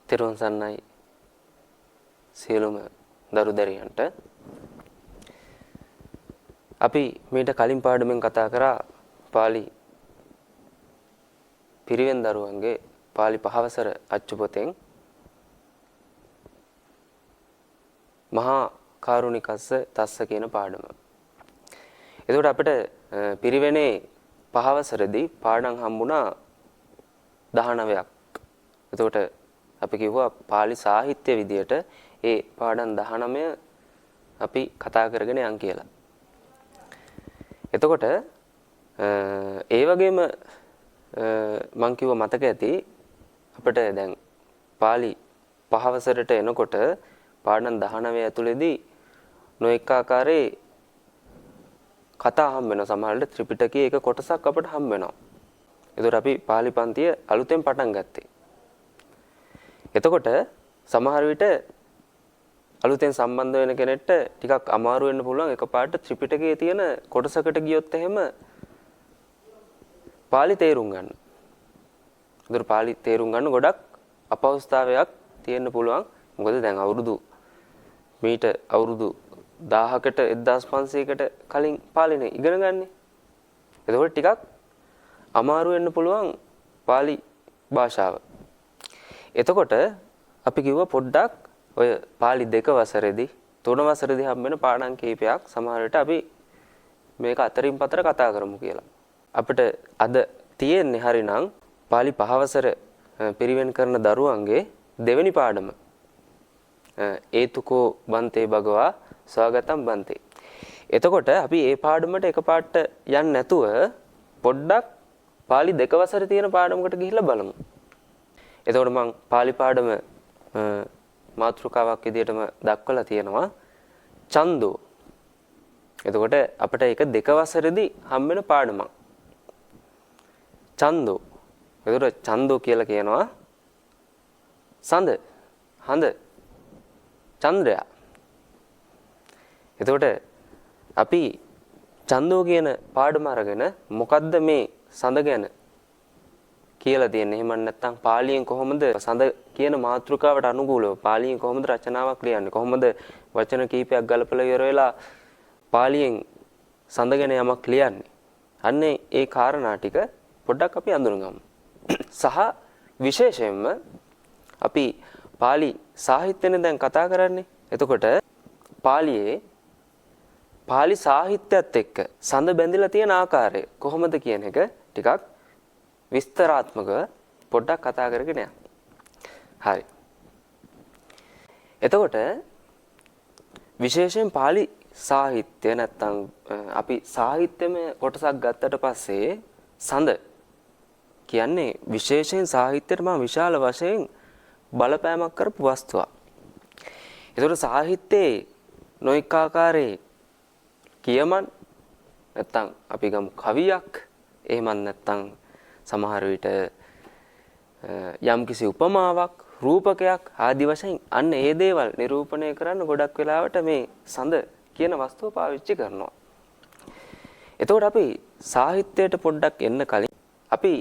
තෙරුවන් සරණයි සියලුම දරු දැරියන්ට. අපි මීට කලින් පාඩමෙන් කතා කරා පාලි පිරිවෙන් දරුවන්ගේ පාලි පහවසර අච්චු පොතෙන් මහා කාරුණිකස්ස තස්ස කියන පාඩම. එතකොට අපිට පිරිවෙනේ පහවසරදී පාඩම් හම්බුණා 19ක්. එතකොට අපි කිව්වා පාලි සාහිත්‍ය විදියට ඒ පාඩම් 19 අපි කතා කරගෙන යන් කියලා. එතකොට ඒ වගේම මම කිව්ව මතක ඇති අපිට දැන් පාලි පහවසරට එනකොට පාඩම් 19 ඇතුළේදී නොඑක ආකාරයේ කතා හම්බ වෙනවා. සමහරවිට ත්‍රිපිටකයේ එක කොටසක් අපිට හම්බ වෙනවා. එතකොට අපි පාලි පන්තිය අලුතෙන් පටන් ගත්තේ. එතකොට සමහර විට අලුතෙන් සම්බන්ධ වෙන කෙනෙක්ට ටිකක් අමාරු වෙන්න පුළුවන් එකපාරට ත්‍රිපිටකයේ තියෙන කොටසකට ගියොත් එහෙම පාලි තේරුම් ගන්න. ඒතර පාලි තේරුම් ගන්න ගොඩක් අපහසුතාවයක් තියෙන්න පුළුවන්. මොකද දැන් අවුරුදු 1000කට 1500කට කලින් පාලිනේ ඉගෙන ගන්න. එතකොට ටිකක් අමාරු වෙන්න පුළුවන් පාලි භාෂාව. එතකොට අපි කිව්වා පොඩ්ඩක් ඔය පාලි 2 වසරේදී 3 වසරේදී හම්බ වෙන පාඩම් කීපයක් සමහර විට අපි මේක අතරින් පතර කතා කරමු කියලා. අපිට අද තියෙන්නේ හරිනම් පාලි 5 වසර පිරිවෙන් කරන දරුවන්ගේ දෙවෙනි පාඩම. ඒතුකෝ බන්තේ භගවා ස්වාගතම් බන්තේ. එතකොට අපි මේ පාඩමට එකපාරට යන්නේ නැතුව පොඩ්ඩක් පාලි 2 වසරේ තියෙන පාඩමකට ගිහිල්ලා බලමු. එතකොට මම පාලි පාඩම මාතෘකාවක් විදිහටම දක්වලා තියෙනවා ඡන්தோ. එතකොට අපිට ඒක 2 වසරේදී හම් වෙන පාඩමක්. ඡන්தோ. එතකොට ඡන්தோ කියලා කියනවා සඳ, හඳ, චන්ද්‍රයා. එතකොට අපි ඡන්தோ කියන පාඩම අරගෙන මොකද්ද මේ සඳ ගැන කියලා තියෙන්නේ. එහෙම නැත්නම් පාලියෙන් කොහොමද සඳ කියන මාතෘකාවට අනුකූලව පාලියෙන් කොහොමද රචනාවක් ලියන්නේ, කොහොමද වචන කීපයක් ගලපලා ඉවර වෙලා පාලියෙන් සඳ ගැන යමක් ලියන්නේ. අන්නේ ඒ කාරණා ටික පොඩ්ඩක් අපි අඳුනගමු. සහ විශේෂයෙන්ම අපි පාලි සාහිත්‍යනේ දැන් කතා කරන්නේ. එතකොට පාලියේ පාලි සාහිත්‍යයත් එක්ක සඳ බැඳිලා තියෙන ආකාරය කොහොමද කියන එක ටිකක් විස්තරාත්මකව පොඩ්ඩක් කතා කරගෙන යන්න. හරි. එතකොට විශේෂයෙන් පාලි සාහිත්‍ය නැත්තම් අපි සාහිත්‍යමය කොටසක් ගත්තට පස්සේ සඳ කියන්නේ විශේෂයෙන් සාහිත්‍යයට මා විශාල වශයෙන් බලපෑමක් කරපු වස්තුවක්. ඒතර සාහිත්‍යයේ නොඑක ආකාරයේ කියමන් නැත්තම් අපි ගමු කවියක් එහෙමත් නැත්තම් සමහර විට යම්කිසි උපමාවක් රූපකයක් ආදි වශයෙන් අන්න ඒ දේවල් නිරූපණය කරන්න ගොඩක් වෙලාවට මේ සඳ කියන වස්තුව පාවිච්චි කරනවා. එතකොට අපි සාහිත්‍යයට පොඩ්ඩක් එන්න කලින් අපි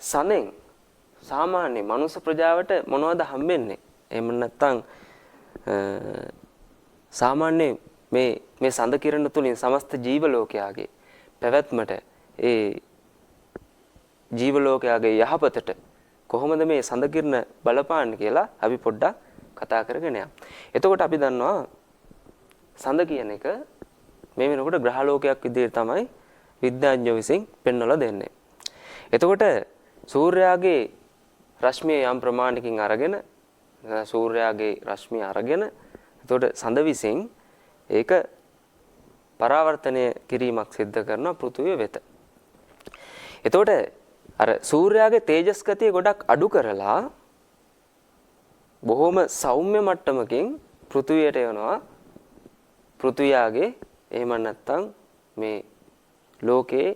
සඳෙන් සාමාන්‍ය මනුස්ස ප්‍රජාවට මොනවද හම්බෙන්නේ? එහෙම නැත්නම් සාමාන්‍ය මේ සඳ කිරණ තුලින් සමස්ත ජීව ලෝකයාගේ පැවැත්මට ඒ ජීව ලෝකයාගේ යහපතට කොහොමද මේ සඳ කිරණ බලපාන්නේ කියලා අපි පොඩ්ඩක් කතා කරගෙන යමු. එතකොට අපි දන්නවා සඳ කියන එක මේ වෙනකොට ග්‍රහ ලෝකයක් විදිහට තමයි විද්‍යාඥයෝ විසින් පෙන්වලා දෙන්නේ. එතකොට සූර්යාගේ රශ්මිය යම් ප්‍රමාණයකින් අරගෙන සූර්යාගේ රශ්මිය අරගෙන එතකොට සඳ විසින් ඒක පරාවර්තනය කිරීමක් සිද්ධ කරනවා පෘථුවිය වෙත. එතකොට අර සූර්යාගේ තේජස් ගතිය ගොඩක් අඩු කරලා බොහොම සෞම්‍ය මට්ටමකින් පෘථුවියට යනවා. පෘථුවියාගේ එහෙම නැත්නම් මේ ලෝකේ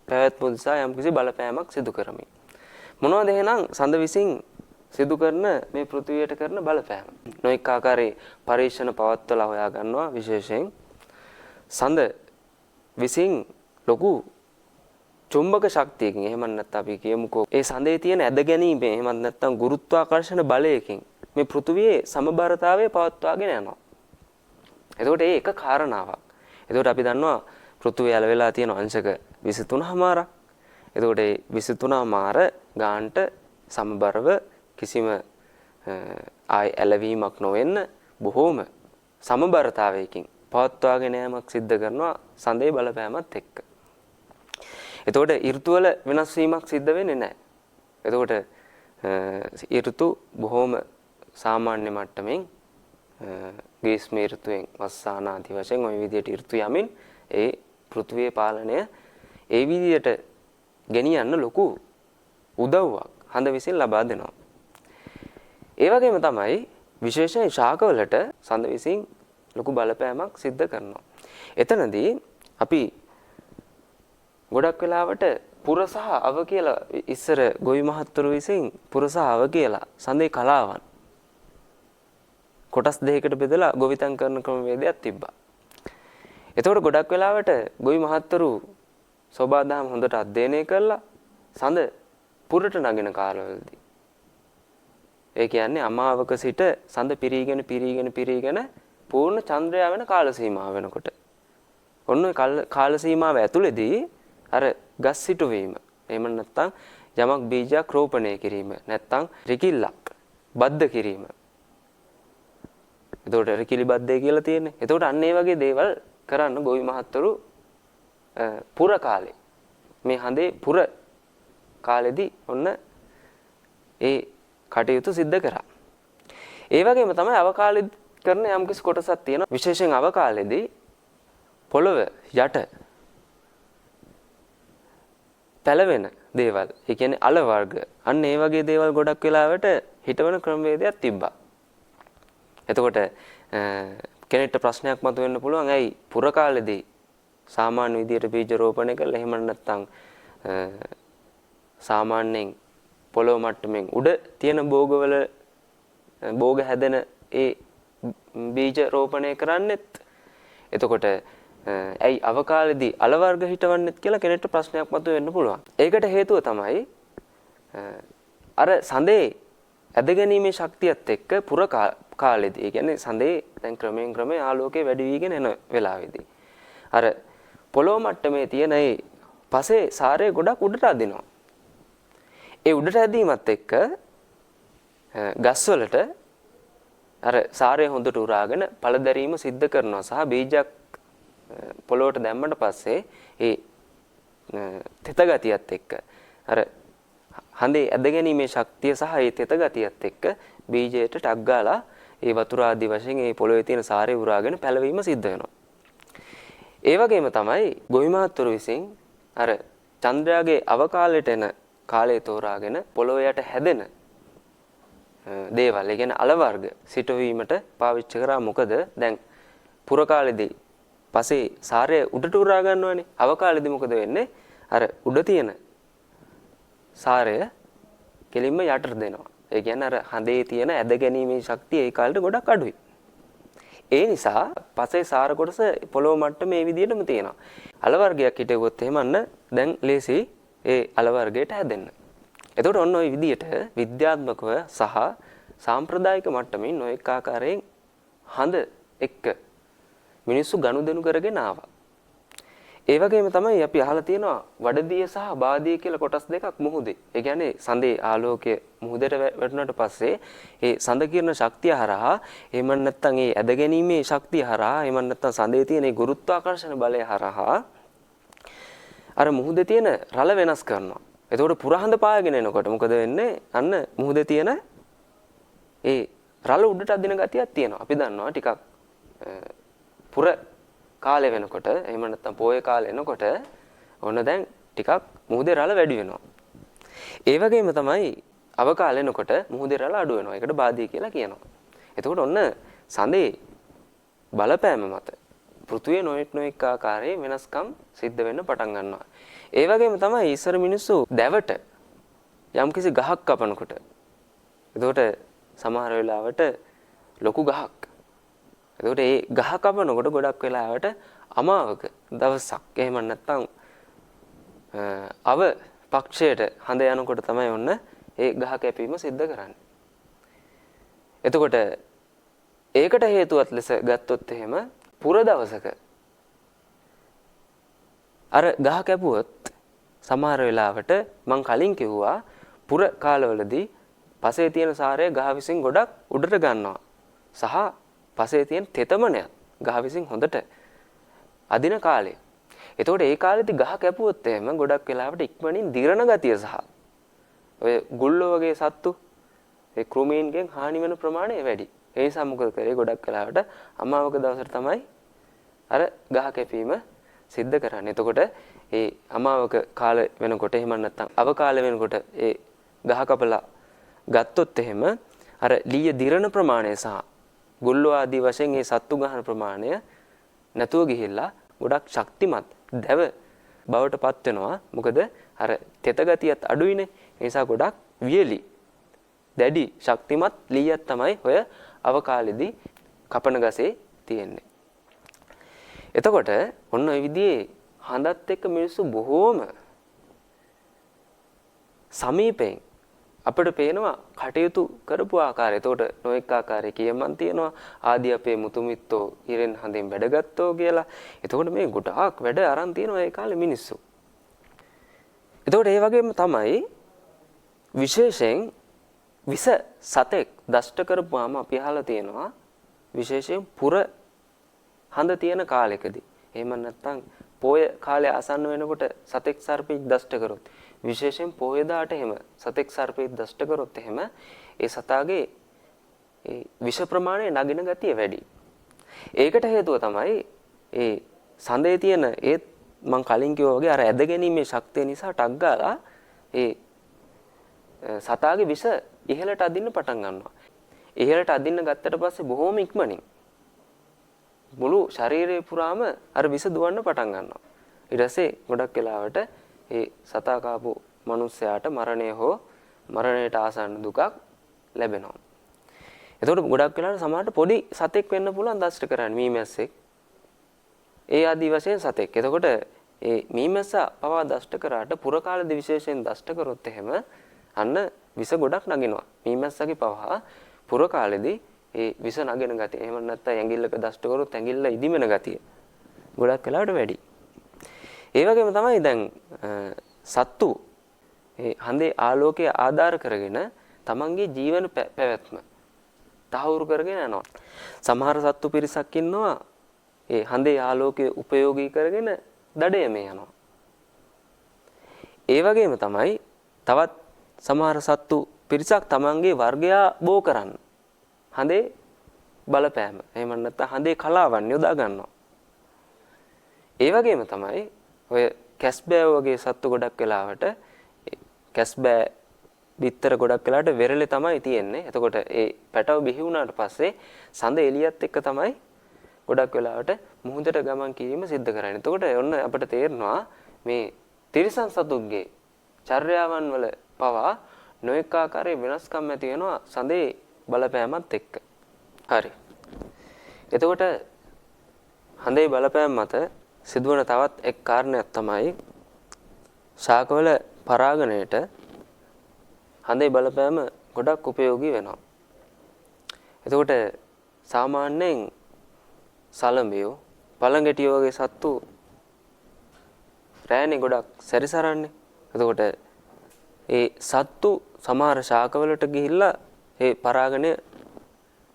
පැවැත්ම නිසා යම්කිසි බලපෑමක් සිදු කරමින්. මොනවද එහෙනම් සඳ විසින් සිදු කරන මේ පෘථුවියට කරන බලපෑම? නොඑක ආකාරයේ පරීක්ෂණ පවත්වලා හොයා ගන්නවා. විශේෂයෙන් සඳ විසින් ලොකු චුම්බක ශක්තියකින් එහෙම නැත්නම් අපි කියමුකෝ ඒ සඳේ තියෙන ඇද ගැනීමෙන් එහෙම නැත්නම් ගුරුත්වාකර්ෂණ බලයකින් මේ පෘථුවියේ සමබරතාවය පවත්වාගෙන යනවා. එතකොට ඒ එක කාරණාවක්. එතකොට අපි දන්නවා පෘථුවිය ඇල වෙලා තියෙන අංශක 23මාරක්. එතකොට ඒ 23මාර ගානට සමබරව කිසිම ආය ඇලවීමක් නොවෙන්න බොහෝම සමබරතාවයකින් පවත්වාගෙන යාමක් සිද්ධ කරනවා සඳේ බලපෑමත් එක්ක. එතකොට ඍතුවල වෙනස් වීමක් සිද්ධ වෙන්නේ නැහැ. එතකොට ඍතු බොහෝම සාමාන්‍ය මට්ටමින් ග්‍රීස්ම ඍතුවෙන් වස්සාන ආදී වශයෙන් ওই විදිහට ඍතු යමින් ඒ පෘථුවියේ පාලනය ඒ විදිහට ගෙනියන්න ලොකු උදව්වක් හඳ විසින් ලබා දෙනවා. ඒ වගේම තමයි විශේෂයෙන් ශාකවලට සඳ විසින් ලොකු බලපෑමක් සිද්ධ කරනවා. එතනදී අපි ගොඩක් වෙලාවට පුර සහ අව කියලා ඉස්සර ගොවි මහත්තුරු විසින් පුර සහ අව කියලා සඳේ කලාවන් කොටස් දෙකකට බෙදලා ගොවිතැන් කරන ක්‍රමවේදයක් තිබ්බා. එතකොට ගොඩක් වෙලාවට ගොවි මහත්තුරු සෝබාදහම හොඳට අධ්‍යයනය කරලා සඳ පුරට නගින කාලවලදී ඒ කියන්නේ අමාවක සිට සඳ පිරීගෙන පූර්ණ චන්ද්‍රයා වෙන කාල සීමාව වෙනකොට ඔන්න ඔය කාල සීමාව ඇතුළේදී අර ගස් සිටුවීම එහෙම නැත්නම් යමක් බීජයක් රෝපණය කිරීම නැත්නම් රිකිල්ලක් බද්ධ කිරීම. එතකොට රිකිලි බද්ධය කියලා තියෙන්නේ. එතකොට අන්න ඒ වගේ දේවල් කරන්න ගොවි මහත්තුරු පුර කාලේ මේ හඳේ පුර කාලෙදී ඔන්න ඒ කටයුතු සිද්ධ කරා. ඒ වගේම තමයි අවකාලෙදි කරන යම්කිසි කොටසක් තියෙනවා. විශේෂයෙන් අවකාලෙදී පොළව යට පැලවෙන දේවල්, ඒ කියන්නේ අල වර්ග. අන්න ඒ වගේ දේවල් ගොඩක් වෙලාවට හිටවන ක්‍රමවේදයක් තිබ්බා. එතකොට කෙනෙක්ට ප්‍රශ්නයක් මතුවෙන්න පුළුවන්. ඇයි පුර කාලෙදී සාමාන්‍ය විදියට බීජ රෝපණය කළා එහෙම නැත්නම් සාමාන්‍යයෙන් පොළොව මට්ටමින් උඩ තියෙන භෝගවල භෝග හැදෙන ඒ බීජ රෝපණය කරන්නෙත් එතකොට ඇයි අවකාලෙදී අල වර්ග හිටවන්නෙත් කියලා කෙනෙක්ට ප්‍රශ්නයක් මතුවෙන්න පුළුවන්. ඒකට හේතුව තමයි අර සඳේ ඇදගැනීමේ ශක්තියත් එක්ක පුර කාලෙදී ඒ කියන්නේ සඳේ දැන් ක්‍රමයෙන් ආලෝකය වැඩි වීගෙන එන වෙලාවේදී අර පොළොව මට්ටමේ තියෙන ඒ පසේ සාරය ගොඩක් උඩට අදිනවා. ඒ උඩට ඇදීමත් එක්ක ගස්වලට අර සාරය හොඳට උරාගෙන පළදැරීම සිද්ධ කරනවා සහ බීජයක් පොළොවට දැම්මට පස්සේ ඒ තෙත ගතියත් එක්ක අර හඳේ ඇදගැනීමේ ශක්තිය සහ ඒ තෙත ගතියත් එක්ක බීජයට ටක් ගාලා ඒ වතුර ආදී වශයෙන් ඒ පොළොවේ තියෙන සාරය උරාගෙන පැලවීම සිද්ධ වෙනවා. ඒ වගේම තමයි ගොවි මහත්තුරු විසින් අර චන්ද්‍රයාගේ අවකාලයට එන කාලය තෝරාගෙන පොළොව යට හැදෙන දේවල්, ඒ කියන්නේ අල වර්ග සිටවීමට පාවිච්චි කරා. මොකද දැන් පුර කාලෙදී පස්සේ සාරය උඩට උරා ගන්නවනේ. අවකාලෙදී මොකද වෙන්නේ? අර උඩ තියෙන සාරය කෙලින්ම යටට දෙනවා. ඒ කියන්නේ අර හඳේ තියෙන ඇද ගැනීමේ ශක්තිය ඒ කාලෙට ගොඩක් අඩුයි. ඒ නිසා පස්සේ සාර කොටස පොළොව මට්ටමේ මේ විදිහටම තියෙනවා. අල වර්ගයක් හිටෙවොත් එහෙම අන්න දැන් ලේසි ඒ අල වර්ගයට හැදෙන්න. එතකොට ඔන්න ඔය විදිහට විද්‍යාත්මකව සහ සාම්ප්‍රදායික මට්ටමින් නොඑක ආකාරයෙන් හඳ එක්ක මිනිස්සු ගනුදෙනු කරගෙන ආවා. ඒ වගේම තමයි අපි අහලා තියෙනවා වඩදිය සහ බාදිය කියලා කොටස් දෙකක් මුහුදේ. ඒ කියන්නේ සඳේ ආලෝකය මුහුදට වැටුණාට පස්සේ ඒ සඳ කිරණ ශක්තිය හරහා එහෙම නැත්නම් ඒ ඇද ගැනීමේ ශක්තිය හරහා එහෙම නැත්නම් සඳේ තියෙන ඒ ගුරුත්වාකර්ෂණ බලය හරහා අර මුහුදේ තියෙන රළ වෙනස් කරනවා. එතකොට පුරහඳ පායගෙන එනකොට මොකද වෙන්නේ? අන්න මුහුදේ තියෙන ඒ රළ උඩට අදින ගතියක් තියෙනවා. අපි දන්නවා ටිකක් පුර කාලය වෙනකොට එහෙම නැත්නම් පොයේ කාලේ එනකොට ඔන්න දැන් ටිකක් මුහුදේ රළ වැඩි වෙනවා. ඒ වගේම තමයි අවකාලේ එනකොට මුහුදේ රළ අඩු වෙනවා. ඒකට බාධිය කියලා කියනවා. එතකොට ඔන්න සඳේ බලපෑම මත පෘථුවියේ නොඑක් ආකාරයේ වෙනස්කම් සිද්ධ වෙන්න පටන් ගන්නවා. ඒ වගේම තමයි ඉස්සර මිනිස්සු දැවට යම්කිසි ගහක් කපනකොට එතකොට සමහර වෙලාවට ලොකු ගහක්. එතකොට ඒ ගහ කපනකොට ගොඩක් වෙලාවට අමාවක දවසක් එහෙම නැත්නම් අව පක්ෂයට හඳ යනකොට තමයි ඔන්න ඒ ගහ කැපීම සිද්ධ කරන්නේ. එතකොට ඒකට හේතුවත් ලෙස ගත්තොත් එහෙම පුර දවසක අර ගහ කැපුවොත් සමහර වෙලාවට මං කලින් කිව්වා පුර කාලවලදී පසේ තියෙන සාරය ගහ විසින් ගොඩක් උඩට ගන්නවා. සහ පසේ තියෙන තෙතමනය ගහ විසින් හොඳට අදින කාලය. එතකොට ඒ කාලෙදි ගහ කැපුවොත් එහෙම ගොඩක් වෙලාවට ඉක්මනින් දිරණ ගතිය සහ ඔය ගුල්ලෝ වගේ සත්තු ඒ කෘමීන්ගෙන් හානි වෙන ප්‍රමාණය වැඩි. ඒ නිසා මොකද කරේ ගොඩක් වෙලාවට අමාවක දවසට තමයි අර ගහ කැපීම සිද්ධ කරන්නේ. එතකොට ඒ අමාවක කාල වෙනකොට එහෙම නැත්නම් අව කාල වෙනකොට ඒ ගහ කපලා ගත්තොත් එහෙම අර ලීය දිරණ ප්‍රමාණය සහ ගුල්ලෝ ආදී වශයෙන් මේ සත්තු ගහන ප්‍රමාණය නැතුව ගිහිල්ලා ගොඩක් ශක්තිමත් දැව බවට පත් වෙනවා. මොකද අර තෙත ගතියත් අඩුයිනේ. ඒ නිසා ගොඩක් වියලි දැඩි ශක්තිමත් ලීයක් තමයි ඔය අවකාලෙදී කපන ගසේ තියෙන්නේ. එතකොට ඔන්න ඔය විදිහේ හඳත් එක්ක මිනිස්සු බොහෝම සමීපයෙන් අපිට පේනවා කටයුතු කරපු ආකාරය. එතකොට නොඑක ආකාරයේ කියමන් තියෙනවා ආදී අපේ මුතුමිත්තෝ ඉරෙන් හඳෙන් වැඩගත්තෝ කියලා. එතකොට මේ ගොඩාක් වැඩ අරන් තියෙනවා ඒ කාලේ මිනිස්සු. එතකොට ඒ වගේම තමයි විශේෂයෙන් විස සතෙක් දෂ්ට කරපුවාම අපි අහලා තියෙනවා විශේෂයෙන් පුර හඳ තියෙන කාලෙකදී. එහෙම නැත්නම් පොය කාලය ආසන්න වෙනකොට සතෙක් සර්පෙක් දෂ්ට කරොත් විශේෂයෙන් පොය දාට එහෙම සතෙක් සර්පෙක් දෂ්ට කරොත් එහෙම ඒ සතාගේ ඒ විෂ ප්‍රමාණය නගින ගතිය වැඩි. ඒකට හේතුව තමයි ඒ සඳේ තියෙන ඒ මං කලින් කිව්වා වගේ අර ඇද ගැනීමේ ශක්තිය නිසා ටක් ගාලා ඒ සතාගේ විෂ ඉහළට අදින්න පටන් ගන්නවා. ඉහළට අදින්න ගත්තට පස්සේ බොහොම ඉක්මනින් මුළු ශරීරය පුරාම අර විෂ දුවන්න පටන් ගන්නවා. ඊට පස්සේ ගොඩක් වෙලාවට ඒ සතා කාපු මිනිස්සයාට මරණය හෝ මරණයට ආසන්න දුකක් ලැබෙනවා. එතකොට ගොඩක් වෙලාවට සමහරට පොඩි සතෙක් වෙන්න පුළුවන් දෂ්ට කරන්නේ මීමැස්සෙක්. ඒ ආදි වශයෙන් සතෙක්. එතකොට ඒ මීමැස්සා පවා දෂ්ට කරාට පුර කාලේදී විශේෂයෙන් දෂ්ට කරොත් එහෙම අන්න විෂ ගොඩක් නගිනවා. මීමැස්සගේ පවා පුර කාලේදී ඒ විෂ නගින ගතිය. එහෙම නැත්නම් ඇඟිල්ලක දෂ්ට කරොත් ඇඟිල්ල ඉදිමෙන ගතිය ගොඩක් වෙලාවට වැඩි. ඒ වගේම තමයි දැන් සත්තු ඒ හඳේ ආලෝකය ආධාර කරගෙන තමන්ගේ ජීවන පැවැත්ම තහවුරු කරගෙන යනවා. සමහර සත්තු පිරිසක් ඉන්නවා ඒ හඳේ ආලෝකය උපයෝගී කරගෙන දඩයමේ යනවා. ඒ වගේම තමයි තවත් සමහර සත්තු පිරිසක් තමන්ගේ වර්ගයා බෝ කරන්න හඳේ බලපෑම. එහෙම නැත්නම් හඳේ කලාවන් යොදා ගන්නවා. ඒ වගේම තමයි ඔය කැස්බෑ වගේ සත්තු ගොඩක් වෙලාවට කැස්බෑ බිත්තර ගොඩක් වෙලාවට වෙරළේ තමයි තියෙන්නේ. එතකොට ඒ පැටව බිහි වුණාට පස්සේ සඳ එළියත් එක්ක තමයි ගොඩක් වෙලාවට මුහුදට ගමන් කිරීම සිද්ධ කරන්නේ. එතකොට ඔන්න අපිට තේරෙනවා මේ තිරිසන් සතුන්ගේ චර්යාවන් වල පවා නොඑක ආකාරයේ වෙනස්කම් ඇති වෙනවා සඳේ බලපෑමත් එක්ක. හරි. එතකොට හඳේ බලපෑම මත සිදුවන තවත් එක් කාරණයක් තමයි ශාකවල පරාගණයට හඳේ බලපෑම ගොඩක් උපයෝගී වෙනවා. එතකොට සාමාන්‍යයෙන් සලඹියෝ පළඟැටියෝ වගේ සත්තු රෑනේ ගොඩක් සැරිසරන්නේ. එතකොට ඒ සත්තු සමහර ශාකවලට ගිහිල්ලා ඒ පරාගණය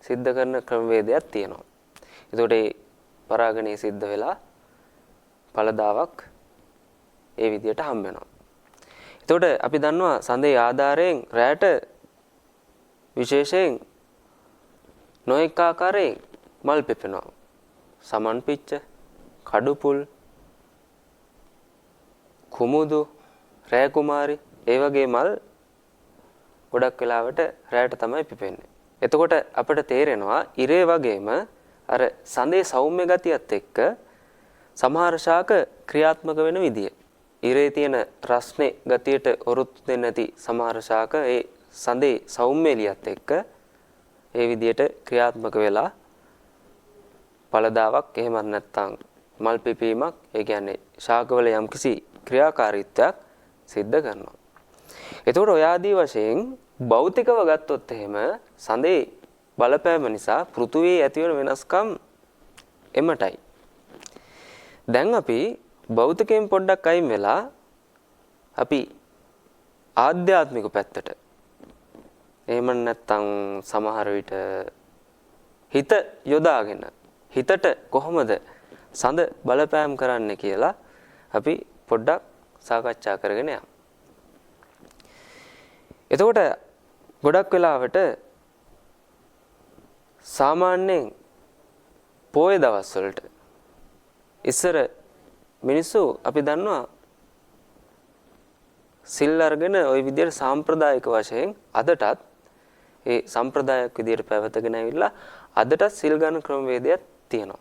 සිද්ධ කරන ක්‍රමවේදයක් තියෙනවා. එතකොට ඒ පරාගණය සිද්ධ වෙලා ඵලදාවක් ඒ විදියට හම්බ වෙනවා. එතකොට අපි දන්නවා සඳේ ආධාරයෙන් රැට විශේෂයෙන් නොඑක ආකාරයෙන් මල් පෙපෙනවා. සමන් පිච්ච, කඩුපුල්, කුමුදු, රෑ කුමාරි ඒ වගේ මල් ගොඩක් වෙලාවට රැට තමයි පිපෙන්නේ. එතකොට අපිට තේරෙනවා ඉරේ වගේම අර සඳේ සෞම්‍ය ගතියත් එක්ක සමහර ශාක ක්‍රියාත්මක වෙන විදිය. ඉරේ තියෙන රස්නේ ගතියට ඔරොත්තු දෙන්නේ නැති සමහර ශාක ඒ සඳේ සෞම්‍යලියත් එක්ක ඒ විදියට ක්‍රියාත්මක වෙලා ඵලදාවක් එහෙමත් නැත්නම් මල් පිපීමක් ඒ කියන්නේ ශාකවල යම්කිසි ක්‍රියාකාරීත්වයක් සිද්ධ කරනවා. එතකොට ඔය ආදී වශයෙන් භෞතිකව ගත්තොත් එහෙම සඳේ බලපෑම නිසා පෘථුවියේ ඇතිවන වෙනස්කම් එමටයි. දැන් අපි භෞතිකයෙන් පොඩ්ඩක් අයින් වෙලා අපි ආධ්‍යාත්මික පැත්තට එහෙම නැත්නම් සමහර විට හිත යොදාගෙන හිතට කොහොමද සඳ බලපෑම් කරන්නේ කියලා අපි පොඩ්ඩක් සාකච්ඡා කරගෙන යමු. එතකොට ගොඩක් වෙලාවට සාමාන්‍යයෙන් පොය දවස් වලට ඉස්සර මිනිස්සු අපි දන්නවා සිල් අරගෙන ওই විදිහට සාම්ප්‍රදායික වශයෙන් අදටත් ඒ සම්ප්‍රදායක් විදිහට පැවතගෙන ඇවිල්ලා අදටත් සිල් ගන්න ක්‍රමවේදයක් තියෙනවා.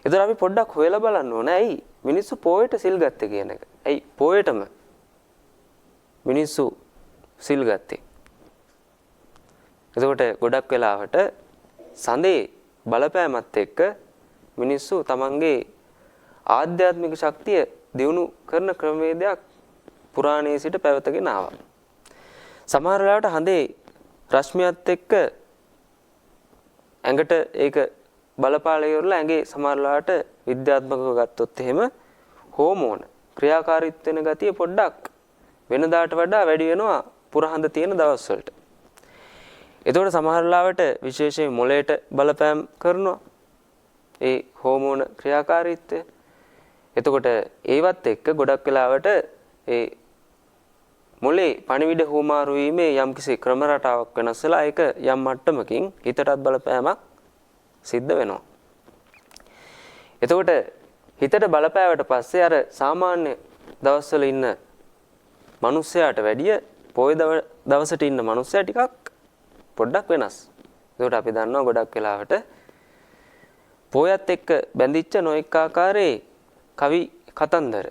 ඒතර අපි පොඩ්ඩක් හොයලා බලන්න ඕනේ ඇයි මිනිස්සු පොයට සිල් ගත්තේ කියන එක. ඇයි පොයටම මිනිස්සු සිල් ගත්තේ? එතකොට ගොඩක් වෙලාවට සඳේ බලපෑමත් එක්ක මිනිස්සු තමන්ගේ ආධ්‍යාත්මික ශක්තිය දියුණු කරන ක්‍රමවේදයක් පුරාණයේ සිට පැවතගෙන ආවා. සමහර වෙලාවට හඳේ රශ්මියත් එක්ක ඇඟට ඒක බලපාලා ඉවරලා ඇඟේ සමහර වෙලාවට විද්‍යාත්මකව ගත්තොත් එහෙම හෝමෝන ක්‍රියාකාරීත්ව වෙන ගතිය පොඩ්ඩක් වෙනදාට වඩා වැඩි වෙනවා පුරහඳ තියෙන දවස් වලට. එතකොට සමහර වෙලාවට විශේෂයෙන් මොළයට බලපෑම් කරනවා ඒ හෝමෝන ක්‍රියාකාරීත්වය. එතකොට ඒවත් එක්ක ගොඩක් වෙලාවට ඒ මොළේ පණිවිඩ හුවමාරු වීමේ යම්කිසි ක්‍රම රටාවක් වෙනස් වෙලා ඒක යම් මට්ටමකින් හිතටත් බලපෑමක් සිද්ධ වෙනවා. එතකොට හිතට බලපෑවට පස්සේ අර සාමාන්‍ය දවස්වල ඉන්න මිනිස්සයාට වැඩිය පොය දවසට ඉන්න මිනිස්සයා ටිකක් පොඩ්ඩක් වෙනස්. ඒකට අපි දන්නවා ගොඩක් වෙලාවට පොයත් එක්ක බැඳිච්ච නොඑක ආකාරයේ කවි කතන්දර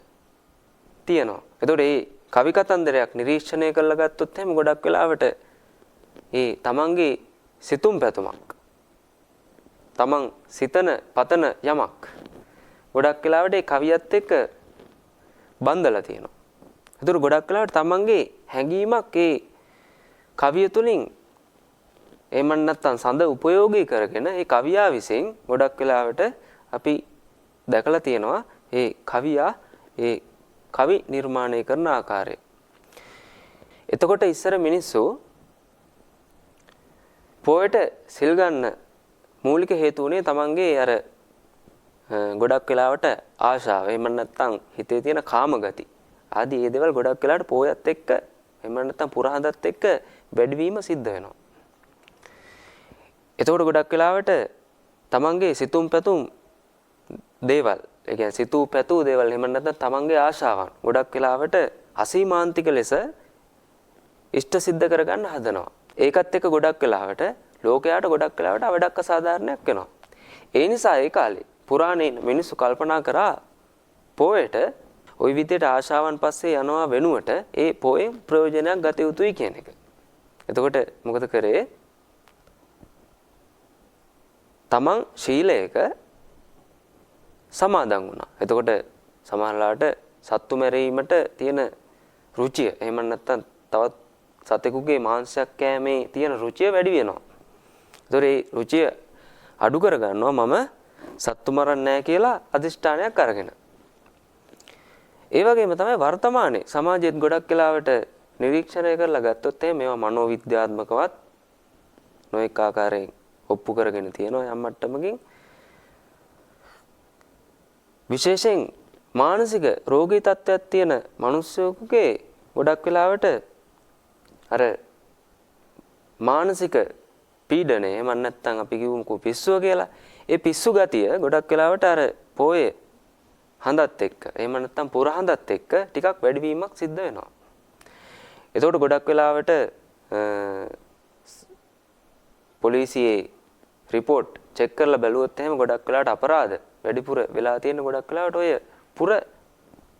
තියෙනවා. ඒතකොට මේ කවි කතන්දරයක් නිරීක්ෂණය කරලා ගත්තොත් එහෙම ගොඩක් වෙලාවට ඒ තමන්ගේ සිතුම් පැතුමක් තමන් සිතන පතන යමක් ගොඩක් වෙලාවට ඒ කවියත් එක්ක බඳලා තියෙනවා. ඒතකොට ගොඩක් වෙලාවට තමන්ගේ හැඟීමක් ඒ කවිය තුලින් එහෙම නැත්නම් සඳ උපයෝගී කරගෙන ඒ කවියා විසින් ගොඩක් වෙලාවට අපි දැකලා තියෙනවා ඒ කවියා ඒ කවි නිර්මාණය කරන ආකාරය. එතකොට ඉස්සර මිනිස්සු පොයට සිල් ගන්න මූලික හේතු උනේ තමන්ගේ අර ගොඩක් වෙලාවට ආශාව එහෙම නැත්නම් හිතේ තියෙන කාම ගති ආදී ඒ දේවල් ගොඩක් වෙලාවට පොයත් එක්ක එහෙම නැත්නම් පුරහඳත් එක්ක වැඩිවීම සිද්ධ වෙනවා. එතකොට ගොඩක් වෙලාවට තමන්ගේ සිතුම් පැතුම් දේවල් ඒ කියන්නේ සිතූ පැතූ දේවල් එහෙම නැත්නම් තමන්ගේ ආශාවන් ගොඩක් වෙලාවට අසීමාන්තික ලෙස ඉෂ්ට සිද්ධ කරගන්න හදනවා. ඒකත් එක්ක ගොඩක් වෙලාවට ලෝකයාට ගොඩක් වෙලාවට අවඩක් අසාධාරණයක් වෙනවා. ඒ නිසා ඒ කාලේ පුරාණේ මිනිස්සු කල්පනා කරා පොයට ওই විදිහට ආශාවන් පස්සේ යනවා වෙනුවට ඒ පොයෙන් ප්‍රයෝජනයක් ගත යුතුයි කියන එක. එතකොට මොකද කරේ? තමන් ශීලයක සමාදන් වුණා. එතකොට සමහරලාට සත්තු මැරීමට තියෙන රුචිය එහෙම නැත්නම් තවත් සතෙකුගේ මාංශයක් කෑමේ තියෙන රුචිය වැඩි වෙනවා. ඒතොර ඒ රුචිය අඩු කර ගන්නවා මම සත්තු මරන්නේ නැහැ කියලා අදිෂ්ඨානයක් අරගෙන. ඒ වගේම තමයි වර්තමානයේ සමාජයේත් ගොඩක් වෙලාවට නිරීක්ෂණය කරලා ගත්තොත් මේවා මනෝවිද්‍යාත්මකවත් නොඑක ආකාරයෙන් ඔප්පු කරගෙන තියෙනවා යම් මට්ටමකින්. විශේෂයෙන් මානසික රෝගී තත්ත්වයක් තියෙන මිනිස්සුකගේ ගොඩක් වෙලාවට අර මානසික පීඩනය එහෙම නැත්නම් අපි කියමුකෝ පිස්සුව කියලා. ඒ පිස්සු ගතිය ගොඩක් වෙලාවට අර පොයේ හඳත් එක්ක එහෙම නැත්නම් පුර හඳත් එක්ක ටිකක් වැඩිවීමක් සිද්ධ වෙනවා. එතකොට ගොඩක් වෙලාවට පොලිසියේ රිපෝට් චෙක් කරලා බැලුවොත් එහෙම ගොඩක් වෙලාවට අපරාධ වැඩිපුර වෙලා තියෙන ගොඩක් වෙලාවට ඔය පුර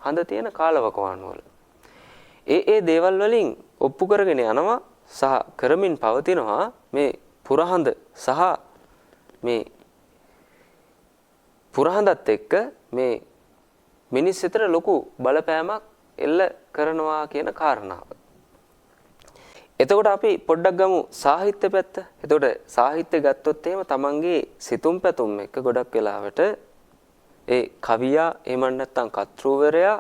හඳ තියෙන කාලවකවානු වල. ඒ දේවල් වලින් ඔප්පු කරගෙන යනවා සහ කරමින් පවතිනවා මේ පුරහඳ සහ මේ පුරහඳත් එක්ක මේ මිනිස් සිතට ලොකු බලපෑමක් එල්ල කරනවා කියන කාරණාව. එතකොට අපි පොඩ්ඩක් ගමු සාහිත්‍ය පැත්ත. එතකොට සාහිත්‍ය ගත්තොත් එහෙම තමන්ගේ සිතුම් පැතුම් එක ගොඩක් වෙලාවට ඒ කවියා එහෙම නැත්නම් කතෘවරයා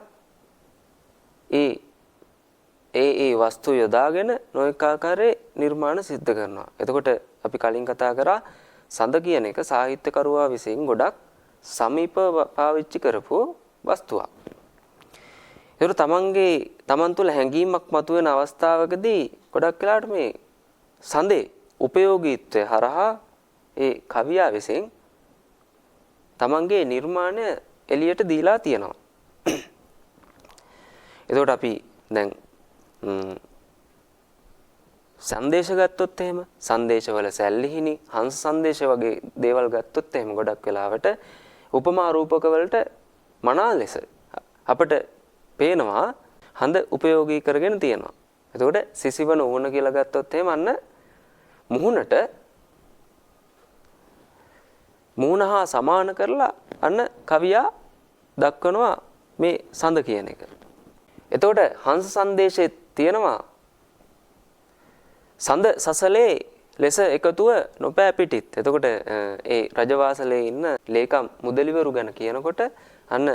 ඒ වස්තු යොදාගෙන නොඑක ආකාරයේ නිර්මාණ සිද්ධ කරනවා. එතකොට අපි කලින් කතා කරා සඳ කියන එක සාහිත්‍යකරුවා විසින් ගොඩක් සමීපව පාවිච්චි කරපු වස්තුවක්. ඒකට තමන් තුළ හැඟීමක් මතුවෙන අවස්ථාවකදී ගොඩක් වෙලාවට මේ සඳේ උපයෝගීත්වය හරහා ඒ කවියා විසින් තමන්ගේ නිර්මාණය එළියට දීලා තියෙනවා. එතකොට අපි දැන් සංදේශ ගත්තොත් එහෙම සංදේශවල සැල්ලිහිණි හංස සංදේශ වගේ දේවල් ගත්තොත් එහෙම ගොඩක් වෙලාවට උපමා රූපක වලට මනා ලෙස අපිට පේනවා හඳ උපයෝගී කරගෙන තියෙනවා. එතකොට සිසිවන උණ කියලා ගත්තොත් එහෙම අන්න මුහුණ හා සමාන කරලා අන්න කවියා දක්වනවා මේ සඳ කියන එක. එතකොට හංස සංදේශයේ තියෙනවා සඳ සසලේ ලෙස එකතුව නොපෑ පිටිත්. එතකොට ඒ රජවාසලේ ඉන්න ලේකම් මුදලිවරු ගැන කියනකොට අන්න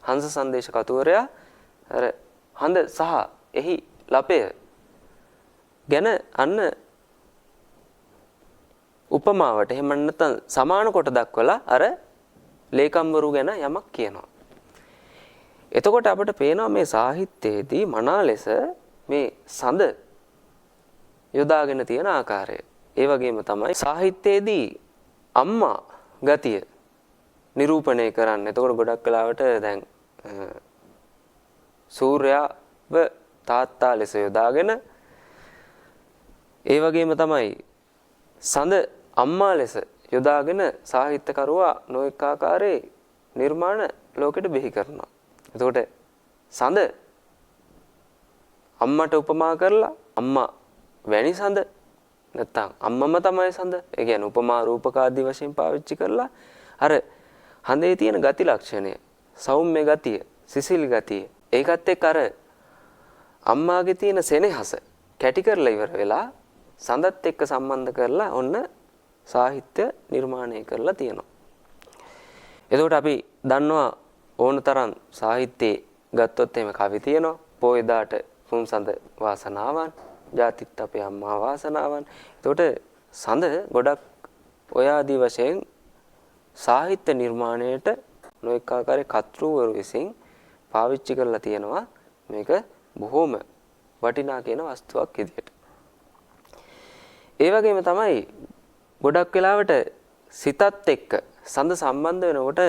හංස සංදේශ කතුවරයා අර හඳ සහ එහි ලපය ගැන අන්න උපමාවට එහෙම නැත්නම් සමාන කොට දක්වලා අර ලේකම්වරු ගැන යමක් කියනවා. එතකොට අපිට පේනවා මේ සාහිත්‍යයේදී මනා ලෙස මේ සඳ යොදාගෙන තියෙන ආකාරය. ඒ වගේම තමයි සාහිත්‍යයේදී අම්මා ගතිය නිරූපණය කරන්න. එතකොට ගොඩක් වෙලාවට දැන් සූර්යාව තාත්තා ලෙස යොදාගෙන ඒ වගේම තමයි සඳ අම්මා ලෙස යොදාගෙන සාහිත්‍යකරුවා නොඑක ආකාරයේ නිර්මාණ ලෝකෙට බිහි කරනවා. එතකොට සඳ අම්මට උපමා කරලා අම්මා වැනි සඳ නැත්තම් අම්මම තමයි සඳ. ඒ කියන්නේ උපමා රූපක ආදී වශයෙන් පාවිච්චි කරලා අර හඳේ තියෙන ගති ලක්ෂණය, සෞම්‍ය ගතිය, සිසිල් ගතිය, ඒකත් එක්ක අර අම්මාගේ තියෙන සෙනෙහස කැටි කරලා ඉවර වෙලා සඳත් එක්ක සම්බන්ධ කරලා ඔන්න සාහිත්‍ය නිර්මාණය කරලා තියෙනවා. එතකොට අපි දන්නවා ඕනතරම් සාහිත්‍යයේ ගත්තොත් එහෙම කවි තියෙනවා. පොයදාට පුන් සඳ වාසනාවන්, ජාතිත් අපේ අම්මා වාසනාවන්. එතකොට සඳ ගොඩක් ඔය ආදී වශයෙන් සාහිත්‍ය නිර්මාණයට නොඑක ආකාරයේ කතෘවරු විසින් පාවිච්චි කරලා තියෙනවා. මේක බොහොම වටිනා කියන වස්තුවක් විදියට. ඒ වගේම තමයි ගොඩක් වෙලාවට සිතත් එක්ක සඳ සම්බන්ධ වෙනකොට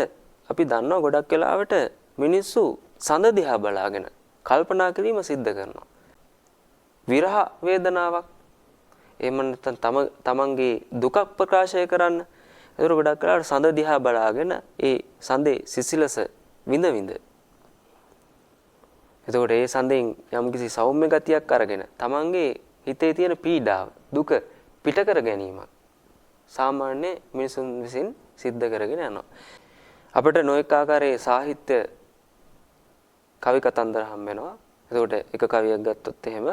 අපි දන්නවා ගොඩක් වෙලාවට මිනිස්සු සඳ දිහා බලාගෙන කල්පනා කිරීම සිද්ධ කරනවා. විරහ වේදනාවක් එහෙම නැත්නම් තමන්ගේ දුකක් ප්‍රකාශය කරන්න. ඒතර ගොඩක් වෙලාවට සඳ දිහා බලාගෙන ඒ සඳේ සිසිලස විඳ එතකොට ඒ සඳෙන් යම්කිසි සෞම්‍ය ගතියක් අරගෙන තමන්ගේ හිතේ තියෙන පීඩාව දුක පිට කර ගැනීමක් සාමාන්‍ය මිනිසුන් විසින් සිද්ධ කරගෙන යනවා. අපිට නොඑක ආකාරයේ සාහිත්‍ය කවි කතන්දර හම් වෙනවා. එතකොට එක කවියක් ගත්තොත් එහෙම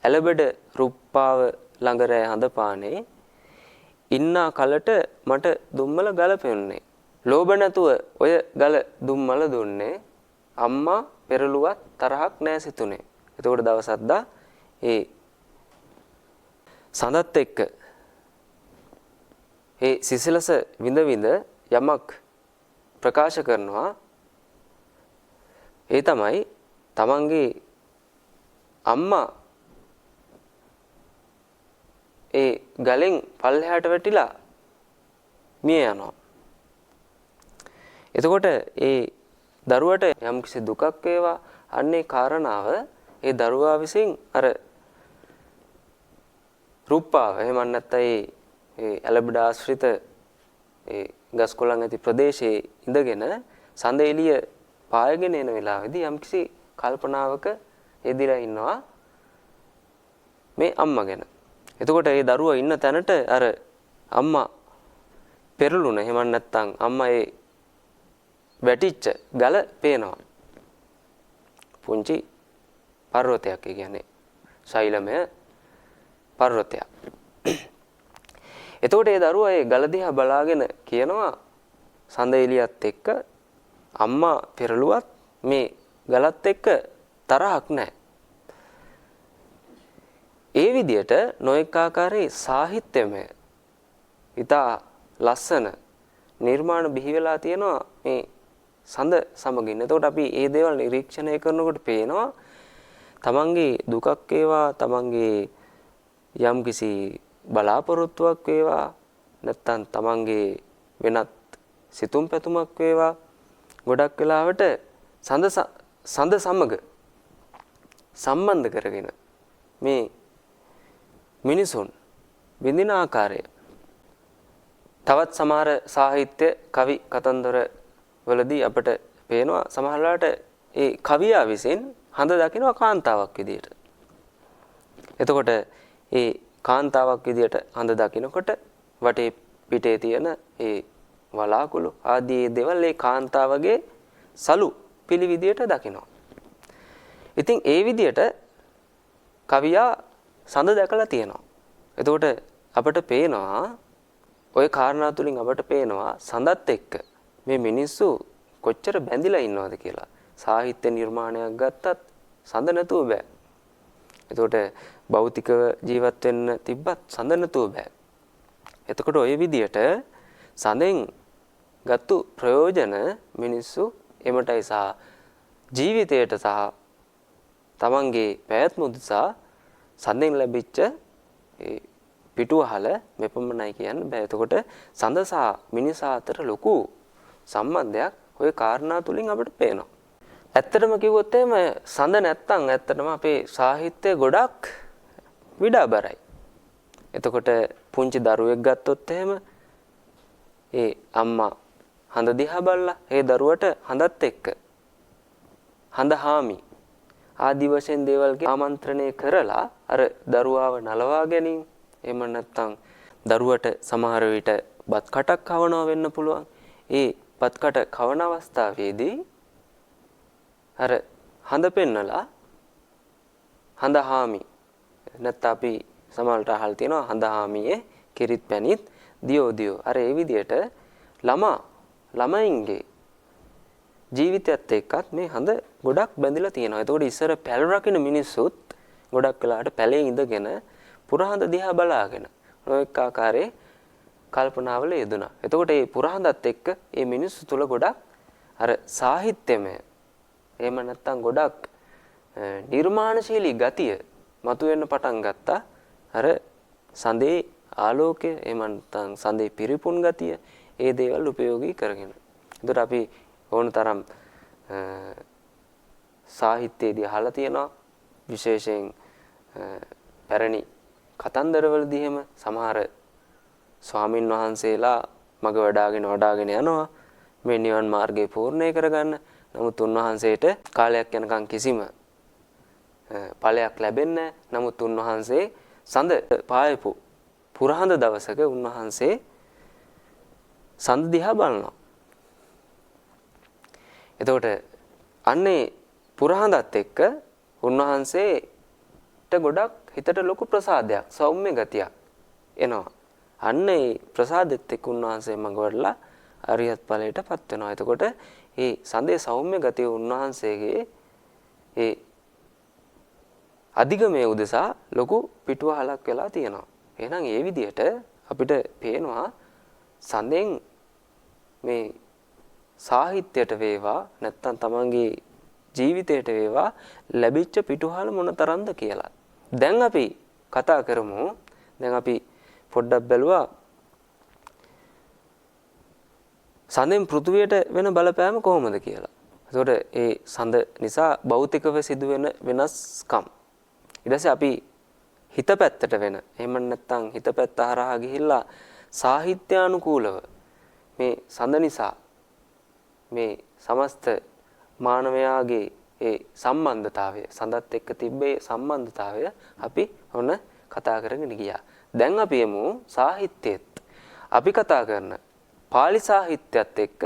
ඇලබඩ රුප්පාව ළඟ රෑ හඳ පානේ ඉන්නා කලට මට දුම්මල ගල පෙන්නේ. ලෝභ නැතුව ඔය ගල දුම්මල දුන්නේ අම්මා පෙරළුවත් තරහක් නෑ සිතුනේ. එතකොට දවසක් දා ඒ සඳත් එක්ක ඒ සිසිලස විඳ යමක් ප්‍රකාශ කරනවා. ඒ තමයි තමන්ගේ අම්මා ඒ ගලෙන් පල්ලෙහාට වැටිලා මිය යනවා. එතකොට ඒ දරුවට යම්කිසි දුකක් වේවා අන්නේ කාරණාව ඒ දරුවා විසින් අර රුප්පාව එහෙම නැත්නම් ඒ ඇලබඩ ආශ්‍රිත ඒ ගස් කොළන් ඇති ප්‍රදේශයේ ඉඳගෙන සඳ එළිය පායගෙන එන වෙලාවේදී යම්කිසි කල්පනාවක යෙදিলা ඉන්නවා මේ අම්මා ගැන. එතකොට ඒ දරුවා ඉන්න තැනට අර අම්මා පෙරළුණ එහෙම නැත්නම් අම්මා ඒ වැටිච්ච ගල පේනවා. පුංචි පර්වතයක්. ඒ කියන්නේ ශෛලමය පර්වතයක්. එතකොට ඒ දරුවා ඒ ගල දිහා බලාගෙන කියනවා සඳ එළියත් එක්ක අම්මා පෙරළුවත් මේ ගලත් එක්ක තරහක් නැහැ. ඒ විදිහට නොඑක ආකාරයේ සාහිත්‍යමය ඉතා ලස්සන නිර්මාණ බිහි වෙලා තියෙනවා මේ සඳ සමගින්. එතකොට අපි මේ දේවල් නිරීක්ෂණය කරනකොට පේනවා තමන්ගේ දුකක් වේවා, තමන්ගේ යම්කිසි බලාපොරොත්තුවක් වේවා, නැත්නම් තමන්ගේ වෙනත් සිතුම් පැතුමක් වේවා, ගොඩක් වෙලාවට සඳ සමග සම්බන්ධ කරගෙන මේ මිනිසුන් විඳින ආකාරය තවත් සමහර සාහිත්‍ය කවි කතන්දර වලදී අපට පේනවා සමහරවිට ඒ කවියා විසින් හඳ දකිනවා කාන්තාවක් විදියට. එතකොට ඒ කාන්තාවක් විදියට හඳ දකිනකොට වටේ පිටේ තියෙන ඒ වලාකුළු ආදී දේවල් ඒ කාන්තාවගේ සලු පිළි විදියට දකිනවා. ඉතින් ඒ විදියට කවියා සඳ දැකලා තියෙනවා. එතකොට අපට පේනවා ওই කාරණා තුලින් අපට පේනවා සඳත් එක්ක මේ මිනිස්සු කොච්චර බැඳිලා ඉන්නවද කියලා. සාහිත්‍ය නිර්මාණයක් ගත්තත් සඳ නැතුව බෑ. එතකොට භෞතිකව ජීවත් වෙන්න තිබ්බත් සඳ නැතුව බෑ. එතකොට ওই විදියට සඳෙන් ගත්තු ප්‍රයෝජන මිනිස්සු එමටයි සහ ජීවිතයට සහ තමන්ගේ පැවැත්ම උදෙසා සඳෙන් ලැබිච්ච ඒ පිටුවහල මෙපමණයි කියන්න බෑ. එතකොට සඳ සහ මිනිසා අතර ලොකු සම්බන්ධයක් ওই කාරණා තුලින් අපිට පේනවා. ඇත්තටම කිව්වොත් එහෙම සඳ නැත්තම් ඇත්තටම අපේ සාහිත්‍ය ගොඩක් විඩාබරයි. එතකොට පුංචි දරුවෙක් ගත්තොත් එහෙම ඒ අම්මා හඳ දිහා බලලා ඒ දරුවට හඳත් එක්ක හඳ හාමි ආදි වශයෙන් දේවල් ආමන්ත්‍රණය කරලා අර දරුවාව නලවා ගැනීම, එහෙම නැත්නම් දරුවට සමහර විට බත් කටක් කවනවා වෙන්න පුළුවන්. ඒ බත් කට කවන අවස්ථාවේදී අර හඳ පෙන්නලා හඳ හාමි නැත්නම් අපි සමහරට අහල් තියෙනවා හඳ හාමියේ කිරිත් පැණිත් දියෝ අර ඒ විදිහට ළමයින්ගේ ජීවිතයත් එක්කත් මේ හඳ ගොඩක් බැඳිලා තියෙනවා. එතකොට ඉස්සර පැල රකින්න මිනිස්සුත් ගොඩක් වෙලාවට පැලේ ඉඳගෙන පුරහඳ දිහා බලාගෙන නොඑක ආකාරයේ කල්පනාවල යෙදුණා. එතකොට මේ පුරහඳත් එක්ක මේ මිනිස්සු තුල ගොඩක් අර සාහිත්‍යමය එහෙම නැත්නම් ගොඩක් නිර්මාණශීලී ගතිය මතුවෙන්න පටන් ගත්තා. අර සඳේ ආලෝකය එහෙම නැත්නම් සඳේ පිරිපුන් ගතිය ඒ දේවල් උපයෝගී කරගෙන. එතකොට අපි ඕන තරම් සාහිත්‍යයේදී අහලා තියෙනවා විශේෂයෙන් පැරණි කතන්දරවලදී එහෙම සමහර ස්වාමින් වහන්සේලා මග වඩාගෙන යනවා මේ නිවන් මාර්ගය පූර්ණේ කරගන්න. නමුත් උන්වහන්සේට කාලයක් යනකම් කිසිම ඵලයක් ලැබෙන්නේ නැහැ. නමුත් උන්වහන්සේ සඳ පායපු පුරහඳ දවසක උන්වහන්සේ සඳ දිහා බලනවා. එතකොට අන්නේ පුරහඳත් එක්ක උන්වහන්සේට ගොඩක් හිතට ලොකු ප්‍රසාදයක්, සෞම්‍ය ගතියක් එනවා. අන්නේ ප්‍රසාදෙත් එක්ක උන්වහන්සේ මඟ වඩලා අරියත් ඵලයටපත් වෙනවා. එතකොට මේ සඳේ සෞම්‍ය ගතිය උන්වහන්සේගේ ඒ අධිගමයේ උදෙසා ලොකු පිටුවහලක් වෙලා තියෙනවා. එහෙනම් ඒ විදිහට අපිට පේනවා සඳෙන් මේ සාහිත්‍යයට වේවා නැත්නම් තමන්ගේ ජීවිතයට වේවා ලැබිච්ච පිටුවහල මොනතරම්ද කියලා. දැන් අපි කතා කරමු. දැන් අපි පොඩ්ඩක් බැලුවා සඳෙන් පෘථුවියට වෙන බලපෑම කොහොමද කියලා. ඒතකොට ඒ සඳ නිසා භෞතිකව සිදුවෙන වෙනස්කම්. ඊට පස්සේ අපි හිත පැත්තට වෙන. එහෙම නැත්නම් හිත පැත්ත හරහා ගිහිල්ලා සාහිත්‍යානුකූලව මේ සඳ නිසා මේ සමස්ත මානවයාගේ ඒ සම්බන්ධතාවය සඳත් එක්ක තිබ්බේ සම්බන්ධතාවය අපි ඔන්න කතා කරගෙන ගියා. දැන් අපි යමු සාහිත්‍යයේත් අපි කතා කරන පාලි සාහිත්‍යයත් එක්ක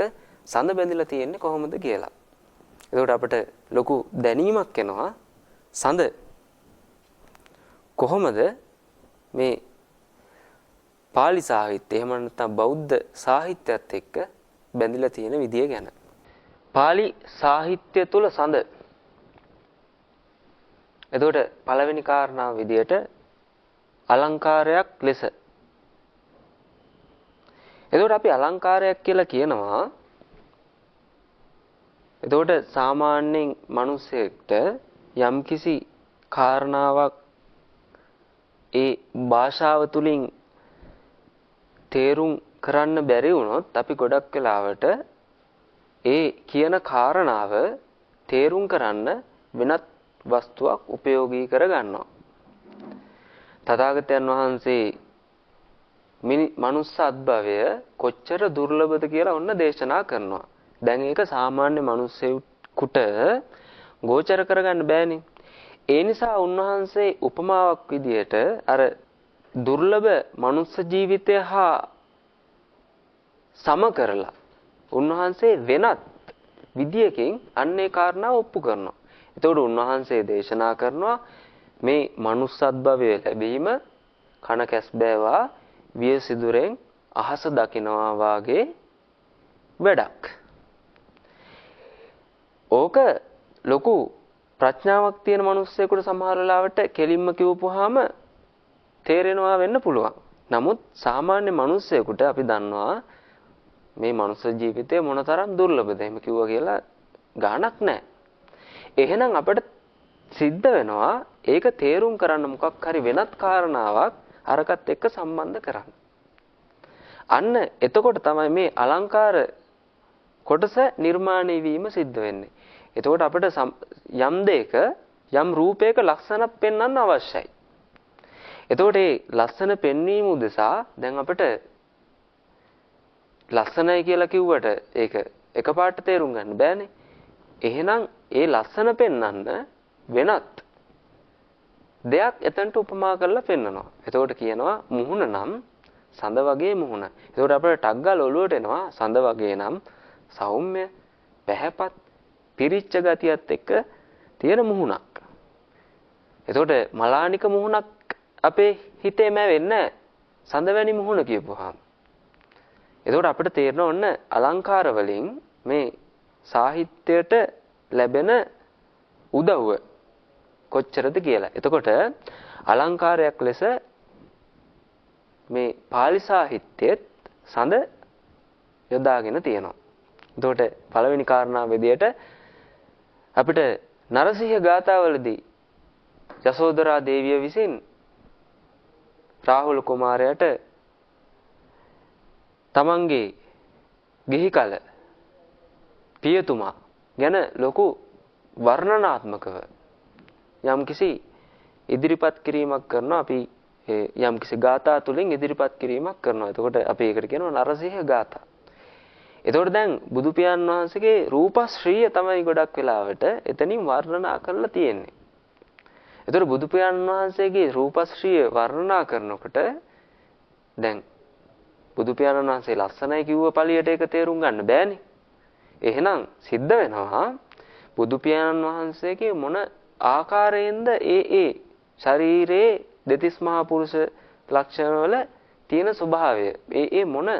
සඳ බැඳිලා තියෙන්නේ කොහොමද කියලා. එතකොට අපිට ලොකු දැනීමක් එනවා සඳ කොහොමද මේ පාලි සාහිත්‍ය එහෙම නැත්නම් බෞද්ධ සාහිත්‍යයත් එක්ක බැඳිලා තියෙන විදිය ගැන. පාලි සාහිත්‍ය තුල සඳ. එතකොට පළවෙනි කාරණාව විදියට අලංකාරයක් ලෙස. එතකොට අපි අලංකාරයක් කියලා කියනවා. එතකොට සාමාන්‍යයෙන් මිනිස්සෙක්ට යම්කිසි කාරණාවක් ඒ භාෂාව තුලින් තේරුම් කරන්න බැරි වුණොත් අපි ගොඩක් වෙලාවට ඒ කියන කාරණාව තේරුම් කරන්න වෙනත් වස්තුවක් උපයෝගී කරගන්නවා. තථාගතයන් වහන්සේ මනුස්ස අත්භවය කොච්චර දුර්ලභද කියලා ඔන්න දේශනා කරනවා. දැන් ඒක සාමාන්‍ය මිනිස්සෙකුට ගෝචර කරගන්න බෑනේ. ඒ නිසා උන්වහන්සේ උපමාවක් විදියට අර දුර්ලභ මනුස්ස ජීවිතය හා සම කරලා උන්වහන්සේ වෙනත් විදියකින් අන්නේ කාරණා ඔප්පු කරනවා. එතකොට උන්වහන්සේ දේශනා කරනවා මේ මනුස්සත්භවය ලැබීම කන කැස් බෑවා විය සිදුරෙන් අහස දකිනවා වාගේ වැඩක්. ඕක ලොකු ප්‍රඥාවක් තියෙන මිනිස්සෙකුට සමහර වෙලාවට කෙලින්ම කිව්වපුවාම තේරෙනවා වෙන්න පුළුවන්. නමුත් සාමාන්‍ය මිනිස්සෙකුට අපි දන්නවා මේ මනුස්ස ජීවිතය මොනතරම් දුර්ලභද එහෙම කිව්වා කියලා ගාණක් නැහැ. එහෙනම් අපිට සිද්ධ වෙනවා ඒක තේරුම් කරන්න මොකක් හරි වෙනත් කාරණාවක් අරකට එක්ක සම්බන්ධ කරන්න. අන්න එතකොට තමයි මේ අලංකාර කොටස නිර්මාණය වීම සිද්ධ වෙන්නේ. එතකොට අපිට යම් දෙයක යම් රූපයක ලක්ෂණක් පෙන්වන්න අවශ්‍යයි. එතකොට මේ ලස්සන පෙන්වීම උදෙසා දැන් අපිට ලස්සනයි කියලා කිව්වට ඒක එකපාරට තේරුම් ගන්න බෑනේ. එහෙනම් ඒ ලස්සන පෙන්වන්න වෙනත් දෙයක් එතනට උපමා කරලා පෙන්නනවා. එතකොට කියනවා මුහුණ නම් සඳ වගේ මුහුණ. එතකොට අපිට ටක් ගාලා ඔළුවට එනවා සඳ වගේ නම් සෞම්‍ය, පැහැපත්, පිරිච්ච ගතියත් එක්ක තියෙන මුහුණක්. එතකොට මලානික මුහුණක් අපේ හිතේම වෙන්නේ සඳවැනි මුහුණ කියපුවාම. එතකොට අපිට තේරෙන ඔන්න අලංකාර වලින් මේ සාහිත්‍යයට ලැබෙන උදව්ව කොච්චරද කියලා. එතකොට අලංකාරයක් ලෙස මේ පාලි සාහිත්‍යයේත් සඳ යොදාගෙන තියෙනවා. එතකොට පළවෙනි කාරණාව විදියට අපිට නරසිංහ ගාථාවලදී යසෝදරා දේවිය විසින් රාහුල කුමාරයාට තමන්ගේ ගිහි කල පියතුමා ගැන ලොකු වර්ණනාත්මකව යම්කිසි ඉදිරිපත් කිරීමක් කරනවා. අපි යම්කිසි ගාථා තුලින් ඉදිරිපත් කිරීමක් කරනවා. එතකොට අපි ඒකට කියනවා නරසිංහ ගාථා. එතකොට දැන් බුදු පියාණන් වහන්සේගේ රූපශ්‍රීය තමයි ගොඩක් වෙලාවට එතනින් වර්ණනා කරලා තියෙන්නේ. එතකොට බුදු පියාණන් වහන්සේගේ රූපශ්‍රීය වර්ණනා කරනකොට දැන් බුදු පියාණන් වහන්සේ ලස්සනයි කිව්ව පළියට ඒක තේරුම් ගන්න බෑනේ. එහෙනම් සිද්ධ වෙනවා බුදු පියාණන් වහන්සේගේ මොන ආකාරයෙන්ද ඒ ශරීරයේ දෙතිස් මහා පුරුෂ ලක්ෂණ වල තියෙන ස්වභාවය ඒ මොන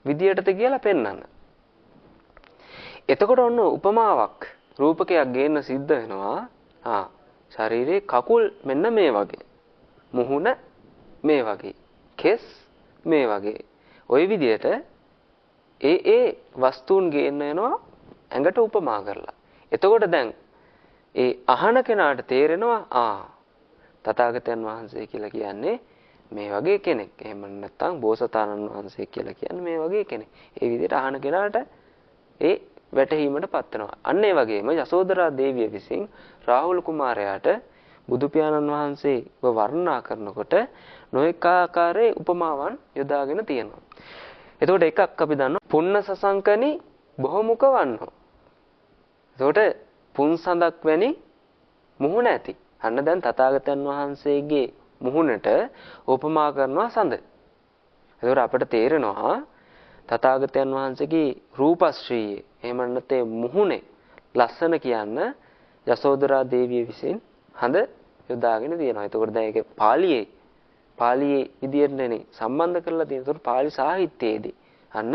විදියටද කියලා පෙන්වන්න. එතකොට ඔන්න උපමාවක් රූපකයක් ගේන්න සිද්ධ වෙනවා. ශරීරයේ කකුල් මෙන්න මේ වගේ. මුහුණ මේ වගේ. කෙස් මේ වගේ. ওই විදියට ඒ වස්තුන් ගේන්න වෙනවා ඇඟට උපමා කරලා. එතකොට දැන් ඒ අහන කෙනාට තේරෙනවා තථාගතයන් වහන්සේ කියලා කියන්නේ මේ වගේ කෙනෙක්. එහෙම නැත්නම් බෝසතාණන් වහන්සේ කියලා කියන්නේ මේ වගේ කෙනෙක්. ඒ විදිහට අහන කෙනාට ඒ වැටහීමටපත් වෙනවා. අන්න ඒ වගේම යසෝදරා දේවිය විසින් රාහුල කුමාරයාට බුදු පියාණන් වහන්සේව වර්ණනා කරනකොට නොඑක ආකාරයේ උපමාවන් යොදාගෙන තියෙනවා. එතකොට එකක් අපි දන්නවා පුන්න සසංකනි බොහෝමුඛ වන්නෝ. එතකොට පුන් සඳක් වැනි මුහුණ ඇති. අන්න දැන් තථාගතයන් වහන්සේගේ මුහුණට උපමා කරනවා සඳ. එතකොට අපිට තේරෙනවා තථාගතයන් වහන්සේගේ රූපශ්‍රීයේ එහෙම නැත්නම් මුහුණේ ලස්සන කියන්න යසෝදරා දේවිය විසින් හඳ යොදාගෙන තියෙනවා. එතකොට දැන් ඒක පාලියේ විදියටනේ සම්බන්ධ කරලා තියෙන. ඒතකොට පාලි සාහිත්‍යයේදී අන්න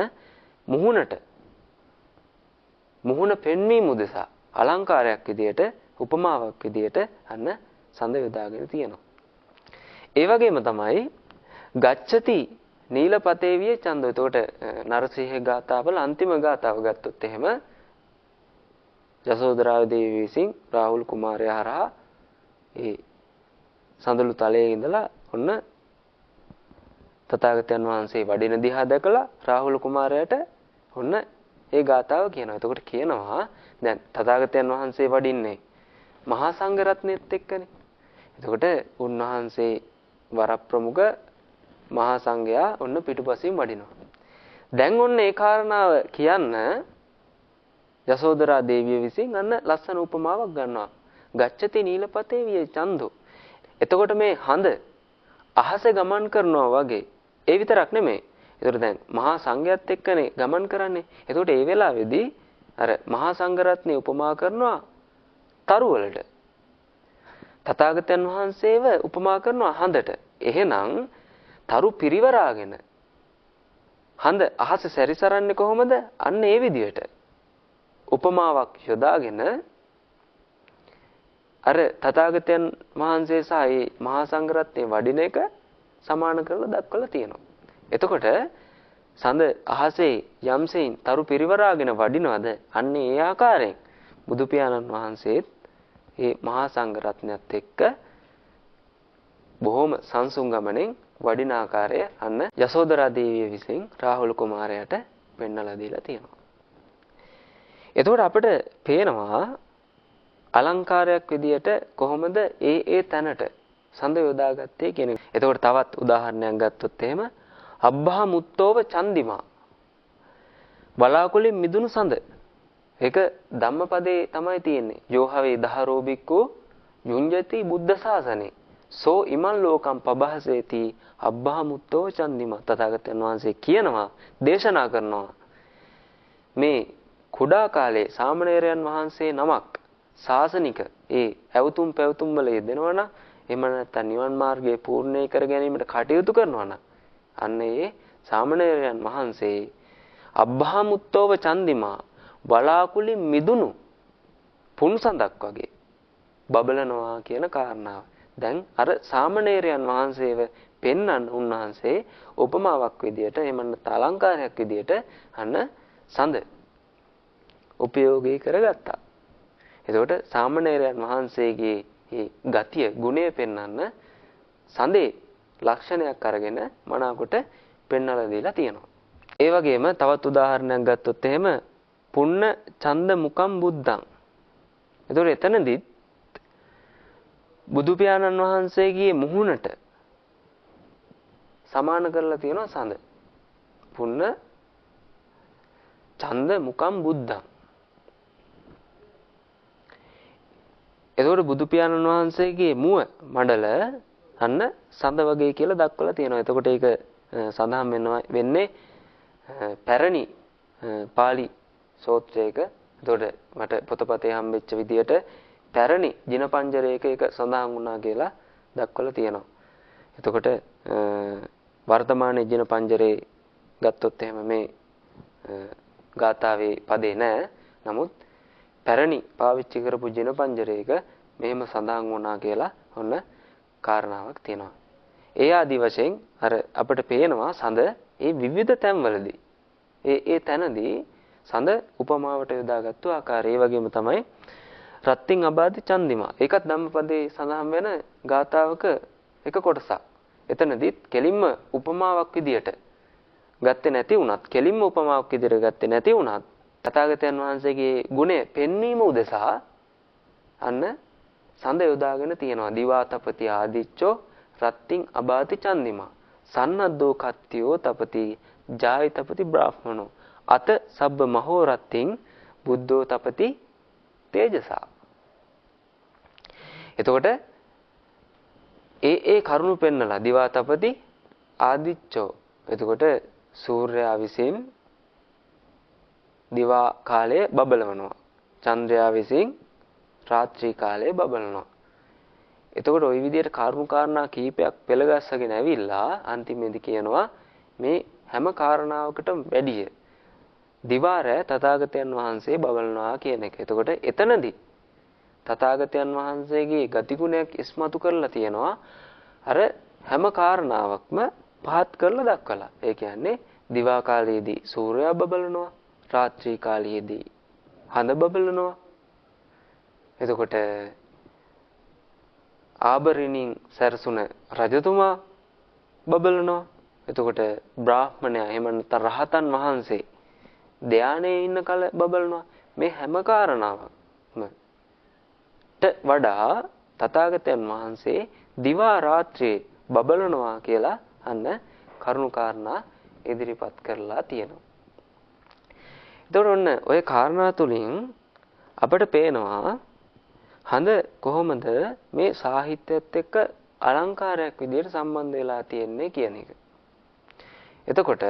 මුහුණ පෙන්වීම උදෙසා අලංකාරයක් විදියට උපමාවක් විදියට අන්න සඳ යොදාගෙන තියෙනවා. ඒ වගේම තමයි ගච්ඡති නීලපතේවිය ඡන්දෝ. එතකොට නරසිංහ ගාථාවල අන්තිම ගාථාව ගත්තොත් එහෙම යසෝදරා දේවිය විසින් රාහුල් කුමාරයා හරහා ඒ සඳලු තලයේ ඉඳලා ඔන්න තථාගතයන් වහන්සේ වඩින දිහා දැකලා රාහුල කුමාරයාට ඔන්න ඒ ගාථාව කියනවා. එතකොට කියනවා දැන් තථාගතයන් වහන්සේ වඩින්නේ මහා සංඝ රත්නයත් එක්කනේ. එතකොට උන්වහන්සේ වරප්‍රමුඛ මහා සංඝයා ඔන්න පිටුපසින් වඩිනවා. දැන් ඔන්න ඒ කාරණාව කියන්න යසෝදරා දේවිය විසින් අන්න ලස්සන උපමාවක් ගන්නවා. ගච්ඡති නීලපතේ විය චන්දෝ. එතකොට මේ හඳ අහසේ ගමන් කරනවා වගේ ඒ විතරක් නෙමෙයි. ඒතර දැන් මහා සංඝයාත් එක්කනේ ගමන් කරන්නේ. එතකොට ඒ වෙලාවේදී අර මහා සංඝ රත්නේ උපමා කරනවා තරු වලට. තථාගතයන් වහන්සේව උපමා කරනවා හඳට. එහෙනම් තරු පිරිවරාගෙන හඳ අහස සැරිසරන්නේ කොහොමද? අන්න ඒ විදිහට උපමාවක් යොදාගෙන අර තථාගතයන් වහන්සේ සහ මේ මහා සංඝ රත්නයේ වඩින එක සමාන කරලා දක්වලා තියෙනවා. එතකොට සඳ අහසේ යම්සෙයින් තරු පිරිවරාගෙන වඩිනවද? අන්න ඒ ආකාරයෙන් බුදු පියාණන් වහන්සේත් මේ මහා සංඝ රත්නයත් එක්ක බොහොම සංසුන් ගමනෙන් වඩින ආකාරය අන්න යසෝදරා දේවිය විසින් රාහුල කුමාරයාට පෙන්වලා දීලා තියෙනවා. එතකොට අපිට පේනවා අලංකාරයක් විදියට කොහොමද ඒ තැනට සඳ යොදාගත්තේ කියන එක. එතකොට තවත් උදාහරණයක් ගත්තොත් එහෙම අබ්බහා මුත්තෝව චන්දිමා බලාකුලින් මිදුණු සඳ. ඒක ධම්මපදේ තමයි තියෙන්නේ. යෝහවේ දහරෝබික්කෝ යුඤ්ජති බුද්ධ ශාසනේ සෝ ඉමන් ලෝකම් පබහසේති අබ්බහා මුත්තෝව චන්දිමා. තථාගතයන් වහන්සේ කියනවා දේශනා කරනවා මේ කුඩා කාලේ සාමණේරයන් වහන්සේ නමක් ශාසනික ඒ ඇවතුම් පැවතුම් වල යෙදෙනවා නම් එහෙම නැත්නම් නිවන් මාර්ගයේ පූර්ණේ කර ගැනීමට කටයුතු කරනවා නම් අන්න ඒ සාමණේරයන් වහන්සේ අබ්බහා මුත්තෝව චන්දිමා බලාකුලින් මිදුණු පුන්සඳක් වගේ බබලනවා කියන කාරණාව. දැන් අර සාමණේරයන් වහන්සේව පෙන්වන්න උන්වහන්සේ උපමාවක් විදියට එහෙම නැත්නම් අලංකාරයක් විදියට අන්න සඳ උපයෝගී කරගත්තා. එතකොට සාමණේරයන් වහන්සේගේ මේ ගතිය ගුණය පෙන්වන්න සඳේ ලක්ෂණයක් අරගෙන මනාකොට පෙන්වලා දීලා තියෙනවා. ඒ වගේම තවත් උදාහරණයක් ගත්තොත් එහෙම පුන්න ඡන්ද මුකම් බුද්ධං. එතකොට එතනදිත් බුදු පියාණන් වහන්සේගේ මුහුණට සමාන කරලා තියෙනවා සඳ. පුන්න ඡන්ද මුකම් බුද්ධං. එතකොට බුදු පියාණන් වහන්සේගේ මුව මඩල අන්න සඳ වගේ කියලා දක්වලා තියෙනවා. එතකොට ඒක සඳහන් වෙන්නේ පැරණි පාලි සූත්‍රයක. එතකොට මට පොතපතේ හම්බෙච්ච විදියට පැරණි ජින පංජරයක ඒක සඳහන් වුණා කියලා දක්වලා තියෙනවා. එතකොට වර්තමානයේ ජින පංජරේ ගත්තොත් එහෙම මේ ගාථාවේ පදේ නැහැ. නමුත් පැරණි පාවිච්චි කරපු ජින පංජරයක මෙහෙම සඳහන් වුණා කියලා ඔන්න කාරණාවක් තියෙනවා. ඒ ආදි වශයෙන් අර අපිට පේනවා සඳ ඒ විවිධ තැන්වලදී ඒ තැනදී සඳ උපමාවට යොදාගත්තු ආකාරය. ඒ වගේම තමයි රත්ත්‍ින් අබාධි චන්දිමා. ඒකත් ධම්මපදයේ සඳහන් වෙන ගාථාවක එක කොටසක්. එතනදිත් කෙලින්ම උපමාවක් විදියට ගත්තේ නැති වුණත් කෙලින්ම උපමාවක් විදියට ගත්තේ නැති වුණත් තථාගතයන් වහන්සේගේ ගුණය පෙන්වීම උදෙසා අන්න සඳ යොදාගෙන තියෙනවා. දිවා තපති ආදිච්චෝ රත්ත්‍ින් අබාධි චන්දිමා සන්නද්දෝ කත්තියෝ තපති ජායි තපති බ්‍රාහ්මනෝ අත සබ්බ මහෝ රත්ත්‍ින් බුද්ධෝ තපති තේජසා. එතකොට ඒ කරුණු පෙන්නලා දිවා තපති ආදිච්චෝ. එතකොට සූර්යයා විසින් දිවා කාලයේ බබලවනවා. චන්ද්‍රයා විසින් රාත්‍රී කාලයේ බබලනවා. එතකොට ওই විදිහට කරුණු කාරණා කීපයක් පෙළගස්සගෙන ඇවිල්ලා අන්තිමේදී කියනවා මේ හැම කාරණාවකටම වැඩිය දිවාරය තථාගතයන් වහන්සේ බබලනවා කියන එක. එතකොට එතනදී තථාගතයන් වහන්සේගේ ගතිගුණයක් ඉස්මතු කරලා තියෙනවා. අර හැම කාරණාවක්ම පහත් කරලා දක්වලා. ඒ කියන්නේ දිවා කාලයේදී සූර්යයා බබලනවා, රාත්‍රී කාලයේදී හඳ බබලනවා. එතකොට ආභරණින් සැරසුන රජතුමා බබලනවා. එතකොට බ්‍රාහ්මණයා එහෙම නැත්නම් රහතන් වහන්සේ ධානයේ ඉන්න කල බබලනවා. මේ හැම කාරණාවක්ම වඩා තථාගතයන් වහන්සේ දිවා රාත්‍රියේ බබලනවා කියලා අන්න කරුණු කාරණා ඉදිරිපත් කරලා තියෙනවා. එතකොට ඔන්න ওই කාරණා තුලින් අපට පේනවා හඳ කොහොමද මේ සාහිත්‍යයත් එක්ක අලංකාරයක් විදිහට සම්බන්ධ වෙලා තියෙන්නේ කියන එක. එතකොට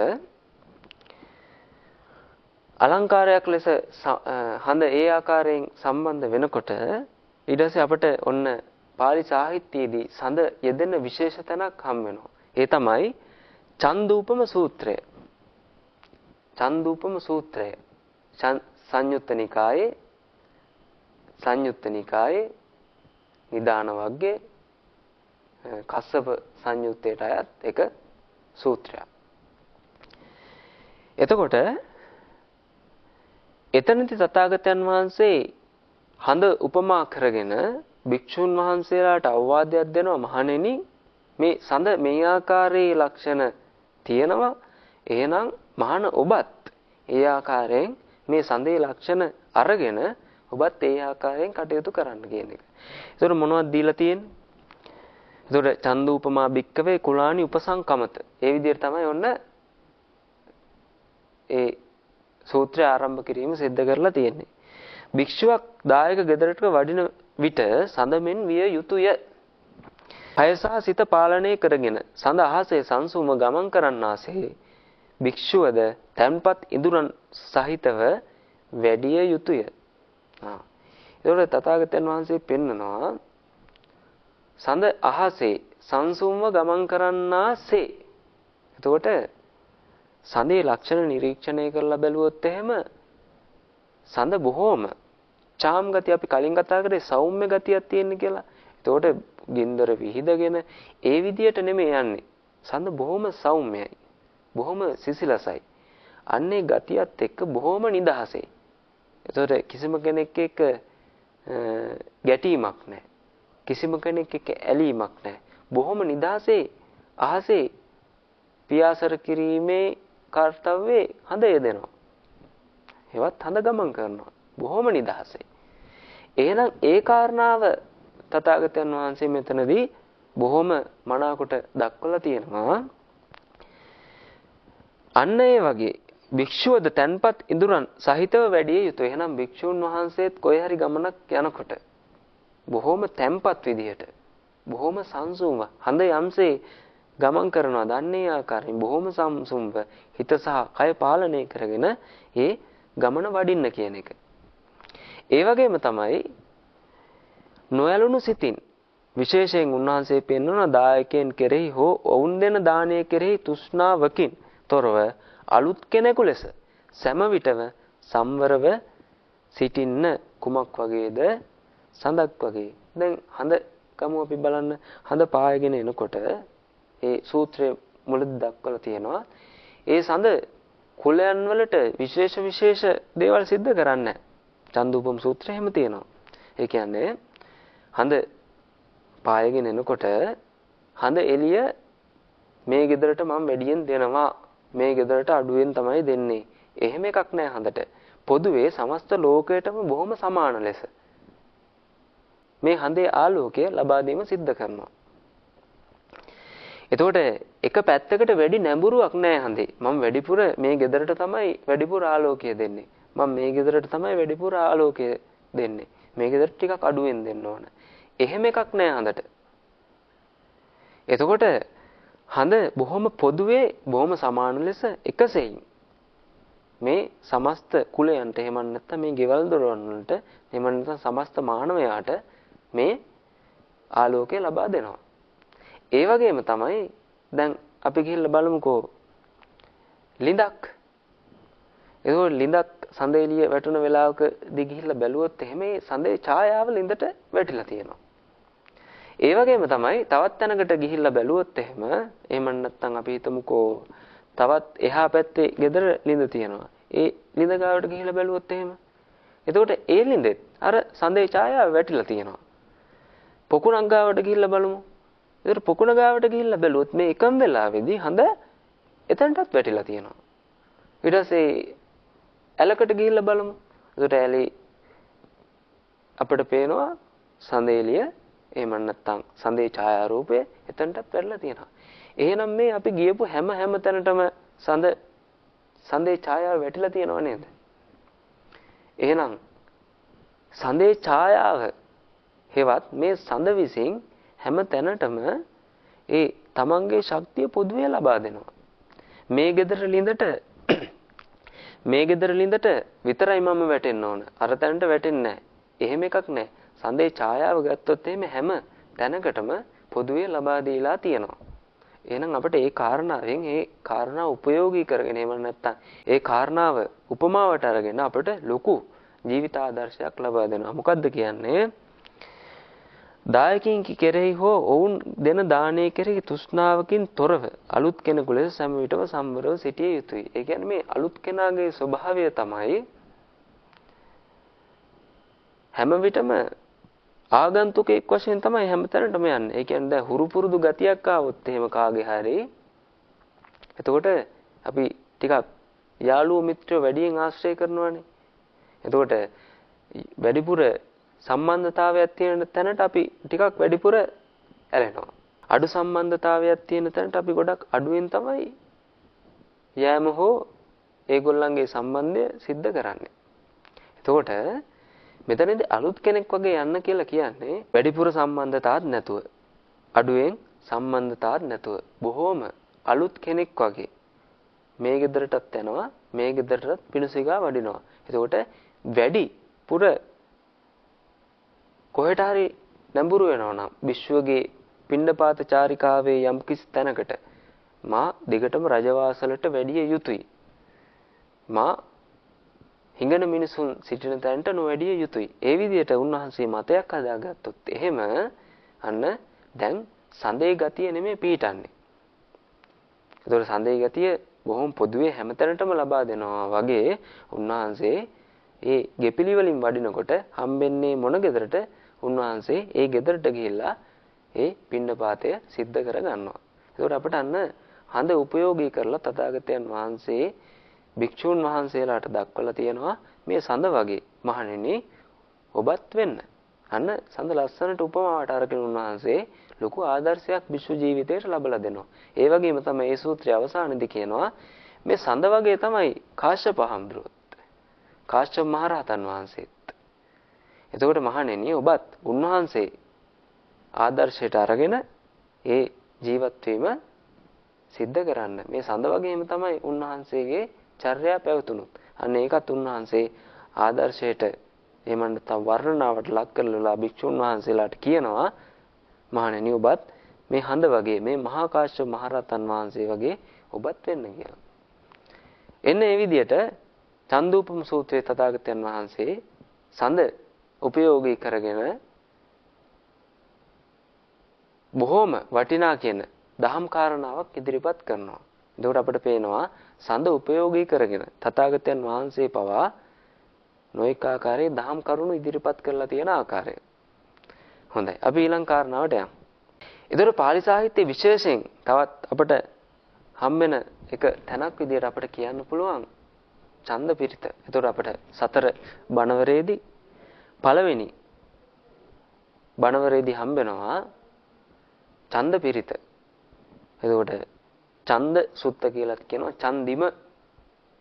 අලංකාරයක් ලෙස හඳ ඒ ආකාරයෙන් සම්බන්ධ වෙනකොට ඊට පස්සේ අපට ඔන්න පාලි සාහිත්‍යයේදී සඳ යෙදෙන විශේෂ තැනක් හම් වෙනවා. ඒ තමයි චන්දූපම සූත්‍රය. චන්දූපම සූත්‍රය සංයුත්ත නිකායේ නිදාන වග්ගයේ කස්සප සංයුත්තේට අයත් එක සූත්‍රයක්. එතකොට එතනදී තථාගතයන් වහන්සේ හඳ උපමා කරගෙන භික්ෂුන් වහන්සේලාට අවවාදයක් දෙනවා. මහණෙනි, මේ සඳ මේ ආකාරයේ ලක්ෂණ තියෙනවා. එහෙනම් මහණ ඔබත් ඒ ආකාරයෙන් මේ සඳේ ලක්ෂණ අරගෙන ඔබත් ඒ ආකාරයෙන් කටයුතු කරන්න කියන එක. ඒතර මොනවද දීලා තියෙන්නේ? ඒතර චන්දූපමා භික්කවේ කුලානි උපසංකමත. ඒ විදිහට තමයි ඔන්න ඒ සූත්‍රය ආරම්භ කිරීම සිද්ධ කරලා තියෙන්නේ. භික්ෂුවක් දායක ගෙදරට වඩින විට සඳ මෙන් විය යුතුය. කයසා සිත පාලනය කරගෙන සඳ අහසේ සංසුම ගමන් කරන්නාසේ භික්ෂුවද තැන්පත් ඉඳුරන් සහිතව වැඩිය යුතුය. ඒතකොට තථාගතයන් වහන්සේ පෙන්නනවා සඳ අහසේ සංසුම්ව ගමන් කරන්නාසේ. එතකොට සඳේ ලක්ෂණ නිරීක්ෂණය කරලා බැලුවොත් එහෙම සඳ බොහෝම චාම් ගතිය, අපි කලින් කතා කරේ සෞම්‍ය ගතියක් තියෙන කියලා. එතකොට ගින්දර විහිදගෙන ඒ විදියට නෙමෙයි යන්නේ. සඳ බොහොම සෞම්‍යයි, බොහොම සිසිලසයි. අන්නේ ගතියත් එක්ක බොහොම නිදහසේ. එතකොට කිසිම කෙනෙක් එක්ක ගැටීමක් නැහැ. කිසිම කෙනෙක් එක්ක ඇලීමක් නැහැ. බොහොම නිදහසේ අහසේ පියාසර කිරීමේ කාර්යයේ හඳ යෙදෙනවා. ඒවත් හඳ ගමන් කරනවා. බොහොම නිදහසේ. එහෙනම් ඒ කාරණාව තථාගතයන් වහන්සේ මෙතනදී බොහොම මනාකොට දක්වලා තියෙනවා. අන්න ඒ වගේ භික්ෂුවද තැන්පත් ඉඳුරන් සහිතව වැඩිය යුතුය. එහෙනම් භික්ෂුන් වහන්සේත් කොහේ හරි ගමනක් යනකොට බොහොම තැන්පත් විදිහට, බොහොම සංසුන්ව හඳ යම්සේ ගමන් කරනවා. දන්නේ ආකාරයෙන් බොහොම සංසුන්ව හිත සහ කය පාලනය කරගෙන ඒ ගමන වඩින්න කියන එක. ඒ වගේම තමයි නොයලුණු සිතින් විශේෂයෙන් උන්වහන්සේ පෙන්වන දායකයන් කෙරෙහි හෝ ඔවුන් දෙන දානය කෙරෙහි තෘෂ්ණාවකින් තොරව අලුත් කෙනෙකු ලෙස සෑම විටම සම්වරව සිටින්න කුමක් වගේද? සඳක් වගේ. දැන් හඳ ගමු අපි බලන්න. හඳ පායගෙන එනකොට ඒ සූත්‍රයේ මුලදී දක්වලා තියෙනවා ඒ සඳ කුලයන් වලට විශේෂ දේවල් සිද්ධ කරන්නේ. චන්දූපම සූත්‍රය එහෙම තියෙනවා. ඒ කියන්නේ හඳ පායගෙන එනකොට හඳ එළිය මේ ගෙදරට මම වැඩියෙන් දෙනවා, මේ ගෙදරට අඩුවෙන් තමයි දෙන්නේ. එහෙම එකක් නෑ හඳට. පොදුවේ සමස්ත ලෝකයටම බොහොම සමාන ලෙස මේ හඳේ ආලෝකය ලබා දීම සිද්ධ කරනවා. එතකොට එක පැත්තකට වැඩි නැඹුරුවක් නෑ හඳේ. මම වැඩිපුර මේ ගෙදරට තමයි වැඩිපුර ආලෝකය දෙන්නේ. මම මේ ගෙදරට තමයි වැඩිපුර ආලෝකය දෙන්නේ. මේ ගෙදරට ටිකක් අඩුවෙන් දෙන්න ඕන. එහෙම එකක් නෑ හඳට. එතකොට හඳ බොහොම පොදුවේ බොහොම සමාන ලෙස එකසෙයින් මේ සමස්ත කුලයන්ට එහෙම නැත්නම් මේ ගෙවල් දොරවල් වලට එහෙම නැත්නම් සමස්ත මානවයාට මේ ආලෝකය ලබා දෙනවා. ඒ වගේම තමයි දැන් අපි ගිහිල්ලා බලමුකෝ ලිඳක්. ඒක ලිඳක් සඳ එළිය වැටුණ වෙලාවකදී ගිහිල්ලා බැලුවොත් එහෙම මේ සඳේ ඡායාව ලිඳට වැටිලා තියෙනවා. ඒ වගේම තමයි තවත් තැනකට ගිහිල්ලා බැලුවොත් එහෙම නැත්නම් අපි හිතමුකෝ තවත් එහා පැත්තේ ගෙදර ලිඳ තියෙනවා. ඒ ලිඳ ගාවට ගිහිල්ලා බැලුවොත් එහෙම. එතකොට ඒ ලිඳෙත් අර සඳේ ඡායාව වැටිලා තියෙනවා. පොකුණක් ගාවට ගිහිල්ලා බලමු. එතකොට පොකුණ ගාවට ගිහිල්ලා බැලුවොත් මේ එකම වෙලාවේදී හඳ එතනටත් වැටිලා තියෙනවා. ඊට පස්සේ ඇලකට ගිහිල්ලා බලමු. එතකොට ඇලේ අපිට පේනවා සඳේ එළිය එහෙම නැත්නම් සඳේ ඡායා රූපය එතනටත් වැටලා තියෙනවා. එහෙනම් මේ අපි ගියපු හැම තැනටම සඳේ ඡායාව වැටිලා තියෙනව නේද? එහෙනම් සඳේ ඡායාව හෙවත් මේ සඳ විසින් හැම තැනටම ඒ තමන්ගේ ශක්තිය පොදුවේ ලබා දෙනවා. මේ ගෙදර ලිඳට විතරයි මම වැටෙන්න ඕන. අර තැනට වැටෙන්නේ නැහැ. එහෙම එකක් නැහැ. සඳේ ඡායාව ගත්තොත් එහෙම හැම තැනකටම පොදුවේ ලබා දීලා තියෙනවා. එහෙනම් අපිට ඒ කාරණාවෙන් ඒ කාරණා උපයෝගී කරගෙන එහෙම නැත්නම් ඒ කාරණාව උපමාවට අරගෙන අපිට ලොකු ජීවිත ආදර්ශයක් ලබා දෙනවා. මොකද්ද කියන්නේ? දායකින් කෙරෙහි හෝ ඔවුන් දෙන දානයේ කෙරෙහි තෘෂ්ණාවකින් තොරව අලුත් කෙනෙකු ලෙස සෑම විටම සම්වරව සිටිය යුතුයි. ඒ කියන්නේ මේ අලුත් කෙනාගේ ස්වභාවය තමයි හැම විටම ආගන්තුකෙක් වශයෙන් තමයි හැමතැනටම යන්නේ. ඒ කියන්නේ දැන් හුරු පුරුදු ගතියක් ආවොත් එහෙම කාගේ හරි එතකොට අපි ටිකක් යාළුවෝ මිත්‍රයෝ වැඩියෙන් ආශ්‍රය කරනවානේ. එතකොට වැඩිපුර සම්බන්ධතාවයක් තියෙන තැනට අපි ටිකක් වැඩිපුර ඇලෙනවා. අඩු සම්බන්ධතාවයක් තියෙන තැනට අපි ගොඩක් අඩුවෙන් තමයි යෑම හෝ ඒගොල්ලන්ගේ සම්බන්ධය සිද්ධ කරන්නේ. එතකොට මෙතනදී අලුත් කෙනෙක් වගේ යන්න කියලා කියන්නේ වැඩිපුර සම්බන්ධතාවක් නැතුව, අඩුවෙන් සම්බන්ධතාවක් නැතුව බොහෝම අලුත් කෙනෙක් වගේ මේ ගෙදරටත් යනවා, මේ ගෙදරටත් පිණුසිඟා වඩිනවා. එතකොට වැඩිපුර කොහෙට හරි නැඹුරු වෙනවා නම් විශ්වගේ පිණ්ඩපාත චාරිකාවේ යම් කිසි තැනකට මා දිගටම රජවාසලට වැඩිය යුතුයි. මා හිඟන මිනිසුන් සිටින තැනට නොවැඩිය යුතුයි. ඒ විදිහට උන්වහන්සේ මතයක් හදාගත්තොත් එහෙම අන්න දැන් සඳේ ගතිය නෙමෙයි පිහිටන්නේ. ඒතකොට සඳේ ගතිය බොහොම පොදුවේ හැමතැනටම ලබා දෙනවා වගේ උන්වහන්සේ ඒ ගෙපිලි වලින් වඩිනකොට හම්බෙන්නේ මොන ගෙදරට? උන්වහන්සේ ඒ ගෙදරට ගිහිල්ලා ඒ පිණ්ඩපාතය සිද්ධ කර ගන්නවා. ඒකට අපිට අන්න හඳ උපයෝගී කරලා තථාගතයන් වහන්සේ භික්ෂුන් වහන්සේලාට දක්වලා තියෙනවා මේ සඳ වගේ මහණෙනි ඔබත් වෙන්න. අන්න සඳ ලස්සනට උපමාවට අරගෙන උන්වහන්සේ ලොකු ආදර්ශයක් භික්ෂු ජීවිතයට ලබලා දෙනවා. ඒ වගේම තමයි මේ සූත්‍රයේ අවසානයේදී කියනවා මේ සඳ වගේ තමයි කාශ්‍යප හාමුදුරුවෝ. කාශ්‍යප මහරහතන් වහන්සේත්. එතකොට මහණෙනි ඔබත් උන්වහන්සේ ආදර්ශයට අරගෙන ඒ ජීවත් වීම සිද්ධ කරන්න. මේ සඳ වගේම තමයි උන්වහන්සේගේ චර්යා පැවතුණුත්. අන්න ඒකත් උන්වහන්සේ ආදර්ශයට එහෙම නැත්නම් වර්ණනාවට ලක් කරලා භික්ෂුන් වහන්සේලාට කියනවා මහණෙනි ඔබත් මේ හඳ වගේ මේ මහා කාශ්‍යප මහරහතන් වහන්සේ වගේ ඔබත් වෙන්න කියලා. එන්න මේ විදිහට චන්දූපම සූත්‍රයේ තථාගතයන් වහන්සේ සඳ උපයෝගී කරගෙන බොහොම වටිනා කියන දහම් කාරණාවක් ඉදිරිපත් කරනවා. එතකොට අපිට පේනවා සඳ උපයෝගී කරගෙන තථාගතයන් වහන්සේ පවා නොඑක ආකාරයේ දහම් කරුණු ඉදිරිපත් කරලා තියෙන ආකාරය. හොඳයි. අපි ඊළඟ කාරණාවට යමු. ඒතර පාලි සාහිත්‍යයේ විශේෂයෙන් තවත් අපිට හම්බෙන එක තැනක් විදිහට අපිට කියන්න පුළුවන් ඡන්ද පිරිත. ඒතර අපිට සතර බණවරේදී පළවෙනි බණවරේදී හම්බෙනවා ඡන්ද පිරිත. එතකොට ඡන්ද සුත්ත කියලාත් කියනවා, ඡන්දිම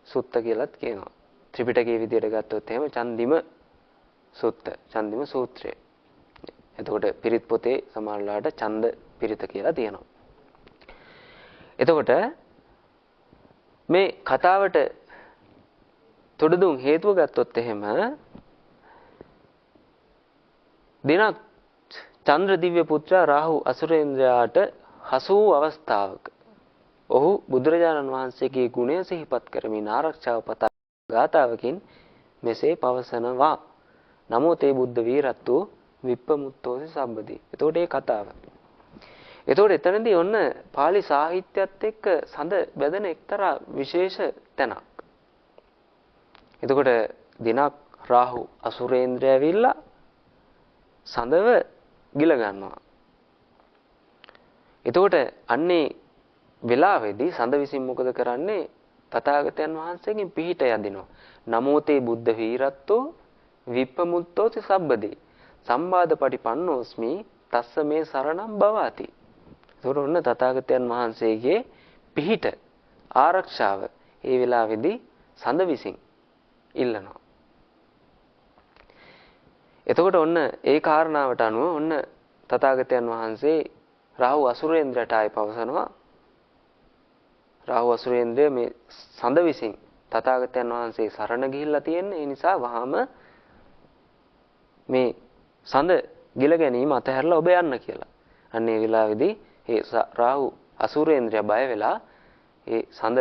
සුත්ත කියලාත් කියනවා. ත්‍රිපිටකයේ විදිහට ගත්තොත් එහෙම ඡන්දිම සුත්ත, ඡන්දිම සූත්‍රය. එතකොට පිරිත් පොතේ සමහරලාට ඡන්ද පිරිත කියලා තියෙනවා. එතකොට මේ කතාවට තොඩදුන් හේතුව ගත්තොත් එහෙම දිනක් චන්ද්‍ර දිව්‍ය පුත්‍රයා රාහු අසුරේන්ද්‍රයාට හසු වූ අවස්ථාවක ඔහු බුදුරජාණන් වහන්සේගේ ගුණය සිහිපත් කරමින් ආරක්ෂාව පතා ගාථාවකින් මෙසේ පවසනවා. නමෝ තේ බුද්ධ වීරත්තු විප්පමුත්තෝසි සම්බදී. එතකොට මේ කතාව. එතකොට එතනදී ඔන්න pāli සාහිත්‍යයත් එක්ක සඳ බැදෙන එක්තරා විශේෂ තැනක්. එතකොට දිනක් රාහු අසුරේන්ද්‍රය ඇවිල්ලා සඳව ගිල ගන්නවා. එතකොට අන්නේ වෙලාවේදී සඳ විසින් මොකද කරන්නේ? තථාගතයන් වහන්සේගෙන් පිහිට යදිනවා. නමෝ තේ බුද්ධ වීරත්තෝ විප්පමුත්තෝති සබ්බදී සම්බාධපටිපන්නෝස්මි තස්ස මේ සරණම් භවාති. එතකොට ඔන්න තථාගතයන් වහන්සේගේ පිහිට ආරක්ෂාව ඒ වෙලාවේදී සඳ විසින් ඉල්ලනවා. එතකොට ඔන්න ඒ කාරණාවට අනුව ඔන්න තථාගතයන් වහන්සේ රාහු අසුරේන්ද්‍රට ආයි පවසනවා. රාහු අසුරේන්ද්‍රය මේ සඳ විසින් තථාගතයන් වහන්සේ සරණ ගිහිල්ලා තියෙන්නේ. ඒ නිසා වහාම මේ සඳ ගිල ගැනීම අතහැරලා ඔබ යන්න කියලා. අන්න ඒ වෙලාවේදී ඒ රාහු අසුරේන්ද්‍රය බය වෙලා ඒ සඳ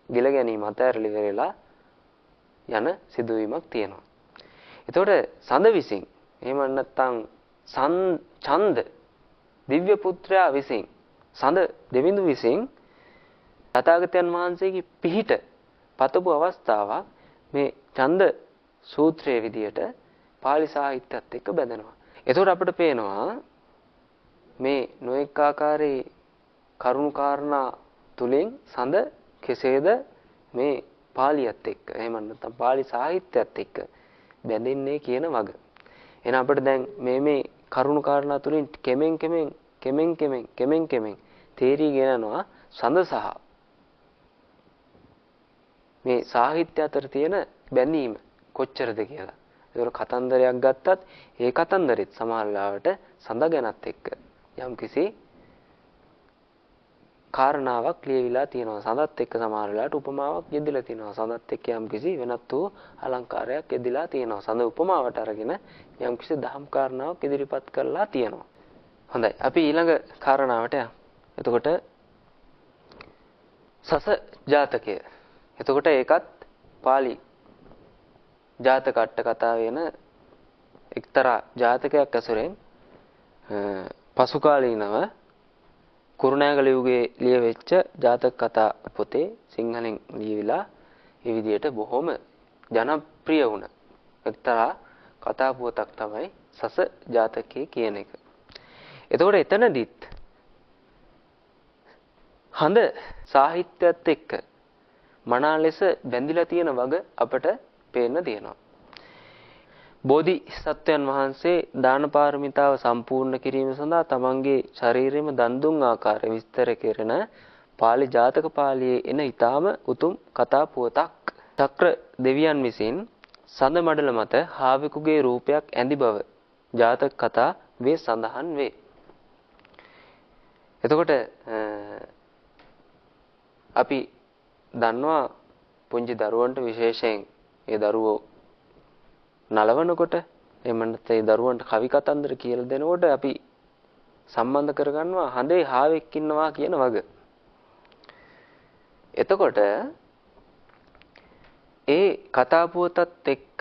ගිල ගැනීම අතහැරලි වෙලා යන සිදුවීමක් තියෙනවා. එතකොට සඳ විසින් එහෙම නැත්නම් ඡන්ද දිව්‍ය පුත්‍රයා විසින් සඳ දෙවිඳු විසින් තථාගතයන් වහන්සේගේ පිහිට පතපු අවස්ථාවක් මේ ඡන්ද සූත්‍රයේ විදියට pāli සාහිත්‍යයත් එක්ක බැඳෙනවා. එතකොට අපිට පේනවා මේ නොඑක ආකාරයේ කරුණු කාරණා තුලින් සඳ කෙසේද මේ පාලියත් එක්ක එහෙම නැත්නම් pāli සාහිත්‍යයත් එක්ක බැඳින්නේ කියන වග. එහෙනම් අපිට දැන් මේ කරුණු කාරණා තුලින් කෙමෙන් තේරීගෙන යනවා සඳ සහ මේ සාහිත්‍ය අතර තියෙන බැඳීම කොච්චරද කියලා. ඒක කතන්දරයක් ගත්තත් ඒ කතන්දරෙත් සමහර වෙලාවට සඳ ගැනත් එක්ක යම්කිසි කාරණාවක් ලියවිලා තියෙනවා. සඳත් එක්ක සමහර වෙලාවට උපමාවක් යෙදලා තියෙනවා. සඳත් එක්ක යම්කිසි වෙනත් වූ අලංකාරයක් යෙදලා තියෙනවා. සඳ උපමාවට අරගෙන යම්කිසි දහම් කාරණාවක් ඉදිරිපත් කරලා තියෙනවා. හොඳයි. අපි ඊළඟ කාරණාවට යමු. එතකොට සස ජාතකය. එතකොට ඒකත් pāli ජාතක අට කතාව වෙන එක්තරා ජාතකයක් ඇසුරෙන් පසු කාලීනව කුරුණෑගල යුගයේ ලියවෙච්ච ජාතක කතා පොතේ සිංහලෙන් ලියවිලා ඒ විදිහට බොහොම ජනප්‍රිය වුණ එක්තරා කතා පුවතක් තමයි සස ජාතකයේ කියන එක. එතකොට එතනදිත් හඳ සාහිත්‍යයත් එක්ක මනා ලෙස බැඳිලා තියෙන වග අපට පේන්න තියෙනවා. බෝධිසත්වයන් වහන්සේ දාන පාරමිතාව සම්පූර්ණ කිරීම සඳහා තමන්ගේ ශරීරෙම දන් දුන් ආකාරය විස්තර කෙරෙන pāli ජාතක පාළියේ එන ඊටාම උතුම් කතා පුවතක්. චක්‍ර දෙවියන් විසින් සඳ මඩල මත හාවෙකුගේ රූපයක් ඇඳි බව ජාතක කතා වේ සඳහන් වේ. එතකොට අපි දන්නවා පුංචි දරුවන්ට විශේෂයෙන් ඒ දරුවෝ නලවනකොට එහෙම නැත්නම් ඒ දරුවන්ට කවි කතන්දර කියලා දෙනකොට අපි සම්බන්ධ කරගන්නවා හඳේ හාවෙක් ඉන්නවා කියන වග. එතකොට ඒ කතා පුවතත් එක්ක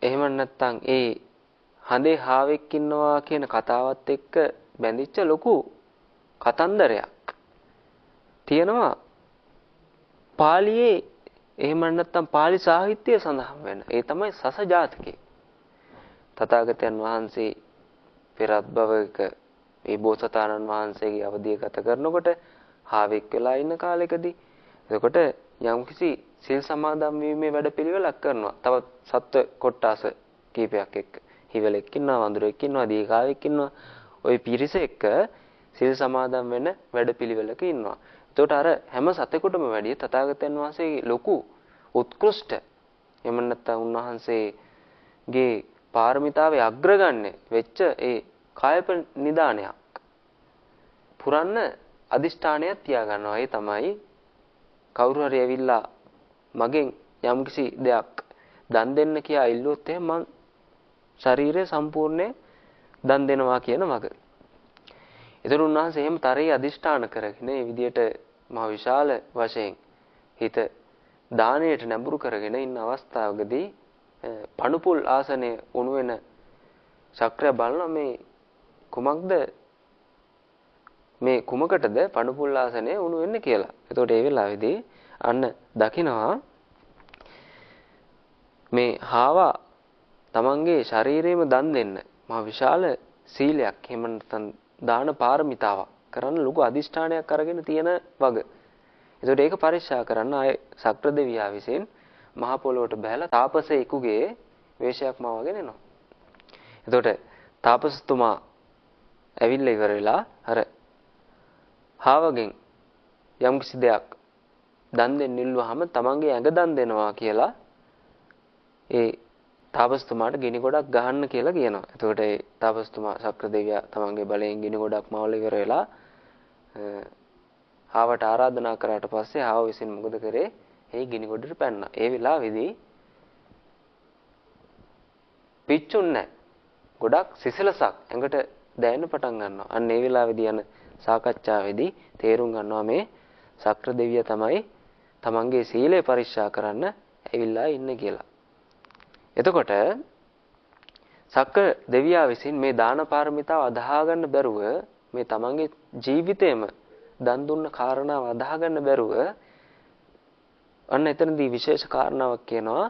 එහෙම නැත්නම් ඒ හඳේ හාවෙක් ඉන්නවා කියන කතාවත් එක්ක බැඳිච්ච ලොකු කතන්දරයක් තියෙනවා පාලියේ. එහෙම නැත්නම් pāli සාහිත්‍යය සඳහන් වෙන. ඒ තමයි සස ජාතකය. තථාගතයන් වහන්සේ පෙරත් භවයක මේ බෝසතාණන් වහන්සේගේ අවධිය ගත කරනකොට හාවෙක් වෙලා ඉන්න කාලෙකදී එතකොට යම්කිසි සිල් සමාදන් වීමේ වැඩපිළිවෙලක් කරනවා. තවත් සත්ව කොට්ටාස කීපයක් එක්ක. හිවලෙක් ඉන්නවා, වඳුරෙක් ඉන්නවා, දීඝාවෙක් ඉන්නවා. ওই පිරිස එක්ක සිල් සමාදන් වෙන වැඩපිළිවෙලක ඉන්නවා. එතකොට අර හැම සතෙකුටම වැඩිය තථාගතයන් වහන්සේගේ ලොකු උත්කෘෂ්ඨ එහෙම නැත්නම් උන්වහන්සේගේ පාරමිතාවේ අග්‍රගණ්‍ය වෙච්ච ඒ කායප නිදානයක් පුරන්න අදිෂ්ඨානයක් තියාගන්නවා. ඒ තමයි කවුරු හරි ඇවිල්ලා මගෙන් යම්කිසි දෙයක් දන් දෙන්න කියා ඉල්ලුවොත් එහෙනම් මං ශරීරය සම්පූර්ණයෙන් දන් දෙනවා කියන වග. ඒතර උන්වහන්සේ එහෙම තරයේ අදිෂ්ඨාන කරගෙන මේ විදියට මහ විශාල වශයෙන් හිත දාණයට නැඹුරු කරගෙන ඉන්න අවස්ථාවකදී පණුපුල් ආසනයේ උණු වෙන ශක්‍රය බලන මේ කුමක්ද මේ කුමකටද පණුපුල් ආසනයේ උණු වෙන්නේ කියලා. එතකොට ඒ වෙලාවේදී අන්න දකිනවා මේ හාවා තමන්ගේ ශරීරයේම දන් දෙන්න මහ විශාල සීලයක් එහෙම නැත්නම් දාන පාරමිතාවක් කරන්න ලොකු අදිෂ්ඨානයක් අරගෙන තියෙන වග. එතකොට ඒක පරික්ෂා කරන්න ආයේ ශක්‍ර දෙවියා විසින් මහ පොළොවට බහැලා තාපසයෙකුගේ වේශයක් මවගෙන එනවා. එතකොට තාපසතුමා ඇවිල්ලා ඉවර වෙලා අර හාවගෙන් යම්කිසි දෙයක් දන් දෙන්න ඉල්ලුවාම තමන්ගේ ඇඟ දන් දෙනවා කියලා ඒ තාපසතුමාට ගිනි ගොඩක් ගහන්න කියලා කියනවා. එතකොට ඒ තාපසතුමා ශක්‍ර දෙවියා තමන්ගේ බලයෙන් ගිනි ගොඩක් මවලා ඉවර වෙලා හාවට ආරාධනා කරාට පස්සේ හාව විසින් මොකද කරේ? ඒ ගිනි ගොඩට පැන්නා. ඒ වෙලාවේදී පිච්චුන්නේ ගොඩක් සිසිලසක් ඇඟට දැනෙන්න පටන් ගන්නවා. අන්න ඒ වෙලාවේදී යන සාකච්ඡාවේදී තේරුම් ගන්නවා මේ ශක්‍ර දෙවියා තමයි තමන්ගේ සීලය පරික්ෂා කරන්න ඇවිල්ලා ඉන්නේ කියලා. එතකොට ශක්‍ර දෙවියා විසින් මේ දාන පාරමිතාව අදහා ගන්න බැරුව මේ තමන්ගේ ජීවිතේම දන් දුන්න කාරණාව අදහා ගන්න බැරුව අන්න එතනදී විශේෂ කාරණාවක් කියනවා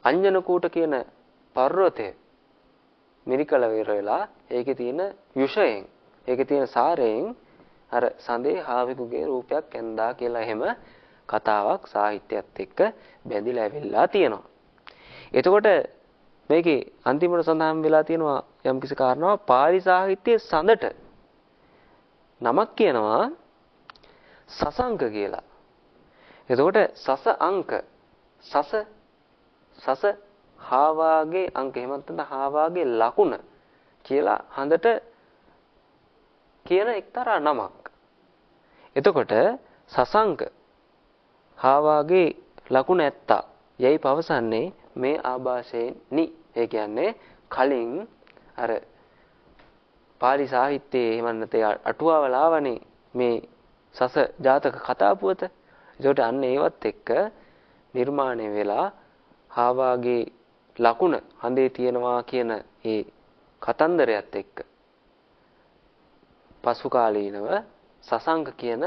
අඤ්ඤනකූට කියන පර්වතය මිරිකල වෙරලා ඒකේ තියෙන යුෂයෙන් ඒකේ තියෙන සාරයෙන් අර සඳේ හාවෙකුගේ රූපයක් ඇඳා කියලා එහෙම කතාවක් සාහිත්‍යයත් එක්ක බැඳිලා ඇවිල්ලා තියෙනවා. එතකොට මේකේ අන්තිමට සඳහන් වෙලා තියෙනවා යම්කිසි කාරණාවක් පාලි සාහිත්‍යයේ සඳට නමක් කියනවා සසංක කියලා. එතකොට සස අංක සස හාවාගේ අංක එහෙම නැත්නම් හාවාගේ ලකුණ කියලා හඳට කියන එක්තරා නමක්. එතකොට සසංක හාවාගේ ලකුණ ඇත්තා යයි පවසන්නේ මේ ආభాෂයෙන්නි. ඒ කියන්නේ කලින් අර පාලි සාහිත්‍යයේ එහෙම නැත්නම් අටුවාවල ආවනේ මේ සස ජාතක කතා පුවත. ඒකට අන්න ඒවත් එක්ක නිර්මාණය වෙලා හාවාගේ ලකුණ හඳේ තියෙනවා කියන ඒ කතන්දරයත් එක්ක පසු කාලීනව සසංක කියන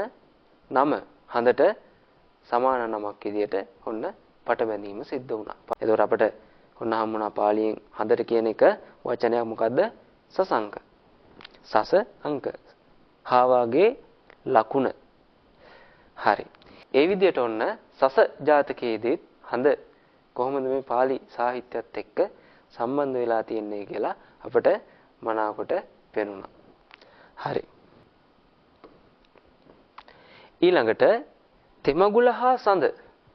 නම හඳට සමාන නමක් විදියට ඔන්න පට බැඳීම සිද්ධ වුණා. ඒතකොට අපිට ඔන්න හම්බුණා පාලියෙන් හඳට කියන එක වචනයක් මොකද්ද? සසංක. සස අංක. හාවාගේ ලකුණ. හරි. ඒ විදිහට ඔන්න සස ජාතකයේදී හඳ කොහොමද මේ පාලි සාහිත්‍යයත් එක්ක සම්බන්ධ වෙලා තියෙන්නේ කියලා අපිට මනාවකට පෙනුණා. හරි. ඊළඟට තෙමගුල හා සඳ.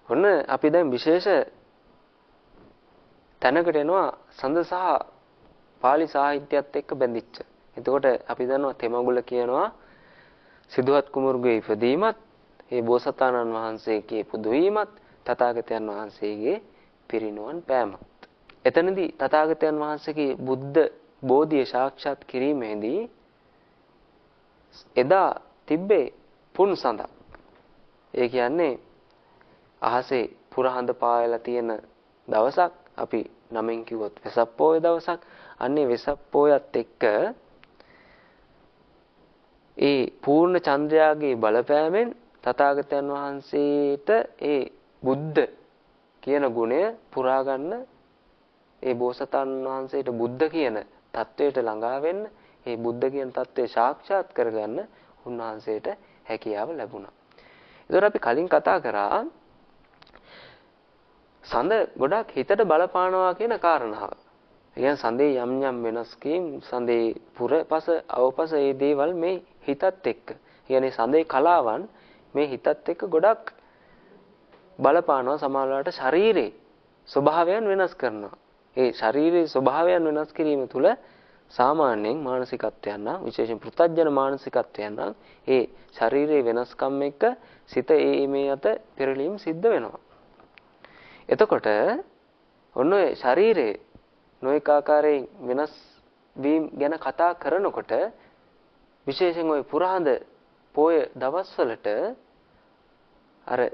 ඔන්න අපි දැන් විශේෂ තැනකට එනවා සඳ සහ පාලි සාහිත්‍යයත් එක්ක බැඳිච්ච. එතකොට අපි දන්නවා තෙමගුල කියනවා සිදුහත් කුමරුගේ ඉපදීමත්, ඒ බෝසතාණන් වහන්සේගේ පුදු වීමත්, තථාගතයන් වහන්සේගේ පිරිනුවන් පෑමත්. එතනදී තථාගතයන් වහන්සේගේ බුද්ධ බෝධිය සාක්ෂාත් කිරීමේදී එදා තිබ්බේ පුන් සඳක්. ඒ කියන්නේ අහසේ පුරහඳ පායලා තියෙන දවසක්, අපි නමින් කිව්වොත් වෙසක් පොය දවසක්. අන්නේ වෙසක් පොයත් එක්ක ඒ පූර්ණ චන්ද්‍රයාගේ බලපෑමෙන් තථාගතයන් වහන්සේට ඒ බුද්ධ කියන ගුණය පුරා ගන්න, ඒ බෝසතාණන් වහන්සේට බුද්ධ කියන தത്വයට ළඟා වෙන්න, ඒ බුද්ධ කියන தത്വය සාක්ෂාත් කරගන්න උන්වහන්සේට හැකියාව ලැබුණා. ඒතර අපි කලින් කතා කරා සඳ ගොඩක් හිතට බලපානවා කියන කාරණාව. ඒ කියන්නේ සඳේ යම් යම් වෙනස්කම්, සඳේ පුරපස අවපස මේ දේවල් මේ හිතත් එක්ක. කියන්නේ සඳේ කලාවන් මේ හිතත් එක්ක ගොඩක් බලපානවා. සමාජලාට ශරීරේ ස්වභාවයන් වෙනස් කරනවා. ඒ ශරීරයේ ස්වභාවයන් වෙනස් කිරීම තුළ සාමාන්‍යයෙන් මානසිකත්වයන් නම්, විශේෂයෙන් පෘථග්ජන මානසිකත්වයන් නම් ඒ ශරීරයේ වෙනස්කම් එක්ක සිත මේ අත පෙරලීම් සිද්ධ වෙනවා. එතකොට ඔන්න ඔය ශරීරයේ නොඑක ආකාරයෙන් වෙනස් වීම ගැන කතා කරනකොට විශේෂයෙන් ওই පුරාඳ පොය දවස්වලට අර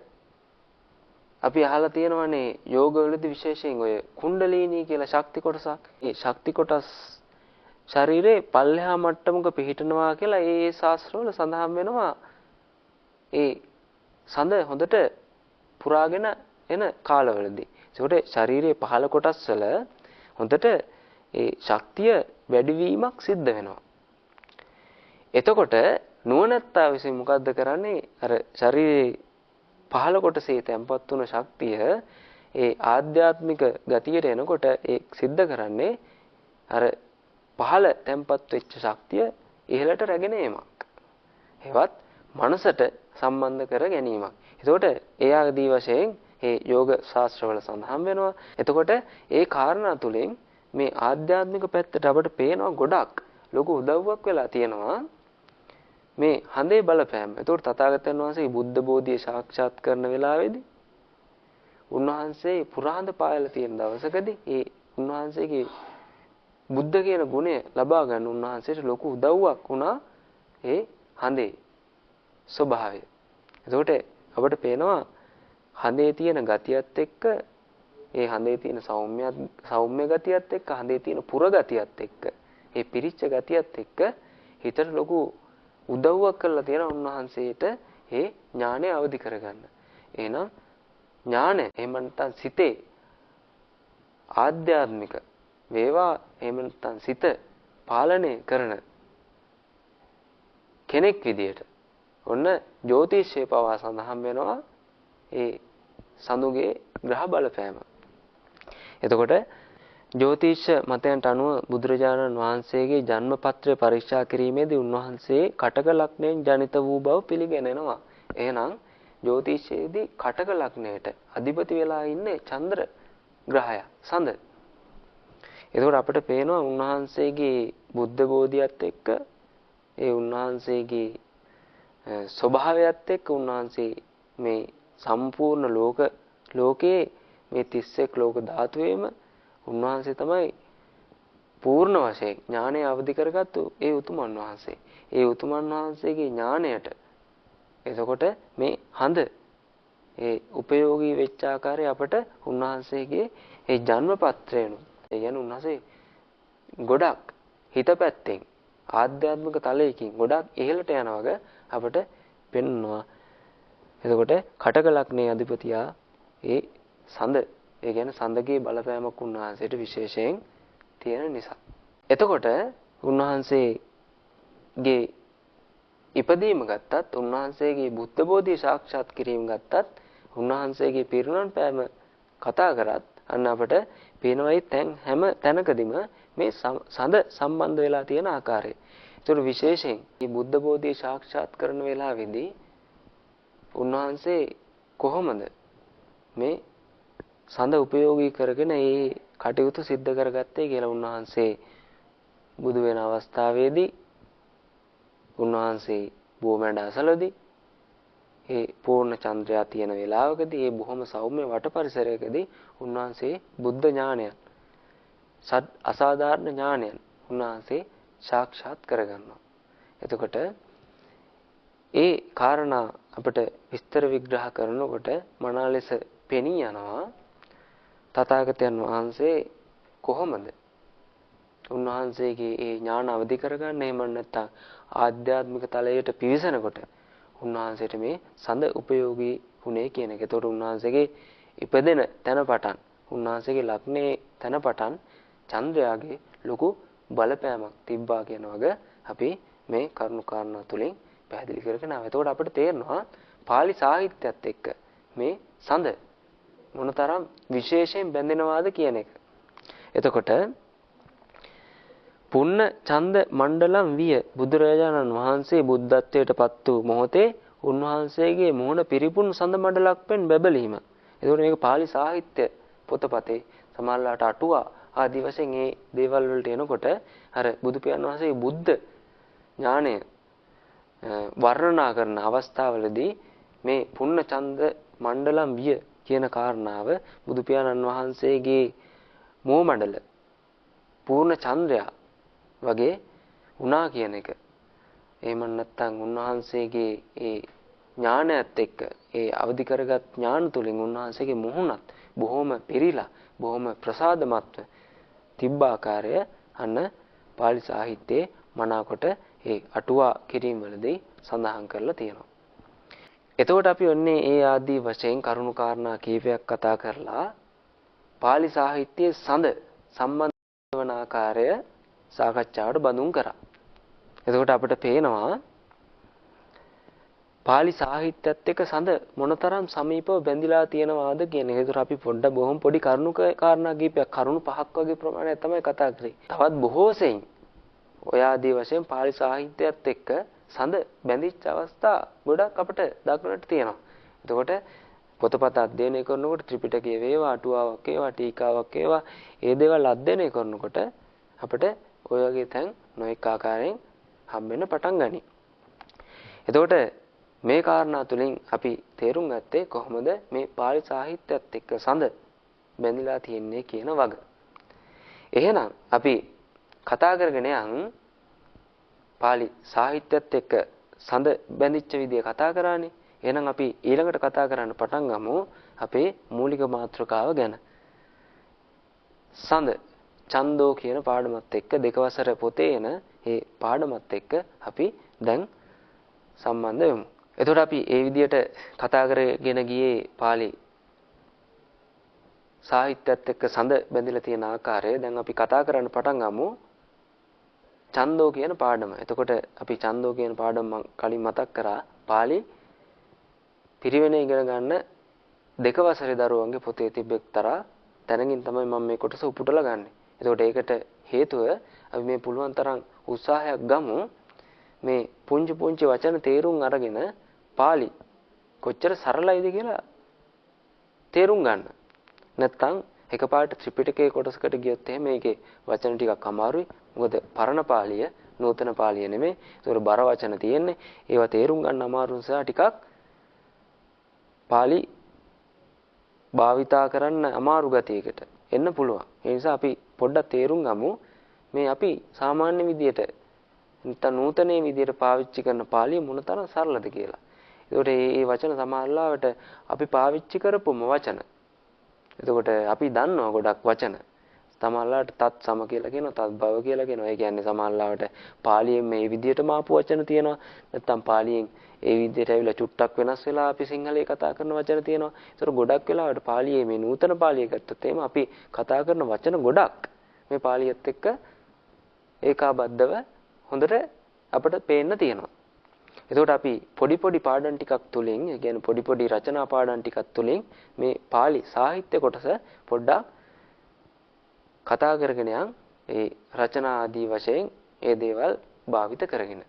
අපි අහලා තියෙනවානේ යෝගවලදී විශේෂයෙන් ඔය කුණ්ඩලීනී කියලා ශක්ති කොටසක්. ඒ ශක්ති කොටස් ශරීරේ පල්ලෙහා මට්ටමක පිහිටනවා කියලා ඒ ශාස්ත්‍රවල සඳහන් වෙනවා. ඒ සඳ හොඳට පුරාගෙන එන කාලවලදී. ඒකට ශරීරයේ පහළ කොටස් වල හොඳට ඒ ශක්තිය වැඩිවීමක් සිද්ධ වෙනවා. එතකොට නුවණැත්තා විසින් මොකද්ද කරන්නේ? අර ශරීරයේ පහළ කොටසේ තැම්පත් වුණ ශක්තිය ඒ ආධ්‍යාත්මික ගතියට එනකොට ඒ සිද්ධ කරන්නේ අර පහළ තැම්පත් වෙච්ච ශක්තිය ඉහළට රැගෙන ඒමක්. ඒවත් මනසට සම්බන්ධ කර ගැනීමක්. එතකොට ඒ ආදී වශයෙන් ඒ යෝග ශාස්ත්‍රවල සඳහන් වෙනවා. එතකොට ඒ කාරණා තුලින් මේ ආධ්‍යාත්මික පැත්තට අපට පේනවා ගොඩක් ලොකු උදව්වක් වෙලා තියෙනවා මේ හඳේ බලපෑම. එතකොට තථාගතයන් වහන්සේ බුද්ධ බෝධිය සාක්ෂාත් කරන වෙලාවේදී උන්වහන්සේ පුරාඳ පායලා තියෙන දවසකදී ඒ උන්වහන්සේගේ බුද්ධ කියන ගුණය ලබා ගන්න උන්වහන්සේට ලොකු උදව්වක් වුණා ඒ හඳේ ස්වභාවය. එතකොට අපට පේනවා හඳේ තියෙන ගතියත් එක්ක ඒ හඳේ තියෙන සෞම්‍ය ගතියත් එක්ක හඳේ තියෙන පුර ගතියත් එක්ක ඒ පිරිච්ච ගතියත් එක්ක හිතට ලොකු උදව්වක් කරලා තියෙන උන්වහන්සේට ඒ ඥානය අවදි කරගන්න. එහෙනම් ඥානය එහෙම නැත්නම් සිතේ ආධ්‍යාත්මික වේවා එහෙම නැත්නම් සිත පාලනය කරන කෙනෙක් විදියට ඔන්න ජ්‍යොතිෂයේ පවා සඳහන් වෙනවා ඒ සඳුගේ ග්‍රහ බලපෑම. එතකොට ජ්‍යොතිෂ මතයන්ට අනුව බුදුරජාණන් වහන්සේගේ ජන්මපත්‍රය පරීක්ෂා කිරීමේදී උන්වහන්සේ කටක ලග්නයෙන් ජනිත වූ බව පිළිගැනෙනවා. එහෙනම් ජ්‍යොතිෂයේදී කටක ලග්නයට අධිපති වෙලා ඉන්නේ චන්ද්‍ර ග්‍රහය සඳ. එතකොට අපිට පේනවා උන්වහන්සේගේ බුද්ධ බෝධියත් එක්ක ඒ උන්වහන්සේගේ ස්වභාවයත් එක්ක උන්වහන්සේ මේ සම්පූර්ණ ලෝකයේ මේ 31 ලෝක ධාතුවේම උන්වහන්සේ තමයි පූර්ණ වශයෙන් ඥානය අවදි කරගත්තු ඒ උතුමන් වහන්සේ. ඒ උතුමන් වහන්සේගේ ඥාණයට එතකොට මේ හඳ ඒ උපයෝගී වෙච්ච ආකාරය අපට උන්වහන්සේගේ ඒ ජන්මපත්‍රයන ඒ කියන්නේ උන්වහන්සේ ගොඩක් හිතපැත්තෙන් ආධ්‍යාත්මික තලයකින් ගොඩක් ඉහළට යනවග අපට පෙන්වනවා. එතකොට කටක ලග්නයේ අධිපතියා ඒ සඳ ඒ කියන්නේ සඳගේ බලපෑමක් උන්වහන්සේට විශේෂයෙන් තියෙන නිසා. එතකොට උන්වහන්සේගේ ඉපදීම ගත්තත් උන්වහන්සේගේ බුද්ධ බෝධිය සාක්ෂාත් කිරීම ගත්තත් උන්වහන්සේගේ පිරිනමන පෑම කතා කරත් අන්න අපට පේනවායි හැම තැනකදීම මේ සඳ සම්බන්ධ වෙලා තියෙන ආකාරය. ඒතර විශේෂයෙන් මේ බුද්ධ බෝධිය සාක්ෂාත් කරන වෙලාවේදී උන්වහන්සේ කොහොමද මේ සඳ උපයෝගී කරගෙන ඒ කටයුතු සිද්ධ කරගත්තේ කියලා උන්වහන්සේ බුදු වෙන අවස්ථාවේදී උන්වහන්සේ බොමැඩ අසලදී ඒ පූර්ණ චන්ද්‍රයා තියෙන වෙලාවකදී ඒ බොහොම සෞම්‍ය වට පරිසරයකදී උන්වහන්සේ බුද්ධ ඥානයන් අසාධාරණ ඥානයන් උන්වහන්සේ සාක්ෂාත් කරගන්නවා. එතකොට ඒ කාරණා අපිට විස්තර විග්‍රහ කරනකොට මනා ලෙස පෙනී යනවා තථාගතයන් වහන්සේ කොහොමද උන්වහන්සේගේ ඒ ඥාන අවදි කරගන්නේ? එහෙම නැත්නම් ආධ්‍යාත්මික තලයට පිවිසෙනකොට උන්වහන්සේට මේ සඳ උපයෝගී වුණේ කියන එක. ඒතකොට උන්වහන්සේගේ ඉපදෙන තැන පටන් උන්වහන්සේගේ ලග්නයේ තැන පටන් චන්ද්‍රයාගේ ලොකු බලපෑමක් තිබ්බා කියන වගේ අපි මේ කරුණු කාරණා තුලින් පැහැදිලි කරගෙන ආවා. එතකොට අපිට තේරෙනවා පාලි සාහිත්‍යයත් එක්ක මේ සඳ මොනතරම් විශේෂයෙන් බැඳෙනවාද කියන එක. එතකොට පුන්න ඡන්ද මණ්ඩලම් විය බුදුරජාණන් වහන්සේ බුද්ධත්වයට පත් වූ මොහොතේ උන්වහන්සේගේ මොහොන පිරිපුන් සඳ මණ්ඩලක් පෙන් බැබලීම. එතකොට මේක පාලි සාහිත්‍ය පොතපතේ සමහරලාට අටුවා ආදී වශයෙන් මේ දේවල් වලට එනකොට අර බුදු පියාණන් වහන්සේගේ බුද්ධ ඥානය වර්ණනා කරන අවස්ථාවලදී මේ පුන්න ඡන්ද මණ්ඩලම් විය කියන කාරණාව බුදු පියාණන් වහන්සේගේ මෝමණ්ඩල පූර්ණ චන්ද්‍රයා වගේ වුණා කියන එක. එහෙම නැත්නම් උන්වහන්සේගේ ඒ ඥානයත් එක්ක ඒ අවදි කරගත් ඥාන තුලින් උන්වහන්සේගේ මුහුණත් බොහොම පිරීලා බොහොම ප්‍රසාදමත්ව තිබ්බ ආකාරය අන්න පාලි සාහිත්‍යයේ මනාකොට ඒ අටුවා කිරීම වලදී සඳහන් කරලා තියෙනවා. එතකොට අපි ඔන්නේ ඒ ආදී වශයෙන් කරුණු කාරණා කීපයක් කතා කරලා පාලි සාහිත්‍යයේ සඳ සම්බන්ධ වන ආකාරය සාකච්ඡාවට බඳුන් කරා. එතකොට අපිට පේනවා පාලි සාහිත්‍යයත් එක්ක සඳ මොනතරම් සමීපව බැඳිලා තියෙනවාද කියන එක. ඒතර අපි පොඩ්ඩක් බොහොම පොඩි කරුණු කාරණා කීපයක් කරුණු 5ක් වගේ ප්‍රමාණයක් තමයි කතා කරේ. තවත් බොහෝ සෙයින් ඔය ආදී වශයෙන් පාලි සාහිත්‍යයත් එක්ක සඳ බැඳිච්ච අවස්ථා ගොඩක් අපිට දක්නට තියෙනවා. එතකොට පොතපත අධ්‍යයනය කරනකොට ත්‍රිපිටකයේ වේවා අටුවාවක් වේවා ටීකාවක් වේවා ඒ දේවල් අධ්‍යයනය කරනකොට අපිට ඔය වගේ තැන් නොඑක ආකාරයෙන් හම්බෙන්න පටන් ගනී. එතකොට මේ කාරණා තුලින් අපි තේරුම් ගත්තේ කොහොමද මේ පාලි සාහිත්‍යයත් එක්ක සඳ බැඳිලා තියෙන්නේ කියන වග. එහෙනම් අපි කතා කරගෙන යන් පාලි සාහිත්‍යයත් එක්ක සඳ බැඳිච්ච විදිය කතා කරානේ. එහෙනම් අපි ඊළඟට කතා කරන්න පටන් ගමු අපේ මූලික මාතෘකාව ගැන. සඳ ඡන්தோ කියන පාඩමත් එක්ක දෙකවසර පොතේ එන මේ පාඩමත් එක්ක අපි දැන් සම්බන්ධ වෙමු. එතකොට අපි ඒ විදිහට කතා කරගෙන ගියේ පාලි සාහිත්‍යයත් එක්ක සඳ බැඳිලා තියෙන ආකාරය. දැන් අපි කතා කරන්න පටන් ගමු ඡන්தோ කියන පාඩම. එතකොට අපි ඡන්தோ කියන පාඩම මම කලින් මතක් කරා පාලි පිරිවෙන ඉගෙන ගන්න දෙක වසරේ දරුවන්ගේ පොතේ තිබ්බ එක්තරා තැනකින් තමයි මම මේ කොටස උපුටලා ගන්නෙ. එතකොට ඒකට හේතුව අපි මේ පුළුවන් තරම් උත්සාහයක් ගමු මේ පුංචි පුංචි වචන තේරුම් අරගෙන පාලි කොච්චර සරලයිද කියලා තේරුම් ගන්න. නැත්තම් එකපාරට ත්‍රිපිටකයේ කොටසකට ගියොත් එහෙම මේකේ වචන ටිකක් අමාරුයි. මොකද පරණ පාලිය නූතන පාලිය නෙමෙයි. ඒතකොට බර වචන තියෙන්නේ. ඒවා තේරුම් ගන්න අමාරු නිසා ටිකක් පාලි භාවිතා කරන්න අමාරු ගතියකට එන්න පුළුවන්. ඒ නිසා අපි පොඩ්ඩක් තේරුම් ගමු මේ අපි සාමාන්‍ය විදියට නැත්නම් නූතනයේ විදියට පාවිච්චි කරන පාලිය මොනතරම් සරලද කියලා. ඒකට මේ වචන සමහරවිට අපි පාවිච්චි කරපුම වචන. එතකොට අපි දන්නවා ගොඩක් වචන. සමහරවිට තත් සම කියලා කියනවා, තත් බව කියලා කියනවා. ඒ කියන්නේ සමහරවිට පාලියෙන් මේ විදියටම ආපු වචන තියෙනවා. නැත්නම් පාලියෙන් ඒ විදිහට ඇවිල්ලා චුට්ටක් වෙනස් වෙලා අපි සිංහලයේ කතා කරන වචන තියෙනවා. ඒතර ගොඩක් වෙලාවට පාලියේ මේ නූතන පාලිය ගත්තොත් එහෙම අපි කතා කරන වචන ගොඩක් මේ පාලියත් එක්ක ඒකාබද්ධව හොඳට අපිට පේන්න තියෙනවා. එතකොට අපි පොඩි පොඩි පාඩම් ටිකක් තුලින්, ඒ කියන්නේ පොඩි පොඩි රචනා පාඩම් ටිකක් තුලින් මේ පාලි සාහිත්‍ය කොටස පොඩ්ඩක් කතා කරගෙන යන් ඒ රචනා ආදී වශයෙන් ඒ දේවල් භාවිත කරගෙන.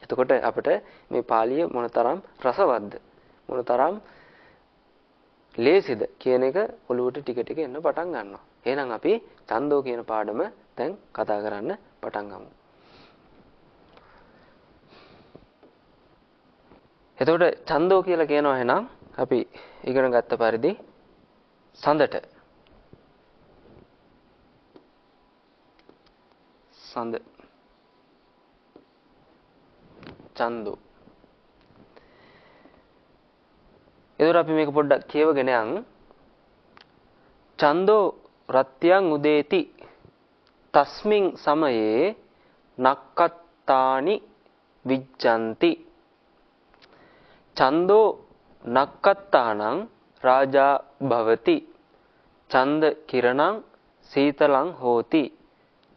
එතකොට අපිට මේ පාලිය මොනතරම් රසවත්ද මොනතරම් ලේසිද කියන එක ඔළුවට ටික ටික එන්න පටන් ගන්නවා. එහෙනම් අපි ඡන්தோ කියන පාඩම දැන් කතා කරන්න පටන් ගමු. එතකොට ඡන්தோ කියලා කියනවා එහෙනම් අපි ඉගෙන ගත්ත පරිදි සඳට සඳ ඡන්தோ. එතකොට අපි මේක පොඩ්ඩක් කියවගෙන යන්. ඡන්தோ රත්‍යං උදේති තස්මින් සමයේ නක්කත්තානි විජ්ජಂತಿ. ඡන්தோ නක්කත්තානං රාජා භවති. ඡන්ද කිරණං සීතලං හෝති.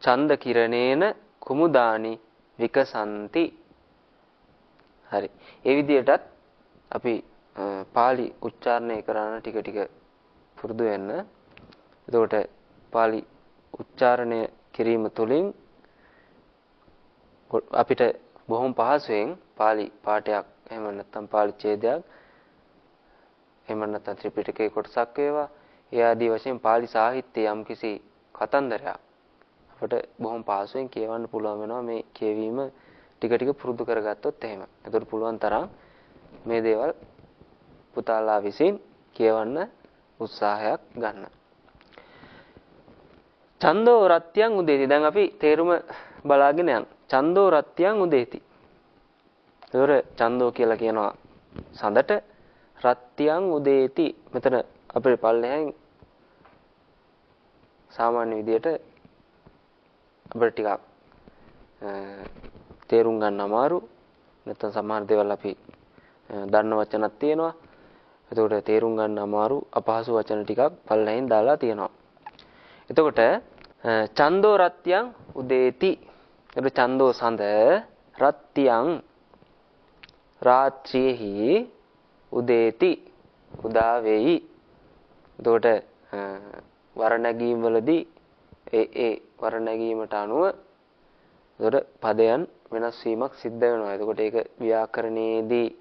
ඡන්ද කිරණේන කුමුදානි විකසಂತಿ. හරි. ඒ විදිහටත් අපි පාලි උච්චාරණය කරන ටික ටික පුරුදු වෙන්න. එතකොට පාලි උච්චාරණය කිරීම තුළින් අපිට බොහොම පහසුවෙන් පාලි පාඨයක් එහෙම නැත්නම් පාලි ඡේදයක් එහෙම නැත්නම් ත්‍රිපිටකයේ කොටසක් වේවා ඒ ආදී වශයෙන් පාලි සාහිත්‍යයේ යම්කිසි කතන්දරයක් අපිට බොහොම පහසුවෙන් කියවන්න පුළුවන් වෙනවා මේ කියවීම ටික ටික පුරුදු කරගත්තොත් එහෙම. ඒකට පුළුවන් තරම් මේ දේවල් පුතාලා විසින් කියවන්න උත්සාහයක් ගන්න. චන්දෝ රත්යං උදේති. දැන් අපි තේරුම බලාගෙන යන්. චන්දෝ රත්යං උදේති. ඒතොර චන්දෝ කියලා කියනවා සඳට, රත්යං උදේති. මෙතන අපේ පල්ලෙහෙන් සාමාන්‍ය විදියට අපිට ටිකක් තේරුම් ගන්න අමාරු. නැත්නම් සමහර දේවල් අපි දන්න වචනක් තියෙනවා. එතකොට තේරුම් ගන්න අමාරු අපහසු වචන ටිකක් පල්ලෙහෙන් දාලා තියෙනවා. එතකොට චන්දෝ රත්යං උදේති. ඒක චන්දෝ සඳ, රත්යං රාත්‍රියේහි, උදේති උදා වෙයි. එතකොට වරණැගීම් වලදී ඒ වරණැගීමට අනුව එතකොට පදයන් වෙනස් වීමක් සිද්ධ වෙනවා. එතකොට ඒක ව්‍යාකරණයේදී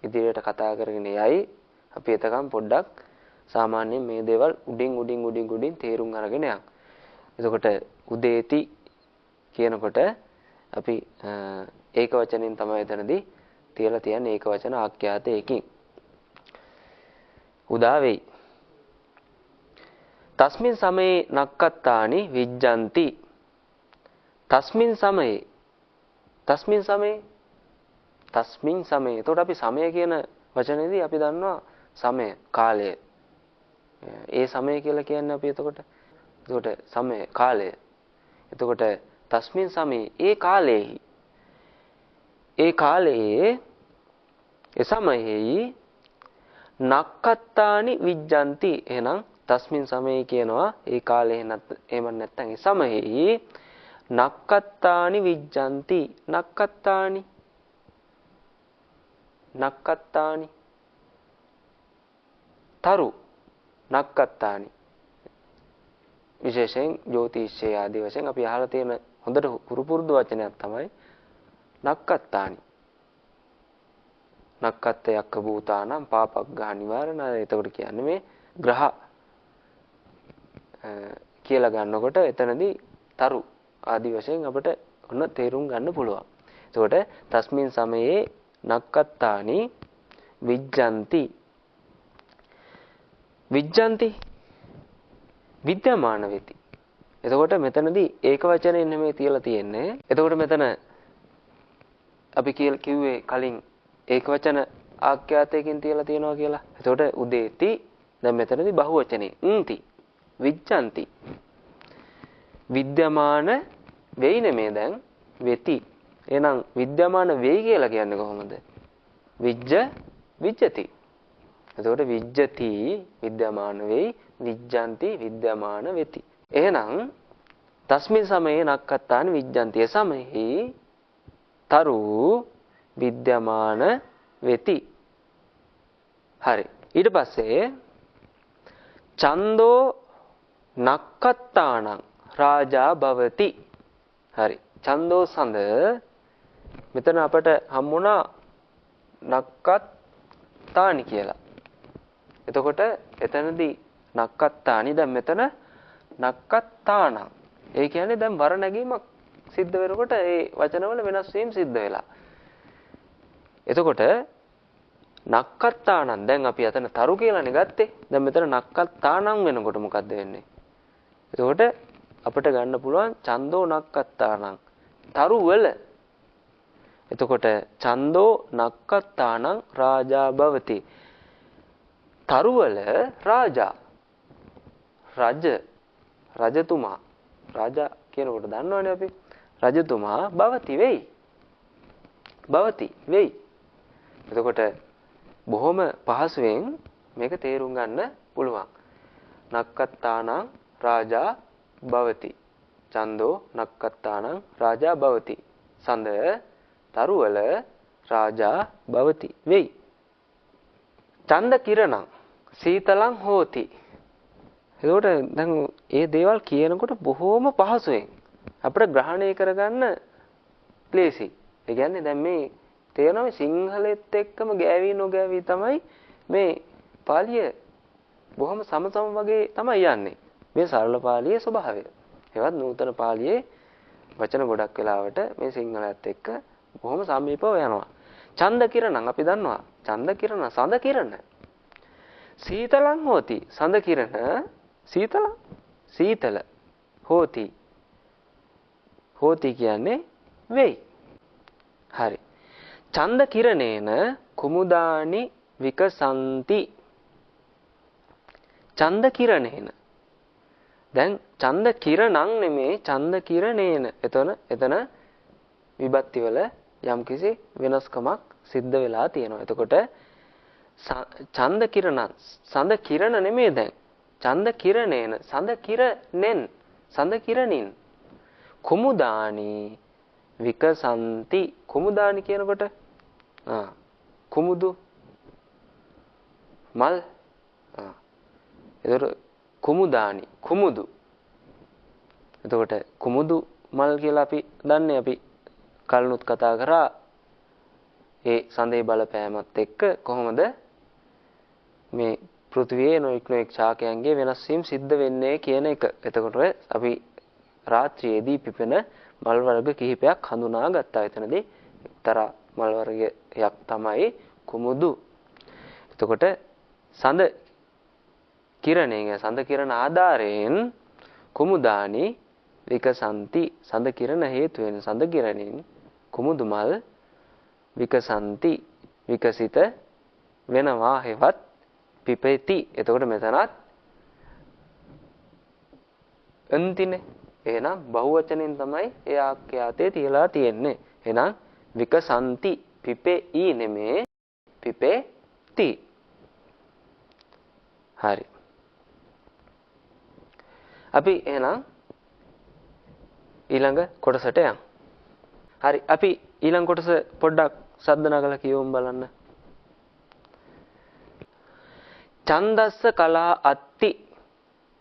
ඉදිරියට කතා කරගෙන යයි. අපි එතකම් පොඩ්ඩක් සාමාන්‍යයෙන් මේ දේවල් උඩින් තේරුම් අරගෙන යන්න. එතකොට උදේති කියනකොට අපි ඒක වචනෙන් තමයි එතනදී තියලා තියන්නේ. ඒක වචන ආඛ්‍යාතයකින් උදා වෙයි. තස්මින් සමයේ නක්කත්තානි විජ්ජಂತಿ. තස්මින් සමයේ එතකොට අපි සමය කියන වචනේදී අපි දන්නවා සමය කාලය. ඒ සමය කියලා කියන්නේ අපි එතකොට සමය කාලය. එතකොට තස්මින් සමයේ ඒ කාලයේහි, ඒ කාලයේ ඒ සමයෙහි නක්කත්තානි විජ්ජಂತಿ. එහෙනම් තස්මින් සමයේ කියනවා ඒ කාලේ එහෙම නැත්නම් ඒ සමයෙහි නක්කත්තානි විජ්ජಂತಿ. නක්කත්තානි තරු. නක්කත්තානි විශේෂයෙන් ජ්‍යොතිෂය ආදී වශයෙන් අපි අහලා තියෙන හොඳට පුරුදු වචනයක් තමයි නක්කත්තානි. නක්කත්ත යක්ක භූතානම් පාපග්ඝා නිවාරණ. එතකොට කියන්නේ මේ ග්‍රහ කියලා ගන්නකොට එතනදී තරු ආදී වශයෙන් අපිට ඔන්න තේරුම් ගන්න පුළුවන්. එතකොට තස්මින් සමයේ නක්කත්තානි විජ්ජಂತಿ. විද්‍යමාන වෙති. එතකොට මෙතනදී ඒක වචනේ නෙමෙයි තියලා තියෙන්නේ. එතකොට මෙතන අපි කිව්වේ කලින් ඒක වචන ආඛ්‍යාතයකින් තියලා තියෙනවා කියලා. එතකොට උදේති. දැන් මෙතනදී බහුවචනේ න්ති. විජ්ජಂತಿ. විද්‍යමාන වෙයි නෙමේ දැන් වෙති. එහෙනම් විද්‍යමාන වෙයි කියලා කියන්නේ කොහොමද? විජ්ජති. එතකොට විජ්ජති විද්‍යමාන වෙයි, විජ්ජಂತಿ විද්‍යමාන වෙති. එහෙනම් තස්මින් සමයේ නක්කත්තානි විජ්ජಂತಿ. සමෙහි තරු විද්‍යමාන වෙති. හරි. ඊට පස්සේ චන්දෝ නක්කත්තානං රාජා භවති. හරි. චන්දෝ සඳ මෙතන අපට හම්බුණා නක්කත්තානි කියලා. එතකොට එතනදී නක්කත්තානි දැන් මෙතන නක්කත්තානං. ඒ කියන්නේ දැන් වර නැගීමක් සිද්ධ වෙනකොට ඒ වචනවල වෙනස් වීම සිද්ධ වෙලා. එතකොට නක්කත්තානං දැන් අපි අතන තරු කියලානේ ගත්තේ. දැන් මෙතන නක්කත්තානං වෙනකොට මොකද්ද වෙන්නේ? එතකොට අපිට ගන්න පුළුවන් චන්දෝ නක්කත්තානං තරු වල. එතකොට චන්දෝ නක්කත්තානං රාජා භවති. තරු වල රාජා රජතුමා. රාජා කියනකොට දන්නවනේ අපි. රජතුමා භවති වෙයි. එතකොට බොහොම පහසුවෙන් මේක තේරුම් ගන්න පුළුවන්. නක්කත්තානං රාජා භවති. චන්දෝ නක්කත්තානං රාජා භවති. සඳ තරුවල රාජා භවති වෙයි. චන්ද කිරණං සීතලං හෝති. එතකොට දැන් මේ දේවල් කියනකොට බොහොම පහසුවෙන් අපිට ග්‍රහණය කරගන්න ලේසි. ඒ කියන්නේ දැන් මේ තේරෙනවා සිංහලෙත් එක්කම ගෑවි නොගෑවි තමයි මේ පාලිය බොහොම සමසම වගේ තමයි යන්නේ. මේ සරල පාලියේ ස්වභාවය. ඒවත් නූතන පාලියේ වචන ගොඩක් වෙලාවට මේ සිංහලත් එක්ක බොහොම සමීපව යනවා. ඡන්ද කිරණං අපි දන්නවා. ඡන්ද කිරණ සඳ කිරණ. සීතලං හෝති. සඳ කිරණ සීතලං සීතල හෝති. හෝති කියන්නේ වෙයි. හරි. චන්ද කිරණේන කුමුදානි විකසන්ති. චන්ද කිරණේන. දැන් චන්ද කිරණං නෙමේ චන්ද කිරණේන. එතන විභක්ති වල යම්කිසි වෙනස්කමක් සිද්ධ වෙලා තියෙනවා. එතකොට චන්ද කිරණං සඳ කිරණ නෙමේ දැන්. චන්ද කිරණේන සඳ කිරණෙන් සඳ කිරණින් කුමුදානි විකසන්ති. කුමුදානි කියනකොට කුමුදු මල්. එතකොට කුමුදානි කුමුදු. එතකොට කුමුදු මල් කියලා අපි දන්නේ. අපි කලිනුත් කතා කරා ඒ සඳේ බලපෑමත් එක්ක කොහොමද මේ පෘථිවියේ නොඑක් ශාකයන්ගේ වෙනස් වීම සිද්ධ වෙන්නේ කියන එක. එතකොට අපි රාත්‍රියේදී පිපෙන මල් වර්ග කිහිපයක් හඳුනා ගත්තා. එතනදී එක්තරා මල් වර්ගයක් තමයි කුමුදු. එතකොට සඳ කිරණයෙන් සඳ කිරණ ආධාරයෙන් කුමුදානි විකසන්ති. සඳ කිරණ හේතු වෙන සඳ කිරණෙන් කුමුදු මල් විකසන්ති විකසිත වෙනවා හෙවත් පිපෙති. එතකොට මෙතනත් අන්තිනේ. එහෙනම් බහුවචනෙන් තමයි ඒ ආඛ්‍යාතේ තියලා තියෙන්නේ. එහෙනම් විකසන්ති පිපෙයි නෙමේ පිපෙති. හරි. අපි එහෙනම් ඊළඟ කොටසට යමු. හරි. අපි ඊළඟ කොටස පොඩ්ඩක් සද්ද නගලා කියවමු බලන්න. ඡන්දස්ස කලා අත්ති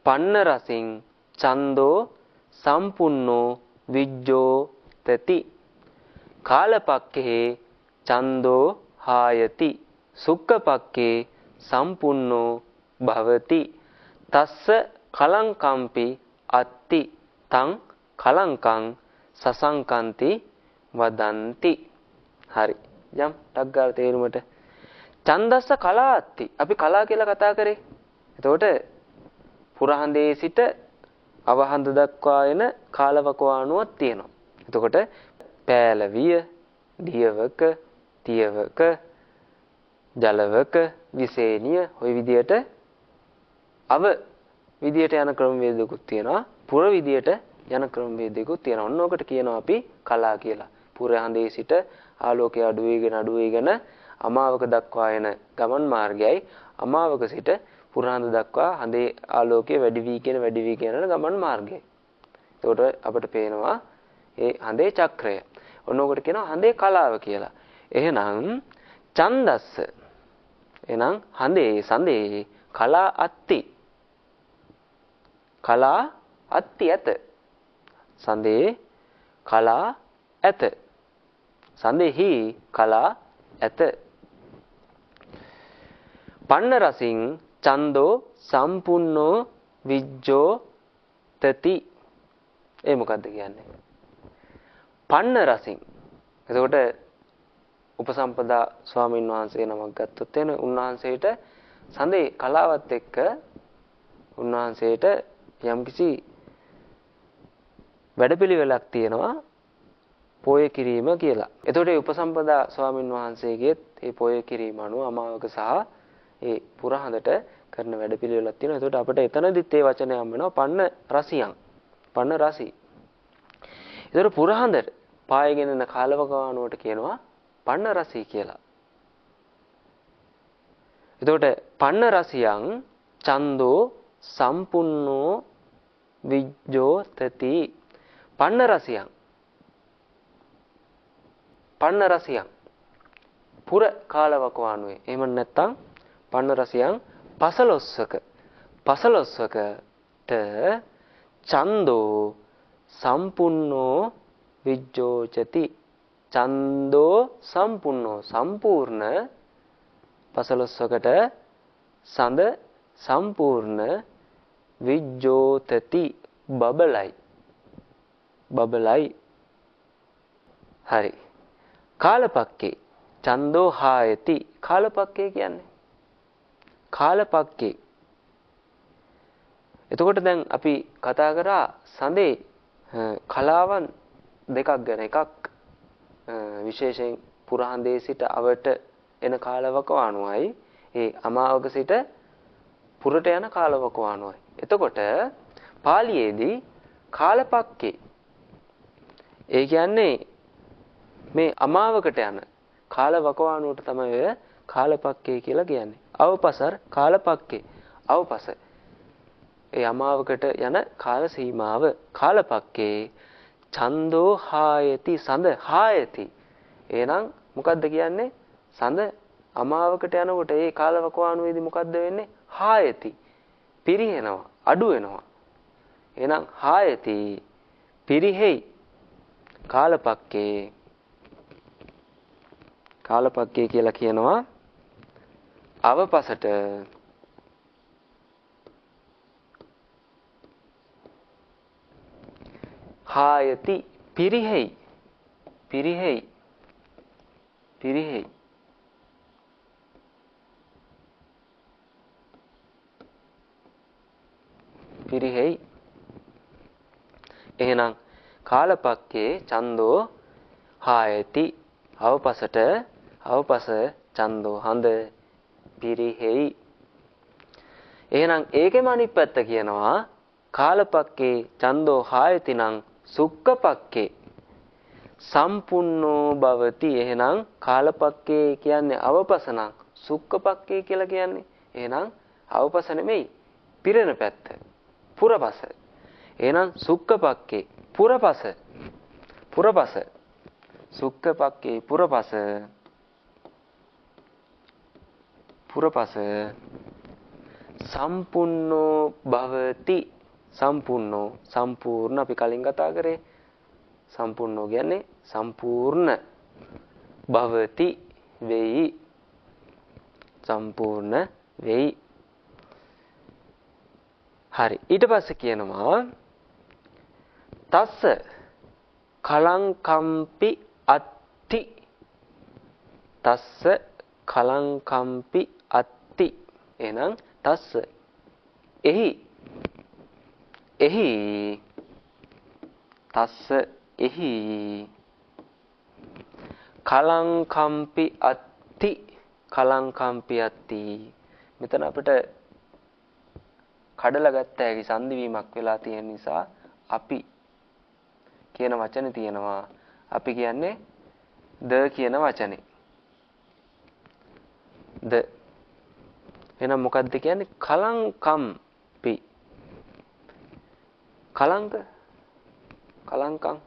පන්න රසින් ඡන්தோ සම්පුන්නෝ විජ්ජෝ තති. කාලපක්ඛේ ඡන්தோ හායති සුක්ඛපක්ඛේ සම්පුන්නෝ භවති. තස්ස කලංකම්පි අත්ති තං කලංකං සසංකන්ති වදන්ති. හරි. යම් ටක් ගාලා තේරුමට. ඡන්දස්ස කලාatti. අපි කලා කියලා කතා කරේ. එතකොට පුරහඳේ සිට අවහඳ දක්වා එන කාලවකවානුවක් තියෙනවා. එතකොට පෑලවිය, දියවක, තියවක, ජලවක, විසේනිය ඔය විදියට අව විදියට යන ක්‍රමවේදයකුත් තියෙනවා. පුර විදියට යන ක්‍රමවේදයකුත් තියෙනවා. ඔන්න ඔකට කියනවා අපි කලා කියලා. පුරහඳේ සිට ආලෝකය අඩු වේගෙන අමාවක දක්වා එන ගමන් මාර්ගයයි අමාවක සිට පුරහඳ දක්වා හඳේ ආලෝකය වැඩි වී යන ගමන් මාර්ගයයි. එතකොට අපිට පේනවා ඒ හඳේ චක්‍රය. ඔන්න ඔකට කියනවා හඳේ කලාව කියලා. එහෙනම් ඡන්දස්ස එහෙනම් සඳේ කලා අත්ති. කලා අත්ති ඇත. සඳේ කලා ඇත. සඳෙහි කලා ඇත. පන්න රසින් ඡන්தோ සම්පුන්නෝ විජ්ජෝ තති. ඒ මොකද්ද කියන්නේ? පන්න රසින්. එතකොට උපසම්පදා ස්වාමීන් වහන්සේ නමක් ගත්තොත් එන උන්වහන්සේට සඳේ කලාවත් එක්ක උන්වහන්සේට යම්කිසි වැඩපිළිවෙලක් තියෙනවා පෝය කිරීම කියලා. එතකොට ඒ උපසම්පදා ස්වාමීන් වහන්සේගේත් ඒ පෝය කිරීම අනුව අමාවක සහ ඒ පුරහඳට කරන වැඩපිළිවෙලක් තියෙනවා. එතකොට අපිට එතනදිත් ඒ වචනය හම්බ වෙනවා පන්න රසියන්. පන්න රසි. එතකොට පුරහඳට පායගෙන යන කාලවකවානුවට කියනවා පන්න රසි කියලා. එතකොට පන්න රසියන් ඡන්தோ සම්පුන්නෝ විජ්ජෝ තති. පන්න රසියන් පුර කාලවකවානුවේ. එහෙම නැත්නම් පන්න රසියන් පසළොස්වකට ඡන්தோ සම්පුන්නෝ විජ්ජෝචති. ඡන්தோ සම්පුන්නෝ සම්පූර්ණ පසළොස්වකට සඳ සම්පූර්ණ විජ්ජෝතති බබලයි. හරි. කාලපක්කේ ඡන්தோ හායති. කාලපක්කේ කියන්නේ කාලපක්කේ. එතකොට දැන් අපි කතා කරා සඳේ කලාවන් දෙකක් ගැන. එකක් විශේෂයෙන් පුරාන්දේ සිට අවට එන කාලවකවානුවයි ඒ අමාවක සිට පුරට යන කාලවකවානුවයි. එතකොට පාලියේදී කාලපක්කේ ඒ කියන්නේ මේ අමාවකට යන කාලවකවානුවට තමයි ඔය කාලපක්කේ කියලා කියන්නේ. අවපසර් කාලපක්කේ අවපස ඒ අමාවකට යන කාල සීමාව කාලපක්කේ ඡන්தோ හායති සඳ හායති. එහෙනම් මොකද්ද කියන්නේ? සඳ අමාවකට යනකොට ඒ කාලවකවානුවේදී මොකද්ද වෙන්නේ? හායති. පිරිහෙනවා, අඩු වෙනවා. එහෙනම් හායති පිරිහෙයි කාලපක්කේ. කාලපක්කේ කියලා කියනවා අවපසට හායති පිරිහෙයි පිරිහෙයි පිරිහෙයි පිරිහෙයි. එහෙනම් කාලපක්කේ ඡන්தோ හායති අවපසට අවපස ඡන්தோ හඳ පිරිහෙයි. එහෙනම් ඒකෙම අනිත් පැත්ත කියනවා කාලපක්කේ ඡන්தோ හායති නම් සුක්කපක්කේ සම්පුන්නෝ භවති. එහෙනම් කාලපක්කේ කියන්නේ අවපස නම් සුක්කපක්කේ කියලා කියන්නේ එහෙනම් අවපස නෙමෙයි පිරෙන පැත්ත පුරපස. එහෙනම් සුක්කපක්කේ පුරපස පුරපස සුක්කපක්කේ පුරපස පුරපස සම්පුන්නෝ භවති. සම්පූර්ණෝ සම්පූර්ණ අපි කලින් කතා කරේ සම්පූර්ණෝ කියන්නේ සම්පූර්ණ භවති වෙයි සම්පූර්ණ වෙයි. හරි ඊට පස්සේ කියනවා තස්ස කලංකම්පි අත්ති. තස්ස කලංකම්පි අත්ති. එහෙනම් තස්ස එහි එහි තස්ස එහි කලංකම්පි අත්ති. කලංකම්පි අත්ති මෙතන අපිට කඩලා ගත්ත හැකි සංදි වීමක් වෙලා තියෙන නිසා අපි කියන වචනේ තියෙනවා. අපි කියන්නේ ද කියන වචනේ. ද එහෙනම් මොකද්ද කියන්නේ? කලංකම්පි කලංක කලංකම්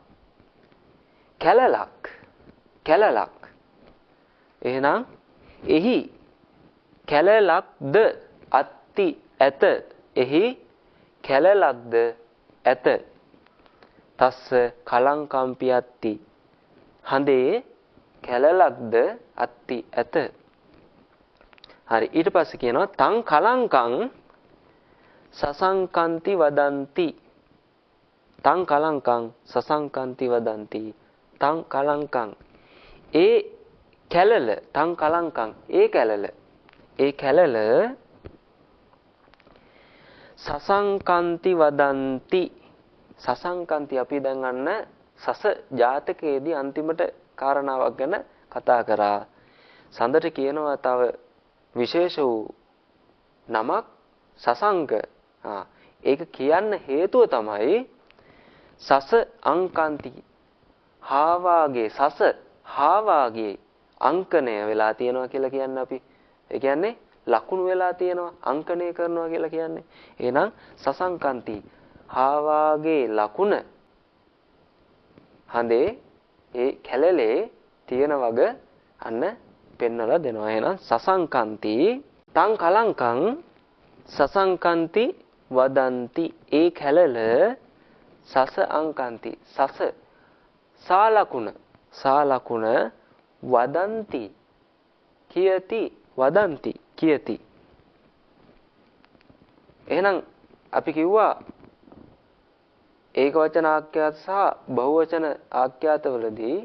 කැලලක් කැලලක්. එහෙනම් එහි කැලලක්ද අත්ති ඇත. එහි කැලලක්ද ඇත. තස්ස කලංකම්පි අත්ති හඳේ කැලලක්ද අත්ති ඇත. හරි ඊට පස්සේ කියනවා තං කලංකං සසංකන්ති වදන්ති. තං කලංකං සසංකන්ති වදන්ති. තං කලංකං ඒ කැලල තං කලංකං ඒ කැලල ඒ කැලල සසංකන්ති වදන්ති. සසංකන්ති අපි දැන් අන්න සස ජාතකයේදී අන්තිමට කාරණාවක් ගැන කතා කරා. සඳට කියනවා තව විශේෂ වූ නමක් සසංක. ඒක කියන්න හේතුව තමයි සස අංකන්ති හාවාගේ සස හාවාගේ අංකණය වෙලා තියෙනවා කියලා කියන්නේ අපි. ඒ කියන්නේ ලකුණු වෙලා තියෙනවා අංකණය කරනවා කියලා කියන්නේ. එහෙනම් සසංකන්ති හාවාගේ ලකුණ හඳේ ඒ කැලලේ තියෙන වග අන්න පෙන්වලා දෙනවා. එහෙනම් සසංකන්ති තං කලංකං සසංකන්ති වදන්ති ඒ කැලල සස අංකන්ති සස සාලකුණ වදන්ති කියති වදන්ති කියති. එහෙනම් අපි කිව්වා ඒක වචන ආඛ්‍යාත සහ බහුවචන ආඛ්‍යාතවලදී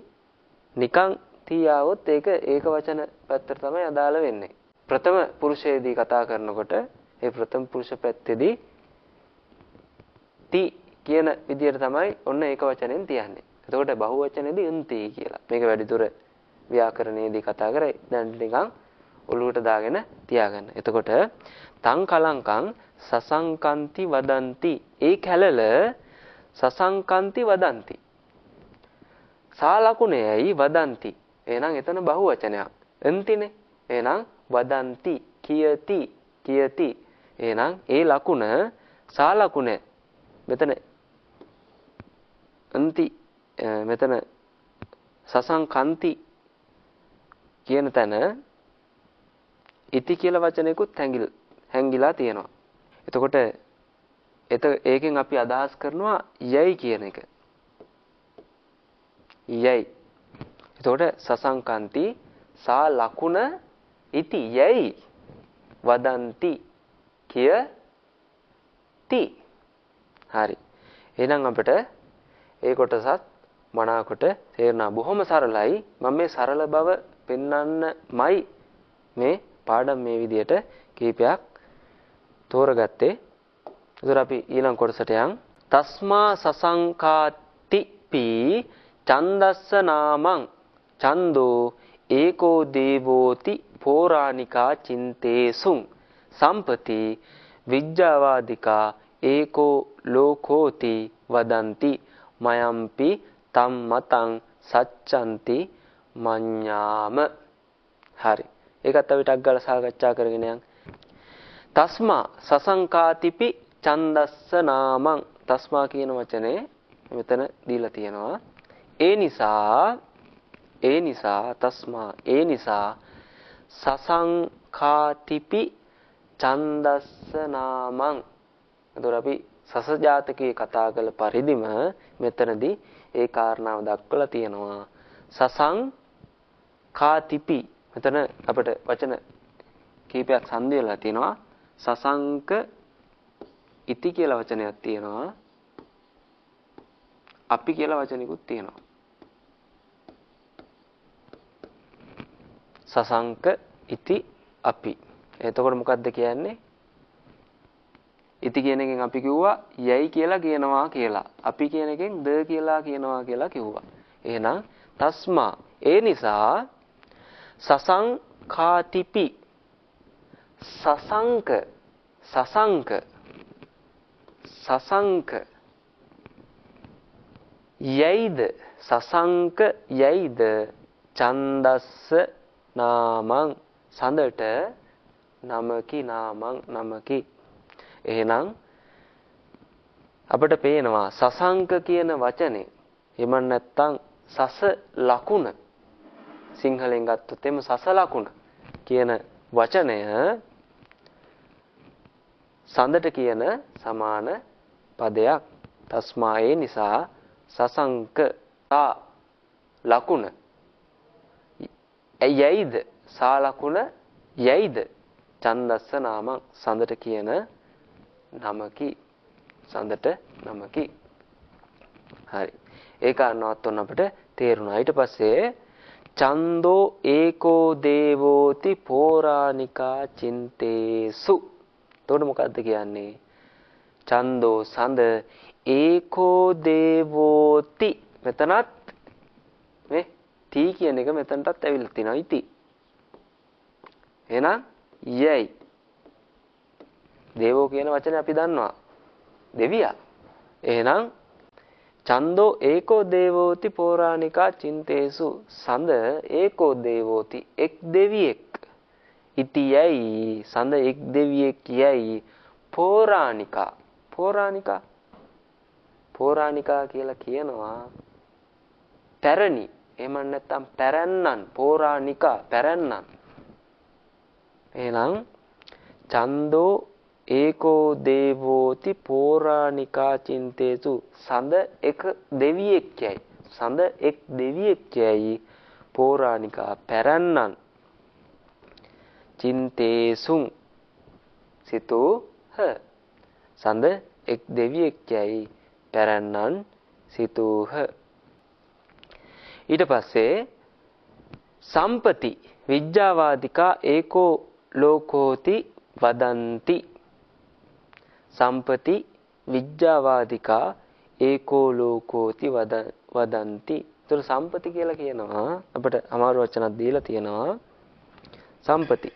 නිකන් තියාවොත් ඒක වචන පැත්තට තමයි අදාළ වෙන්නේ. ප්‍රථම පුරුෂයේදී කතා කරනකොට ඒ ප්‍රථම පුරුෂ පැත්තේදී ති කියන විදියට තමයි ඔන්න ඒක වචනෙන් තියන්නේ. එතකොට බහුවචනේදී උන්ති කියලා. මේක වැඩිදුර ව්‍යාකරණයේදී කතා කරේ. දැන් නිකන් ඔලුවට දාගෙන තියාගන්න. එතකොට තං කලංකං සසංකන්ති වදන්ති. ඒ කැලල සසංකන්ති වදන්ති. සා ලකුණේයි වදන්ති. එහෙනම් එතන බහුවචනයක්. එන්තිනේ. එහෙනම් වදන්ති කියති කියති. එහෙනම් ඒ ලකුණ සා ලකුණ මෙතන අන්ති මෙතන සසංකන්ති කියන තැන ඉති කියලා වචනයකුත් හැංගිලා තියෙනවා. එතකොට ඒකෙන් අපි අදහස් කරනවා යයි කියන එක. යයි. එතකොට සසංකන්ති සා ලකුණ ඉති යයි වදන්ති කියති. හරි. එහෙනම් අපිට ඒ කොටසත් මනාකොට තේරුණා. බොහොම සරලයි. මම මේ සරල බව පෙන්වන්නමයි මේ පාඩම් මේ විදියට කීපයක් තෝරගත්තේ. ඒතර අපි ඊළඟ කොටසට යන්. තස්මා සසංකාති පී ඡන්දස්ස නාමං ඡන්தோ ඒකෝ දේවෝති පෝරාණිකා චින්තේසුං සම්පති විජ්ජාවාදිකා ඒකෝ ලෝකෝති වදන්ති මයම්පි තම් මතං සච්ඡන්ති මඤ්ඤාම. හරි. ඒකත් අපි ටක් ගාලා සාකච්ඡා කරගෙන යන්. තස්මා සසංකාතිපි ඡන්දස්ස නාමං. තස්මා කියන වචනේ මෙතන දීලා තියෙනවා. ඒ නිසා තස්මා ඒ නිසා සසංකාතිපි ඡන්දස්ස නාමං. එතකොට අපි සස ජාතකයේ කතා කළ පරිදිම මෙතනදී ඒ කාරණාව දක්වලා තියෙනවා. සසංකාතිපි මෙතන අපිට වචන කීපයක් සංදි වෙලා තියෙනවා. සසංක ඉති කියලා වචනයක් තියෙනවා. අපි කියලා වචනිකුත් තියෙනවා. සසංක ඉති අපි. එතකොට මොකක්ද කියන්නේ? ඉති කියන එකෙන් අපි කිව්වා යයි කියලා කියනවා කියලා. අපි කියන එකෙන් ද කියලා කියනවා කියලා කිව්වා. එහෙනම් තස්මා ඒ නිසා සසංකාතිපි සසංක යයිද සසංක යයිද ඡන්දස්ස නාමං සඳට නමකි නාමං නමකි. එහෙනම් අපිට පේනවා සසංක කියන වචනේ එමන් නැත්තම් සස ලකුණ සිංහලෙන් ගත්තොත් එම සස ලකුණ කියන වචනය සඳට කියන සමාන පදයක්. තස්මා ඒ නිසා සසංක සා ලකුණ යයිද සා ලකුණ යයිද ඡන්දස්ස නාමං සඳට කියන නමකි. සඳට නමකි. හරි. ඒ කාරණාවත් ඔන්න අපිට තේරුණා. ඊට පස්සේ ඡන්தோ ඒකෝ දේවෝති පෝරාණිකා චින්තේසු. එතකොට මොකද්ද කියන්නේ? ඡන්தோ සඳ ඒකෝ දේවෝති. මෙතනත් මේ තී කියන එක මෙතනටත් ඇවිල්ලා තිනවා ඉති. එහෙනම් යයි. දේවෝ කියන වචනේ අපි දන්නවා. දෙවියා. එහෙනම් ඡන්தோ ඒකෝ දේවෝති පෝරාණිකා චින්තේසු. සඳ ඒකෝ දේවෝති එක් දෙවියෙක්. ඉති යයි සඳ එක් දෙවියෙක් යයි පෝරාණිකා. පෝරාණිකා කියලා කියනවා පැරණි. එහෙම නැත්නම් පැරැන්නන්. පෝරාණිකා පැරැන්නන්. එහෙනම් ඡන්தோ ඒකෝ දේවෝති පෝරාණිකා චින්තේසු. සඳ එක් දෙවියෙක් යයි. සඳ එක් දෙවියෙක් යයි පෝරාණිකා පැරැන්නන් චින්තේසුං සිතූහ. සඳ එක් දෙවියෙක් යයි පැරැන්නන් සිතූහ. ඊට පස්සේ සම්පති විජ්ජාවාදිකා ඒකෝ ලෝකෝති වදන්ති සම්පති විජ්ජාවාදිකා ඒකෝ ලෝකෝති වදන්ති. ඒතර සම්පති කියලා කියනවා අපිට අමාරු වචනක් දීලා තියෙනවා. සම්පති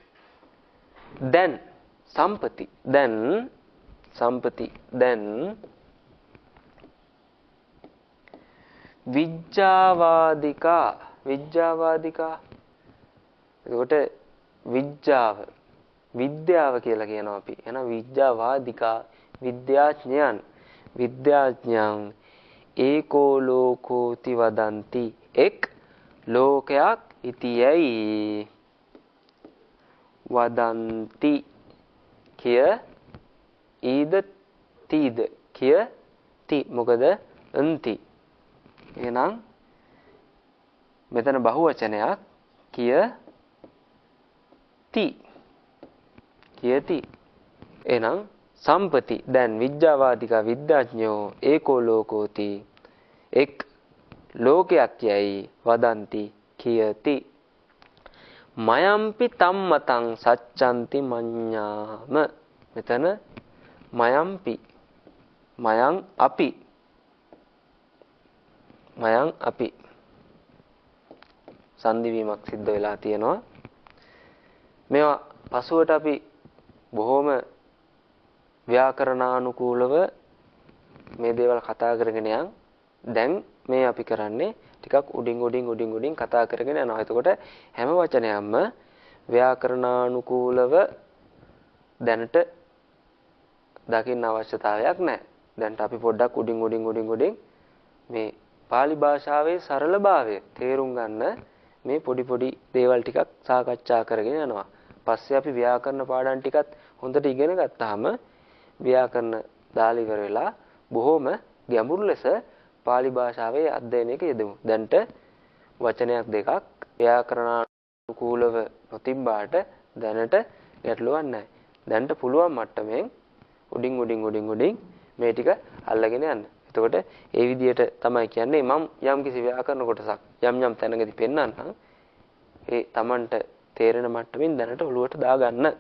දැන් සම්පති දැන් විජ්ජාවාදිකා එතකොට විද්‍යාව කියලා කියනවා අපි. එහෙනම් විජ්ජාවාදිකා විද්‍යාඥයන් ඒකෝ ලෝකෝති වදන්ති එක් ලෝකයක් ඉතියයි වදන්ති කිය ඊද තීද කිය ති මොකද අන්ති. එහෙනම් මෙතන බහුවචනයක් කියති. එහෙනම් සම්පති දැන් විද්‍යාවාදිකා විද්‍යාඥයෝ ඒකෝ ලෝකෝති එක් ලෝකයක් යයි වදන්ති කියති. මයම්පි තම්මතං සච්ඡන්ති මඤ්ඤාම. මෙතන මයම්පි මයං අපි සංදි වීමක් සිද්ධ වෙලා තියෙනවා. මේවා පසුවට අපි බොහොම ව්‍යාකරණානුකූලව මේ දේවල් කතා කරගෙන යන්. දැන් මේ අපි කරන්නේ ටිකක් උඩින් කතා කරගෙන යනවා. එතකොට හැම වචනයක්ම ව්‍යාකරණානුකූලව දැනට දකින්න අවශ්‍යතාවයක් නැහැ. දැන්ට අපි පොඩ්ඩක් උඩින් මේ pāli භාෂාවේ සරලභාවය තේරුම් ගන්න මේ පොඩි දේවල් ටිකක් සාකච්ඡා කරගෙන යනවා. පස්සේ අපි ව්‍යාකරණ පාඩම් ටිකත් හොඳට ඉගෙන ගත්තාම ව්‍යාකරණ දාලා ඉවර වෙලා බොහොම ගැඹුරු ලෙස pāli භාෂාවේ අධ්‍යයනයක යෙදෙමු. දැන්ට වචනයක් දෙකක් ව්‍යාකරණානුකූලව නොතිබ්බාට දැනට ගැටලුවක් නැහැ. දැන්ට පුළුවන් මට්ටමෙන් උඩින් මේ ටික අල්ලගෙන යන්න. එතකොට ඒ විදිහට තමයි කියන්නේ මම යම් කිසි ව්‍යාකරණ කොටසක් යම් තැනකදී පෙන්නන්නම් ඒ Tamanට තේරෙන මට්ටමින් දැනට ඔළුවට දාගන්න.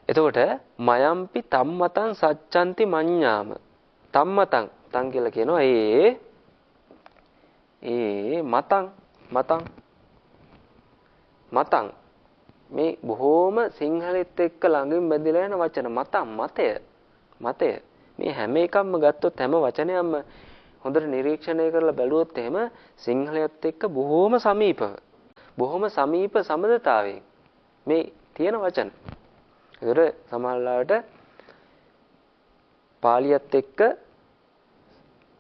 එතකොට මයම්පි තම්මතං සච්ඡන්ති මඤ්ඤාම. තම්මතං කියලා කියනවා ඒ මතං මේ බොහෝම සිංහලෙත් එක්ක ළඟින් බැඳිලා යන වචන. මතය මේ හැම එකක්ම ගත්තොත් හැම වචනයක්ම හොඳට නිරීක්ෂණය කරලා බැලුවොත් එහෙම සිංහලයත් එක්ක බොහෝම සමීප සම්බන්ධතාවයෙන් මේ තියෙන වචන. ඒතර සමහරවිට පාලියත් එක්ක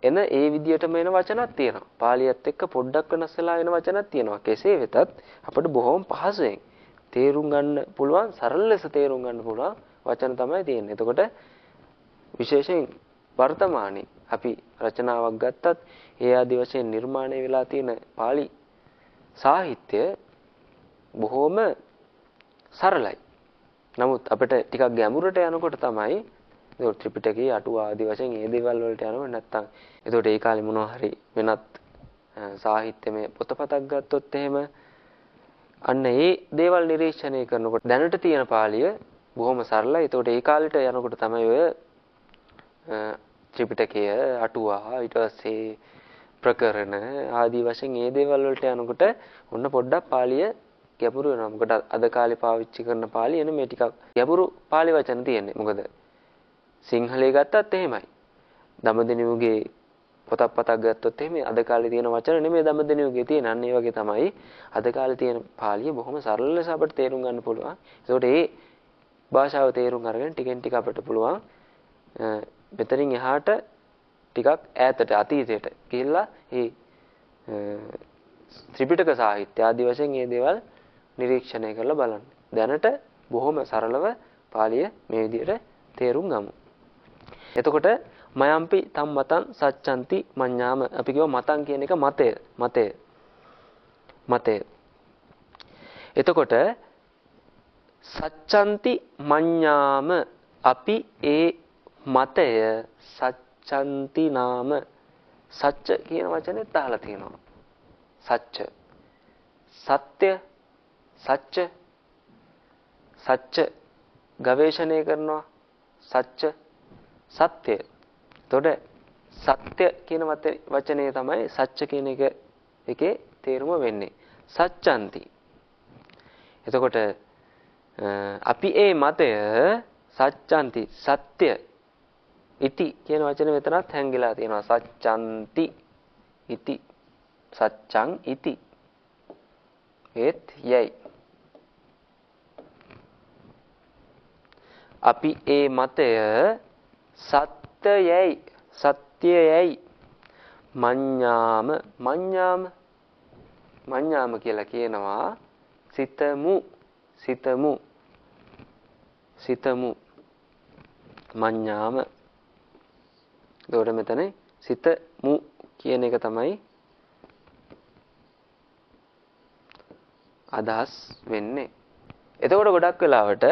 එන ඒ විදියටම එන වචනක් තියෙනවා. පාලියත් එක්ක පොඩ්ඩක් වෙනස් වෙලා එන වචනක් තියෙනවා. කෙසේ වෙතත් අපිට බොහොම පහසුවෙන් තේරුම් ගන්න පුළුවන්, සරල ලෙස තේරුම් ගන්න පුළුවන් වචන තමයි තියෙන්නේ. එතකොට විශේෂයෙන් වර්තමානයේ අපි රචනාවක් ගත්තත් ඒ ආදී වශයෙන් නිර්මාණය වෙලා තියෙන පාලි සාහිත්‍ය බොහොම සරලයි. නමුත් අපිට ටිකක් ගැඹුරට යනකොට තමයි ඒ ත්‍රිපිටකයේ අටුවා ආදී වශයෙන් මේ දේවල් වලට යනවා. නැත්තම් එතකොට ඒ කාලේ මොනවා හරි වෙනත් සාහිත්‍යමය පොතපතක් ගත්තොත් එහෙම අන්න ඒ දේවල් නිරීක්ෂණය කරනකොට දැනට තියෙන පාළිය බොහොම සරලයි. එතකොට ඒ කාලෙට යනකොට තමයි ඔය ත්‍රිපිටකය අටුවා ඊට පස්සේ ප්‍රකරණ ආදී වශයෙන් මේ දේවල් වලට යනකොට ඔන්න පොඩ්ඩක් පාළිය ගැඹුරු වෙනවා. මොකද අද කාලේ පාවිච්චි කරන පාළිය නේ මේ ටිකක් ගැඹුරු පාළි වචන තියෙන්නේ. මොකද සිංහලයේ ගත්තත් එහෙමයි. දඹදෙණියුගේ පොතක් ගත්තොත් එහෙම අද කාලේ තියෙන වචන නෙමෙයි දඹදෙණියුගේ තියෙන. අන්න ඒ වගේ තමයි අද කාලේ තියෙන පාළිය බොහොම සරල ලෙස අපිට තේරුම් ගන්න පුළුවන්. ඒකට ඒ භාෂාව තේරුම් අරගෙන ටිකෙන් ටික අපිට පුළුවන් මෙතනින් එහාට ටිකක් ඈතට අතීතයට ගිහිල්ලා මේ ත්‍රිපිටක සාහිත්‍ය ආදී වශයෙන් මේ දේවල් නිරීක්ෂණය කරලා බලන්න. දැනට බොහොම සරලව පාළිය මේ විදිහට තේරුම් ගමු. එතකොට මයම්පි තම්මතං සච්ඡන්ති මඤ්ඤාම අපි කියව මතං කියන එක මතය. එතකොට සච්ඡන්ති මඤ්ඤාම අපි ඒ මතය සච්ඡන්ති නාම සච්ච කියන වචනේත් අහලා තියෙනවා. සත්‍ය සත්‍ය ගවේෂණය කරනවා. සත්‍ය සත්‍ය. එතකොට සත්‍ය කියන වචනේ තමයි සත්‍ය කියන එකේ තේරුම වෙන්නේ. සත්‍යන්ති. එතකොට අපි ඒ මතය සත්‍යන්ති සත්‍ය ඉති කියන වචනේ මෙතනත් හැංගිලා තියෙනවා. සත්‍යන්ති ඉති සත්‍යං ඉති ඒත් යයි. අපි ඒ මතය සත්‍යයයි සත්‍යයයි මඤ්ඤාම මඤ්ඤාම කියලා කියනවා සිතමු මඤ්ඤාම. එතකොට මෙතන සිතමු කියන එක තමයි අදහස් වෙන්නේ. එතකොට ගොඩක් වෙලාවට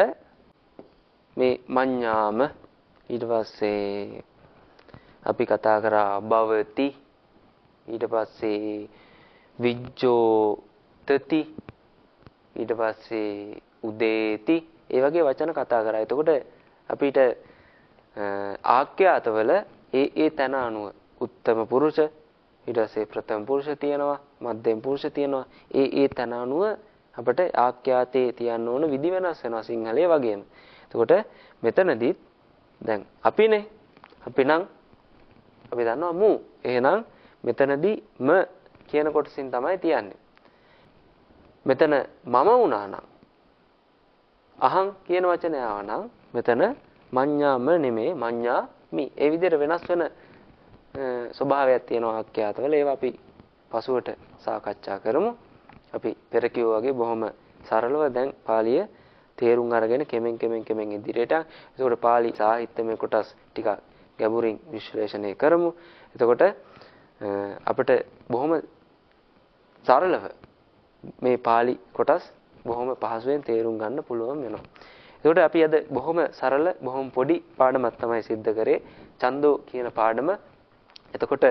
මේ මඤ්ඤාම ඊට පස්සේ අපි කතා කරා භවති ඊට පස්සේ විජ්ජෝතති ඊට පස්සේ උදේති ඒ වගේ වචන කතා කරා. එතකොට අපිට ආඛ්‍යාතවල ඒ තන අනුව උත්තම පුරුෂ ඊට පස්සේ ප්‍රථම පුරුෂ තියෙනවා මධ්‍යම පුරුෂ තියෙනවා. ඒ තන අනුව අපිට ආඛ්‍යාතේ තියන්න ඕන විදි වෙනස් වෙනවා සිංහලයේ වගේම. එතකොට මෙතනදිත් දැන් අපි දන්නවා මු. එහෙනම් මෙතනදී ම කියන කොටසින් තමයි තියන්නේ. මෙතන මම වුණා නම් අහං කියන වචනය ආවනම් මෙතන මඤ්ඤාම නෙමේ මඤ්ඤාමි. ඒ විදිහට වෙනස් වෙන ස්වභාවයක් තියෙනවා ආඛ්‍යාතවල. ඒවා අපි පසුවට සාකච්ඡා කරමු. අපි පෙර කිව්වා වගේ බොහොම සරලව දැන් පාලිය තේරුම් අරගෙන කෙමෙන් ඉදිරියට. එතකොට පාලි සාහිත්‍යමය කොටස් ටික ගැඹුරින් විශ්ලේෂණය කරමු. එතකොට අපිට බොහොම සරලව මේ පාලි කොටස් බොහොම පහසුවෙන් තේරුම් ගන්න පුළුවන් වෙනවා. එතකොට අපි අද බොහොම සරල බොහොම පොඩි පාඩමක් තමයි සිද්ධ කරේ. ඡන්தோ කියන පාඩම. එතකොට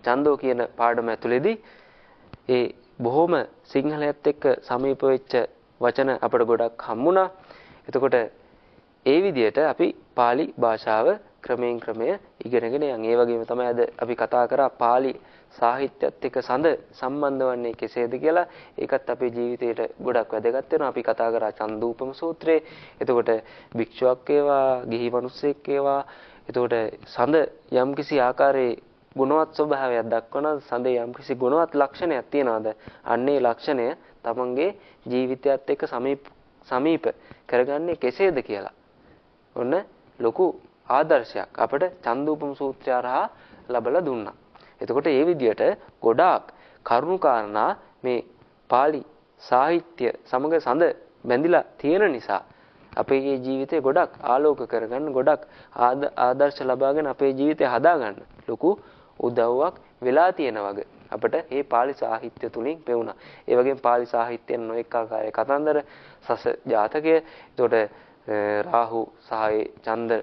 ඡන්தோ කියන පාඩම ඇතුලේදී ඒ බොහොම සිංහලයත් එක්ක සමීප වෙච්ච වචන අපිට ගොඩක් හම්බුණා. එතකොට ඒ විදිහට අපි pāli භාෂාව ක්‍රමයෙන් ඉගෙනගෙන යන්. ඒ වගේම තමයි අද අපි කතා කරා pāli සාහිත්‍යයත් එක්ක සඳ සම්බන්ධ වන්නේ කෙසේද කියලා. ඒකත් අපේ ජීවිතේට ගොඩක් වැදගත් වෙනවා. අපි කතා කරා චන්දූපම සූත්‍රයේ. එතකොට භික්ෂුවක් වේවා, ගිහි මිනිස්සෙක් වේවා. එතකොට සඳ යම්කිසි ආකාරයේ ගුණවත් ස්වභාවයක් දක්වනවා. සඳේ යම්කිසි ගුණවත් ලක්ෂණයක් තියනවාද? අන්නේ ලක්ෂණය තමන්ගේ ජීවිතයත් එක්ක සමීප කරගන්නේ කෙසේද කියලා. ඔන්න ලොකු ආදර්ශයක් අපිට චන්දූපම සූත්‍රය හරහා ලැබලා දුන්නා. එතකොට මේ විදිහට ගොඩාක් කරුණු කාරණා මේ pāli සාහිත්‍ය සමග සඳ බැඳිලා තියෙන නිසා අපේ ජීවිතේ ගොඩක් ආලෝක කරගන්න, ගොඩක් ආදර්ශ ලබාගෙන අපේ ජීවිතය හදාගන්න ලොකු උදව්වක් වෙලා තියෙන වගේ අපිට මේ pāli සාහිත්‍ය තුලින් පෙවුණා. ඒ වගේම pāli සාහිත්‍යයෙන් නොඑක ආකාරයේ කතන්දර, සස ජාතකය, එතකොට රාහු සහයි චන්ද්‍ර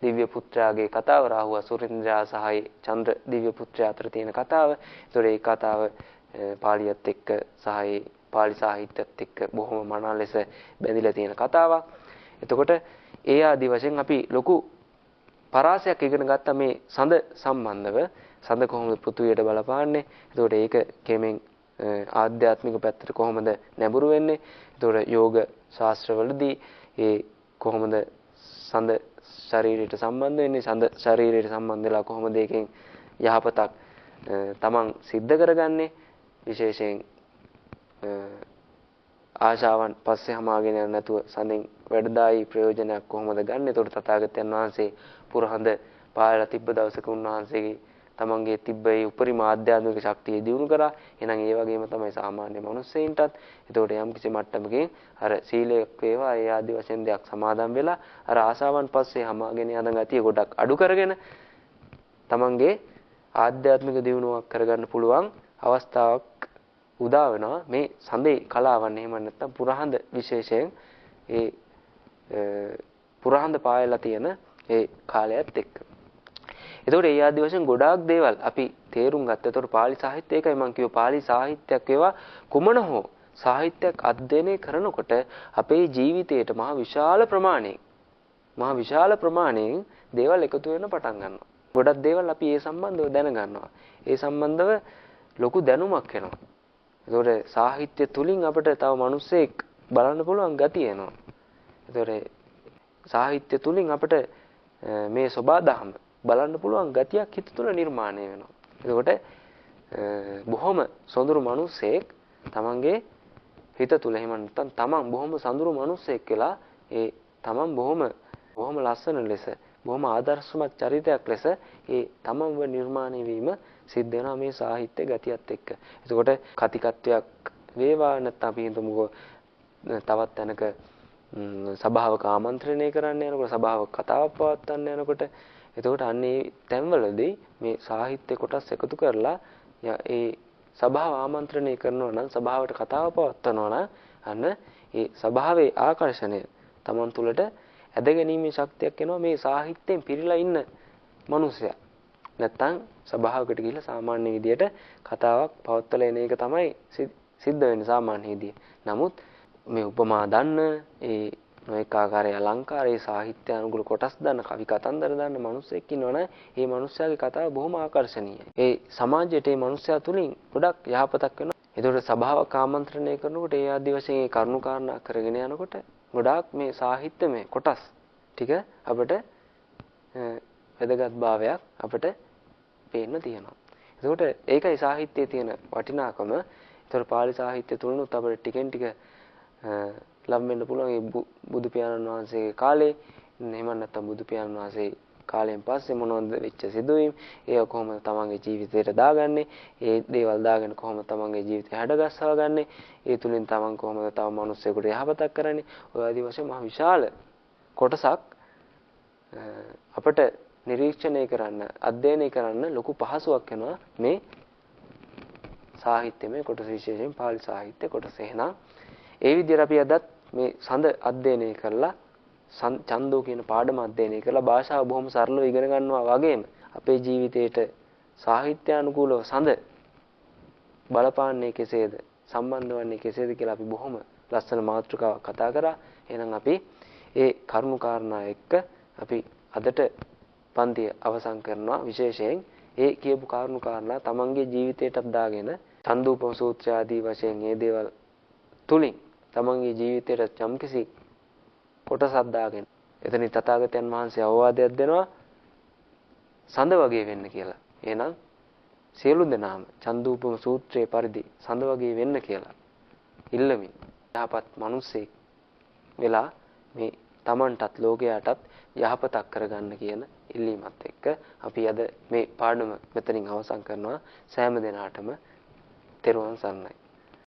දිව්‍ය පුත්‍රයාගේ කතාව, රාහු අසුරින්ද්‍රයා සහයි චන්ද්‍ර දිව්‍ය පුත්‍රයා අතර තියෙන කතාව. එතකොට මේ කතාව පාලියත් එක්ක සහයි pāli සාහිත්‍යයත් එක්ක බොහොම මනාල ලෙස බැඳිලා තියෙන කතාවක්. එතකොට ඒ ආදි වශයෙන් අපි ලොකු පරාසයක් ඉගෙන ගත්ත මේ සඳ සම්බන්ධව. සඳ කොහොමද පෘථුවියට බලපාන්නේ? එතකොට ඒක කෙමෙන් ආධ්‍යාත්මික පැත්තට කොහොමද නැඹුරු වෙන්නේ? එතකොට යෝග ශාස්ත්‍රවලදී ඒ කොහොමද සඳ ශරීරයට සම්බන්ධ වෙන්නේ? සඳ ශරීරයට සම්බන්ධ වෙලා කොහොමද ඒකෙන් යහපතක් තමන් සිද්ධ කරගන්නේ? විශේෂයෙන් ආශාවන් පස්සේ හමාගෙන යන්නේ නැතුව සඳෙන් වැඩදායි ප්‍රයෝජනයක් කොහොමද ගන්න? එතකොට තථාගතයන් වහන්සේ පුරහඳ පායලා තිබ්බ දවසක උන්වහන්සේගේ තමන්ගේ තිබ්බේ උපරිම ආධ්‍යාත්මික ශක්තිය දියුණු කරා. එහෙනම් ඒ වගේම තමයි සාමාන්‍ය මිනිස්සෙයින්ටත්. එතකොට යම් කිසි මට්ටමකින් අර සීලයක් වේවා ඒ ආදි වශයෙන් දෙයක් සමාදන් වෙලා අර ආශාවන් පස්සේ හමාගෙන යන ගතිය ගොඩක් අඩු කරගෙන තමන්ගේ ආධ්‍යාත්මික දියුණුවක් කරගන්න පුළුවන් අවස්ථාවක් උදා වෙනවා මේ සඳේ කලාවන්. එහෙම නැත්නම් පුරහඳ විශේෂයෙන් ඒ පුරහඳ පායලා තියෙන ඒ කාලයත් එක්ක. එතකොට ඒ ආදි වශයෙන් ගොඩාක් දේවල් අපි තේරුම් ගත්තා. එතකොට pāli සාහිත්‍ය එකයි මම කිව්ව pāli සාහිත්‍යයක් වේවා කුමන හෝ සාහිත්‍යයක් අධ්‍යයනය කරනකොට අපේ ජීවිතයට මහ විශාල ප්‍රමාණයෙන් දේවල් එකතු වෙන්න පටන් ගන්නවා. ගොඩක් දේවල් අපි ඒ සම්බන්ධව දැනගන්නවා. ඒ සම්බන්ධව ලොකු දැනුමක් එනවා. ඒතකොට සාහිත්‍ය තුලින් අපිට තව මිනිස්සෙක් බලන්න පුළුවන් ගතිය එනවා. ඒතකොට සාහිත්‍ය තුලින් අපිට මේ සබදාහම බලන්න පුළුවන් ගතියක් හිත තුළ නිර්මාණය වෙනවා. එතකොට බොහොම සොඳුරු මිනිස්සෙක් තමන්ගේ හිත තුළ එහෙම නැත්නම් තමන් බොහොම සොඳුරු මිනිස්සෙක් කියලා ඒ තමන් බොහොම ලස්සන ලෙස බොහොම ආදර්ශමත් චරිතයක් ලෙස ඒ තමන්ව නිර්මාණය වීම සිද්ධ වෙනවා මේ සාහිත්‍ය ගතියත් එක්ක. එතකොට කතිකත්වයක් වේවා නැත්නම් අපි හිතමුකෝ තවත් තැනක සභාවක ආමන්ත්‍රණය කරන්න යනකොට සභාවක කතාවක් පවත්වන්න යනකොට එතකොට අන්නේ තැන්වලදී මේ සාහිත්‍ය කොටස් එකතු කරලා ඒ සභාව ආමන්ත්‍රණය කරනවා නම් සභාවට කතාව පවත්වනවා නම් අන්න ඒ සභාවේ ආකර්ෂණය Taman තුලට ඇදගැනීමේ ශක්තියක් එනවා මේ සාහිත්‍යයෙන් පිරීලා ඉන්න මිනිසයා. නැත්තම් සභාවකට ගිහිල්ලා සාමාන්‍ය විදියට කතාවක් පවත්වලා එන එක තමයි සිද්ධ වෙන්නේ සාමාන්‍ය විදිය. නමුත් මේ උපමා දන්න ඒ නොඑක ආකාරයේ අලංකාර ඒ සාහිත්‍ය අනුගුල කොටස් දන්න කවි කතන්දර දන්න මිනිස්සෙක් ඉන්නවනේ ඒ මිනිස්යාගේ කතාව බොහොම ආකර්ශනීයයි. ඒ සමාජයට ඒ මිනිස්යා තුලින් ගොඩක් යහපතක් වෙනවා. ඒතකොට සභාවක ආමන්ත්‍රණය කරනකොට ඒ ආදි වශයෙන් ඒ කරුණු කාරණා කරගෙන යනකොට ගොඩාක් මේ සාහිත්‍යමය කොටස් ටික අපිට වැදගත් භාවයක් අපිට පේන්න තියෙනවා. ඒතකොට ඒකයි සාහිත්‍යයේ තියෙන වටිනාකම. ඒතකොට පාලි සාහිත්‍ය තුලනුත් අපිට ටිකෙන් ටික ලම් වෙන්න පුළුවන් ඒ බුදු පියාණන් වහන්සේගේ කාලේ එහෙම නැත්නම් බුදු පියාණන් වහන්සේ කාලයෙන් පස්සේ මොනවද වෙච්ච සිදුවීම් ඒ කොහොමද තමන්ගේ ජීවිතයට දාගන්නේ ඒ දේවල් දාගෙන කොහොමද තමන්ගේ ජීවිතය හැඩගස්සවා ගන්නෙ ඒ තුලින් තමන් කොහොමද තව මිනිස්සුෙකුට යහපතක් කරන්නේ ඔය ආදි වශයෙන් මහ විශාල කොටසක් අපට නිරීක්ෂණය කරන්න අධ්‍යයනය කරන්න ලොකු පහසුවක් වෙනවා මේ සාහිත්‍යමය කොටස විශේෂයෙන් පාලි සාහිත්‍ය කොටස. එහෙනම් ඒ විදිහට අපි අදත් මේ සඳ අධ්‍යයනය කරලා ඡන්දෝ කියන පාඩම අධ්‍යයනය කරලා භාෂාව බොහොම සරලව ඉගෙන ගන්නවා වගේම අපේ ජීවිතේට සාහිත්‍යානුකූලව සඳ බලපාන්නේ කෙසේද සම්බන්ධ වන්නේ කෙසේද කියලා අපි බොහොම ලස්සන මාතෘකාවක් කතා කරා. එහෙනම් අපි ඒ කරුණු කාරණා එක්ක අපි අදට පන්තිය අවසන් කරනවා. විශේෂයෙන් ඒ කියපු කරුණු කාරණා තමන්ගේ ජීවිතයටත් දාගෙන ඡන්දෝපම සූත්‍රය ආදී වශයෙන් මේ දේවල් තුලින් තමන්ගේ ජීවිතයට යම්කිසි කොටසක් දාගෙන එතනින් තථාගතයන් වහන්සේ අවවාදයක් දෙනවා සඳ වගේ වෙන්න කියලා. එහෙනම් සියලු දෙනාම ඡන්දෝපම සූත්‍රයේ පරිදි සඳ වගේ වෙන්න කියලා ඉල්ලමින් යහපත් මිනිසෙක් වෙලා මේ තමන්ටත් ලෝකයාටත් යහපතක් කරගන්න කියන ඉල්ලීමත් එක්ක අපි අද මේ පාඩම මෙතනින් අවසන් කරනවා. සෑම දිනාටම තෙරුවන් සරණයි.